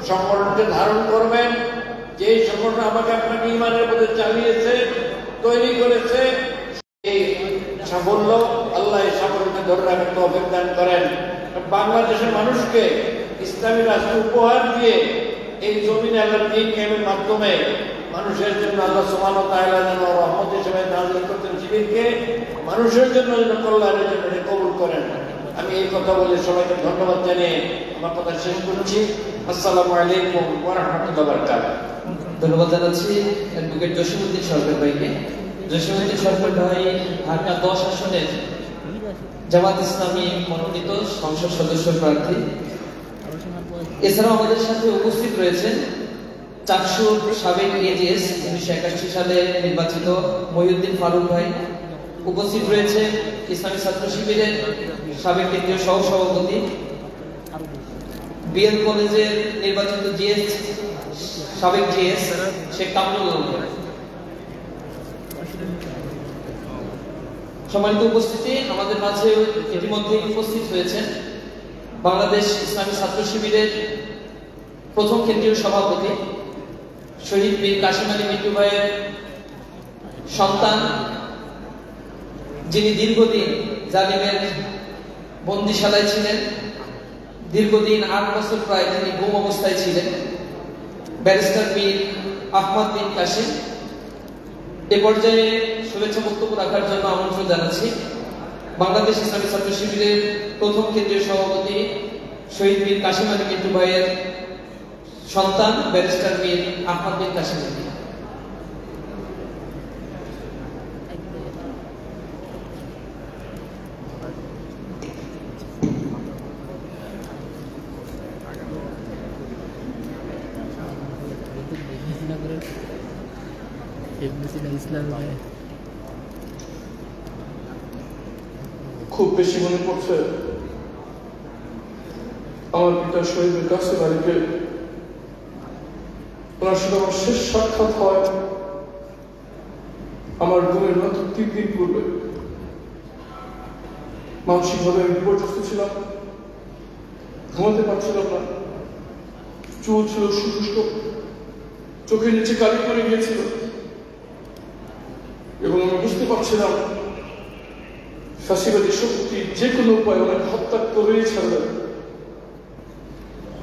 সংগঠনকে ধারণ করবেন, যে সংগঠন আমাকে আপনাকে ইমানের মধ্যে চালিয়েছে, তৈরি করেছে, এই সাফল্য আল্লাহ এই সাফল্যকে ধরে রাখার তৌফিক দান করেন। বাংলাদেশের মানুষকে ইসলামী রাষ্ট্র উপহার দিয়ে এই জমিনে আল্লাহ দিন কায়েমের মাধ্যমে মানুষের জন্য আল্লাহ সুবহানাহু ওয়া তাআলা যেন রহমত হিসেবে নাযিল করতেন শিবিরকে, মানুষের জন্য যেন কল্যাণের জন্য কবুল করেন। আমি এই কথা বলে সবাইকে ধন্যবাদ জানিয়ে আমার কথা শেষ করছি। আসসালামু আলাইকুম ওয়া রাহমাতুল্লাহি ওয়া বারাকাতুহু। ধন্যবাদ জানাচ্ছি অ্যাডভোকেট জসিমউদ্দিন সরকার ভাইকে। জসিমউদ্দিন সরকার ভাই ঢাকা 10 আসনের জামাত ইসলামী মনোনীত সংসদ সদস্য প্রার্থী। এছাড়াও আমাদের সাথে উপস্থিত রয়েছেন চাকসুর সাবেক এজিএস 1981 সালে নির্বাচিত মহিউদ্দিন ফারুক ভাই। উপস্থিত রয়েছে ইসলামী ছাত্র শিবিরের সাবেক কেন্দ্রীয় সহ সভাপতি, বিএল কলেজের নির্বাচিত জিএস, সাবেক জিএস শেখ কামরুল আলম। সম্মানিত উপস্থিতি, আমাদের মাঝে ইতিমধ্যে উপস্থিত হয়েছেন বাংলাদেশ ইসলামী ছাত্র শিবিরের প্রথম কেন্দ্রীয় সভাপতি শহীদ বীর কাশিম আলী মিন্টু ভাইয়ের সন্তান, যিনি দীর্ঘদিন জালিমের বন্দিশালায় ছিলেন, দীর্ঘদিন 8 বছর প্রায় তিনি গুম অবস্থায় ছিলেন, ব্যারিস্টার বীর আহমদ বিন কাশিম। এ পর্যায়ে শুভেচ্ছা বক্তব্য রাখার জন্য আমন্ত্রণ জানাচ্ছি বাংলাদেশ ইসলামী ছাত্র শিবিরের প্রথম কেন্দ্রীয় সভাপতি শহীদ বীর কাশিম আলী মিন্টু ভাইয়ের সন্তান ব্যারিস্টার বীর আহমদ বিন কাশিম। খুব বেশি মনে পড়ছে আমার পিতা শহীদ কাশিম আলীকে। ওনার সাথে আমার শেষ সাক্ষাৎ হয় আমার ঘুমের মাত্র 3 দিন পূর্বে। মানসিকভাবে আমি বিপর্যস্ত ছিলাম, ঘুমাতে পারছিলাম না, চুল ছিল শুষ্ক, চোখের নিচে কালি পড়ে গিয়েছিল এবং আমি বুঝতে পারছিলাম ফাঁসিবাদী শক্তি যে কোনো উপায় অনেক হত্যা করেই ছাড়বে।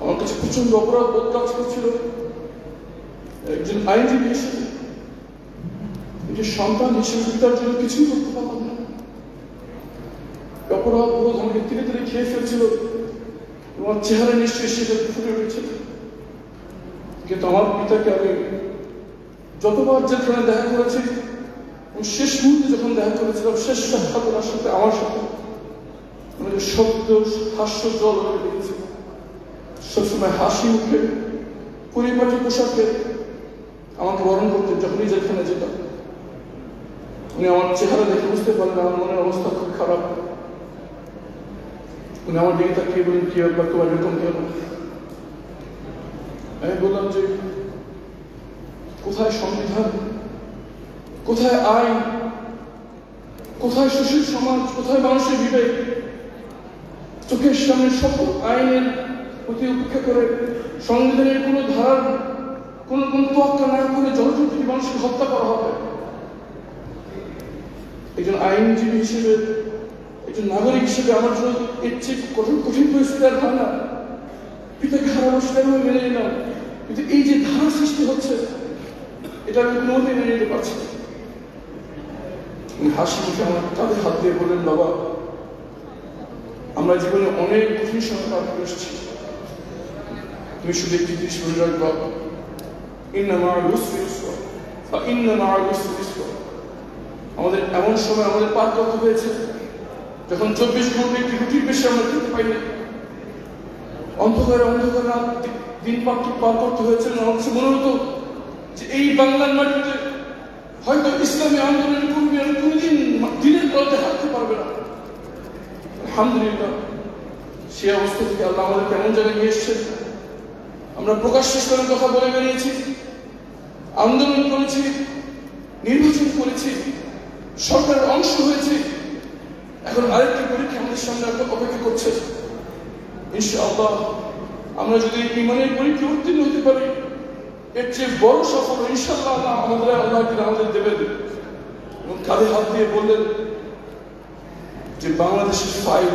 আমার কাছে প্রচন্ড অপরাধ বোধ কাজ করছিল। একজন আইনজীবী হিসেবে, একজন সন্তান হিসেবে পিতার জন্য কিছুই করতে পারলাম না। অপরাধ বোধ আমাকে ধীরে ধীরে খেয়ে ফেলছিল, আমার চেহারা নিশ্চয়ই সেটা ফুটে উঠেছিল। কিন্তু আমার পিতাকে আমি যতবার যেখানে দেখা করেছি, শেষ মুহূর্তে যখন দেখা করেছিলাম, শেষ সাক্ষাৎ ওনার সাথে আমার সাথে, আমাদের শব্দ হাস্য জল হয়ে গিয়েছিল। সবসময় হাসি মুখে পরিপাটি পোশাকে আমাকে বরণ করতেন যখনই যেখানে যেতাম। উনি আমার চেহারা দেখে বুঝতে পারলেন আমার মনের অবস্থা খুব খারাপ। উনি আমার দিকে তাকিয়ে বলেন, কি ব্যাপার তোমার এরকম কেন? আমি বললাম যে কোথায় সংবিধান, কোথায় আইন, কোথায় সুশীল সমাজ, কোথায় মানুষের বিবেক? চোখের সামনে সকল আইনের প্রতি উপেক্ষা করে সংবিধানের কোনো ধারার কোন তোয়াক্কা না করে জনপ্রতি মানুষকে হত্যা করা হবে। একজন আইনজীবী হিসেবে, একজন নাগরিক হিসেবে আমার জন্য এর চেয়ে কঠিন পরিস্থিতি আর হয় না। পিতাকে হারানো সেটা আমি মেনে নিলাম, কিন্তু এই যে ধারা সৃষ্টি হচ্ছে এটা আমি কোনোমতেই মেনে নিতে পারছি না। হাসি মুখে আমার তাদের হাত দিয়ে বললেন, বাবা আমরা জীবনে অনেক কঠিন সময় পার করে এসেছি, তুমি শুধু একটি জিনিস মনে রাখবা, আমাদের এমন সময় আমাদের পার করতে হয়েছে যখন 24 ঘন্টা একটি রুটির বেশি আমরা খেতে পাই না, অন্ধকারে রাত দিন পার করতে হয়েছে। আমার কাছে মনে হতো যে এই বাংলার মাটিতে হয়তো ইসলামী আন্দোলনের কর্মী আর কোনোদিন দিনের পথে হাঁটতে পারবে না। আলহামদুলিল্লাহ সে অবস্থা থেকে আল্লাহ আমাদের কেমন জায়গায় নিয়ে এসছেন। আমরা প্রকাশ্য ইসলামের কথা বলে বেরিয়েছি, আন্দোলন করেছি, নির্বাচন করেছি, সরকারের অংশ হয়েছে, এখন আরেকটি পরীক্ষা আমাদের সামনে অপেক্ষা করছে। ইনশাআল্লাহ আমরা যদি ইমানের পরীক্ষা উত্তীর্ণ হতে পারি, এর চেয়ে বড় সফল ইনশাআল্লাহ আমাদের দেবেন। এবং কাঁধে হাত দিয়ে বললেন যে বাংলাদেশের ফাইল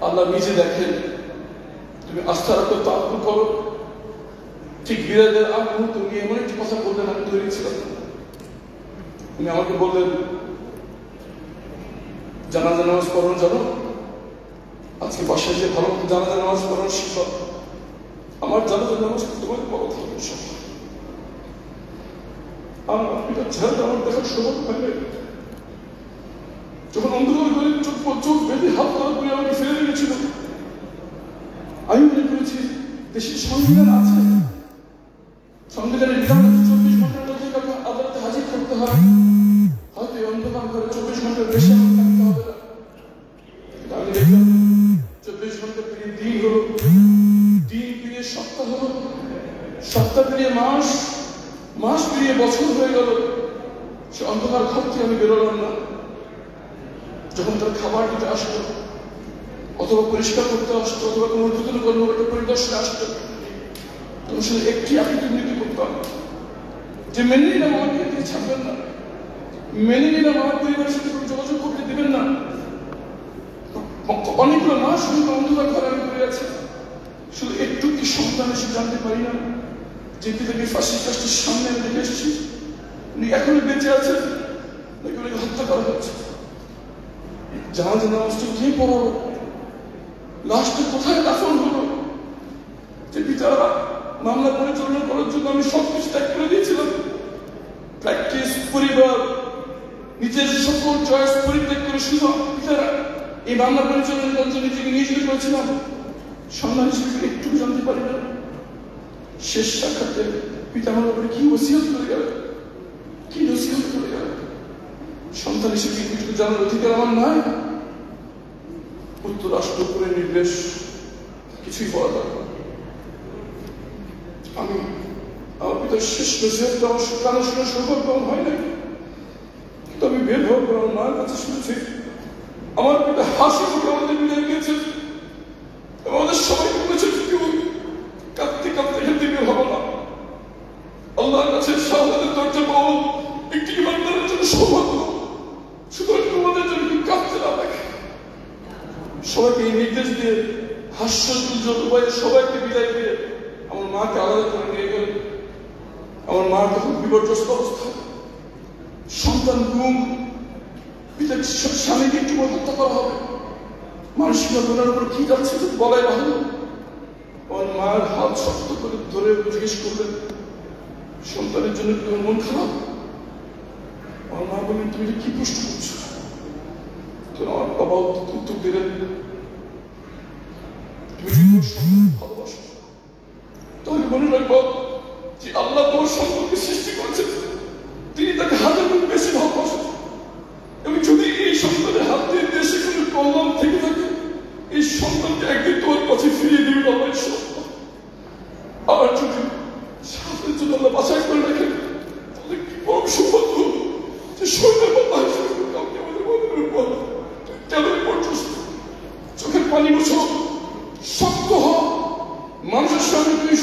আল্লাহ নিজে দেখেন, তুমি আস্থা রাখো, তাওয়াক্কুল করো। ঠিক বিরাজের আগ মুহূর্তে উনি এমন একটি কথা বললেন, আমি তৈরি ছিলাম। উনি আমাকে বললেন, জানাজা নামাজ পড়ানো জানো? আজকে বাসায় যে ভালো জানাজা নামাজ পড়ানো শিখো। আমার জানাজা নামাজ তোমাকে বড় থাকবে আমার দেখার সৌভাগ্য পাইলে যখন অন্ধকার করে চোখ বেঁধে হাত ধরা করে আমাকে ফেলে রেখেছিল, আমি মনে করেছি দেশের সংবিধান আছে, সংবিধানের বিধান 24 ঘন্টার মধ্যে কাউকে আদালতে হাজির করতে হয়, হয়তো এই অন্ধকার ঘরে 24 ঘন্টার বেশি আমার থাকতে হবে না। আমি দেখলাম 24 ঘন্টা পেরিয়ে দিন হলো, দিন পেরিয়ে সপ্তাহ হলো, সপ্তাহ পেরিয়ে মাস, মাস পেরিয়ে বছর হয়ে গেল। সে অন্ধকার ঘর থেকে আমি বেরোলাম না। যখন তার খাবার দিতে আসতো, অথবা পরিষ্কার করতে আসতো, অথবা কোনো ঊর্ধ্বতন কর্মকর্তা পরিদর্শনে আসতো, তখন শুধু একটি আপিটি করতাম যে মেনে নিলাম আমাকে দিয়ে ছাড়বেন না, মেনে নিলাম আমার পরিবারের সাথে কোনো যোগাযোগ করতে দেবেন না। অনেকগুলো মাস হয়তো অন্ধকার ঘরে আমি পড়ে আছি, শুধু একটু কি সন্তান এসে জানতে পারি না যে পিতাকে ফাঁসির সামনে আমি দেখে এসেছি, উনি এখনো বেঁচে আছেন নাকি উনি হত্যা করা হচ্ছে। জানাজা নামাজটা কে পড়ালো, লাশটা কোথায় দাফন হলো? যে পিতারা মামলা পরিচালনা করার জন্য আমি সবকিছু ত্যাগ করে দিয়েছিলাম, প্র্যাকটিস, পরিবার, নিজের সকল চয়েস পরিত্যাগ করে শুধু পিতারা এই মামলা পরিচালনা করার জন্য নিজেকে নিয়োজিত করেছিলাম। সন্ধান হিসেবে একটু জানতে পারি না শেষ সাক্ষাতে পিতা আমার উপরে কি ওসিয়ত করে গেল, কি নসিহত করে গেল। সন্তান হিসেবে কিছু জানার অধিকার আমার নাই। উত্তর রাষ্ট্র করে নির্দেশ কিছুই বলা যায় না। আমি আমার পিতার শেষ নসিহতটা আমার কানে শোনার সৌভাগ্য হয় নাই, কিন্তু আমি বের হওয়ার পর আমার মায়ের কাছে শুনেছি আমার পিতা হাসি মুখে আমাদের বিদায় দিয়েছেন। আমাদের সবাইকে বলেছে কেউ কাঁদতে কাঁদতে হেঁটে বের হবো না। আল্লাহর কাছে শাহাদাতের দরজা পাওয়া একটি ইমানদারের জন্য সৌভাগ্য, সুতরাং তোমাদের জন্য কেউ কাঁদতে না দেখে। সবাইকে এই নির্দেশ দিয়ে হাস্যজ্জ্বল উপায়ে সবাইকে বিদায় দিয়ে আমার মাকে আলাদা করে নিয়ে গেল। আমার মা তখন বিপর্যস্ত অবস্থা, সন্তান গুম, পিতার স্বামীকে একটু হত্যা করা হবে, মানসিকভাবে ওনার উপর কি যাচ্ছে বলাই বাহুল্য। আমার মায়ের হাত শক্ত করে ধরে জিজ্ঞেস করলেন, সন্তানের জন্য কি মন খারাপ? আমার মা বললেন, তুমি কি প্রশ্ন করছো? তো আমার বাবা উত্তর দিলেন, তুমি ভালোবাসো তাহলে মনে রাখবো যে আল্লাহ তোমার সন্তানকে সৃষ্টি করেছেন, তিনি তাকে হাজার গুণ বেশি ভালোবাসেন। এবং যদি এই সন্তানের হাত দিয়ে দেশে কোনো কল্যাণ থেকে থাকে, এই সন্তানকে একদিন তোমার কাছে ফিরিয়ে দিবেন আল্লাহ। আর যদি সাথের জন্য আল্লাহ বাছাই করে রাখেন, তাহলে কি বড় সৌভাগ্য যে সৈন্যের কথা হিসেবে কাউকে আমাদের মনের উপর কেন পর্যন্ত চোখের পানি মুছো, শক্ত হও, মানুষের সঙ্গে তুমি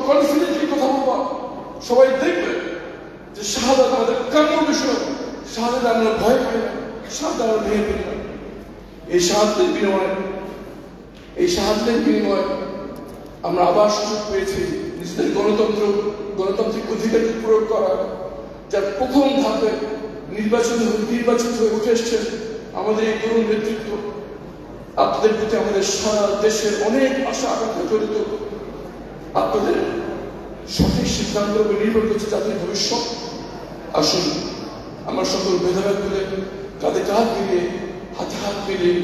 কনফিডেন্টলি কথা বলবা, সবাই দেখবে যে শাহাদাত আমাদের কাম্য বিষয়, শাহাদাত আমরা ভয় পাই না, শাহাদাত আমরা ভেঙে ফেলি না। এই শাহাদাতের বিনিময়ে আমরা আবার সুযোগ পেয়েছি নিজেদের গণতান্ত্রিক অধিকারকে প্রয়োগ করার, যার প্রথম ধাপে নির্বাচিত হয়ে উঠে এসছে আমাদের এই তরুণ নেতৃত্ব। আপনাদের প্রতি আমাদের সারা দেশের অনেক আশা আকাঙ্ক্ষা জড়িত। আপনাদের সঠিক সিদ্ধান্তের উপর নির্ভর করছে জাতির ভবিষ্যৎ। আসুন আমরা সকল ভেদাভেদ ভুলে কাঁধে কাঁধ মিলিয়ে হাতে হাত মিলিয়ে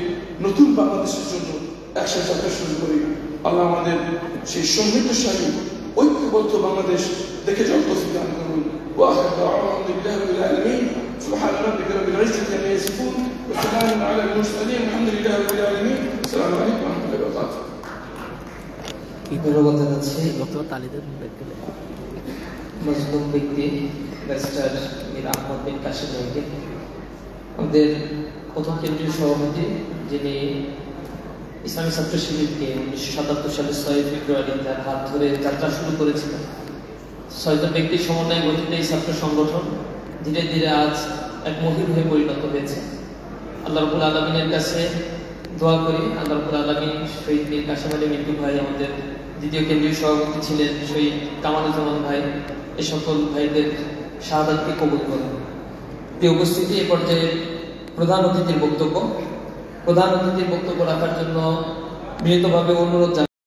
নতুন বাংলাদেশের জন্য একসাথে যাত্রা শুরু করি। আল্লাহ আমাদের সেই সমৃদ্ধশালী ঐক্যবদ্ধ বাংলাদেশ দেখে যাওয়ার তৌফিক দান করুন। سبحان ربك رب العزة عما يصفون وسلام على المرسلين والحمد لله رب العالمين السلام عليكم ورحمة الله وبركاته ধন্যবাদ জানাচ্ছি মজলুম ব্যক্তি ব্যারিস্টার মীর আহমদ বিন কাশিম ভাইকে, আমাদের প্রথম কেন্দ্রীয় সভাপতি, যিনি ইসলামী ছাত্র শিবিরকে 1977 সালের 6 ফেব্রুয়ারি তার হাত ধরে যাত্রা শুরু করেছিলেন। 6 জন ব্যক্তির সমন্বয়ে গঠিত এই ছাত্র সংগঠন ধীরে ধীরে আজ এক মহিম হয়ে পরিণত হয়েছে। আল্লাহ রাব্বুল আলামিনের কাছে দোয়া করি আল্লাহ রাব্বুল আলামিন শহীদ মীর কাসেম আলী মিন্টু ভাই, আমাদের দ্বিতীয় কেন্দ্রীয় সভাপতি ছিলেন শহীদ কামালুজ্জামান ভাই, এ সকল ভাইদের শাহাদাতকে কবুল করেন। এই উপস্থিতি এ পর্যায়ে প্রধান অতিথির বক্তব্য রাখার জন্য বিনীতভাবে অনুরোধ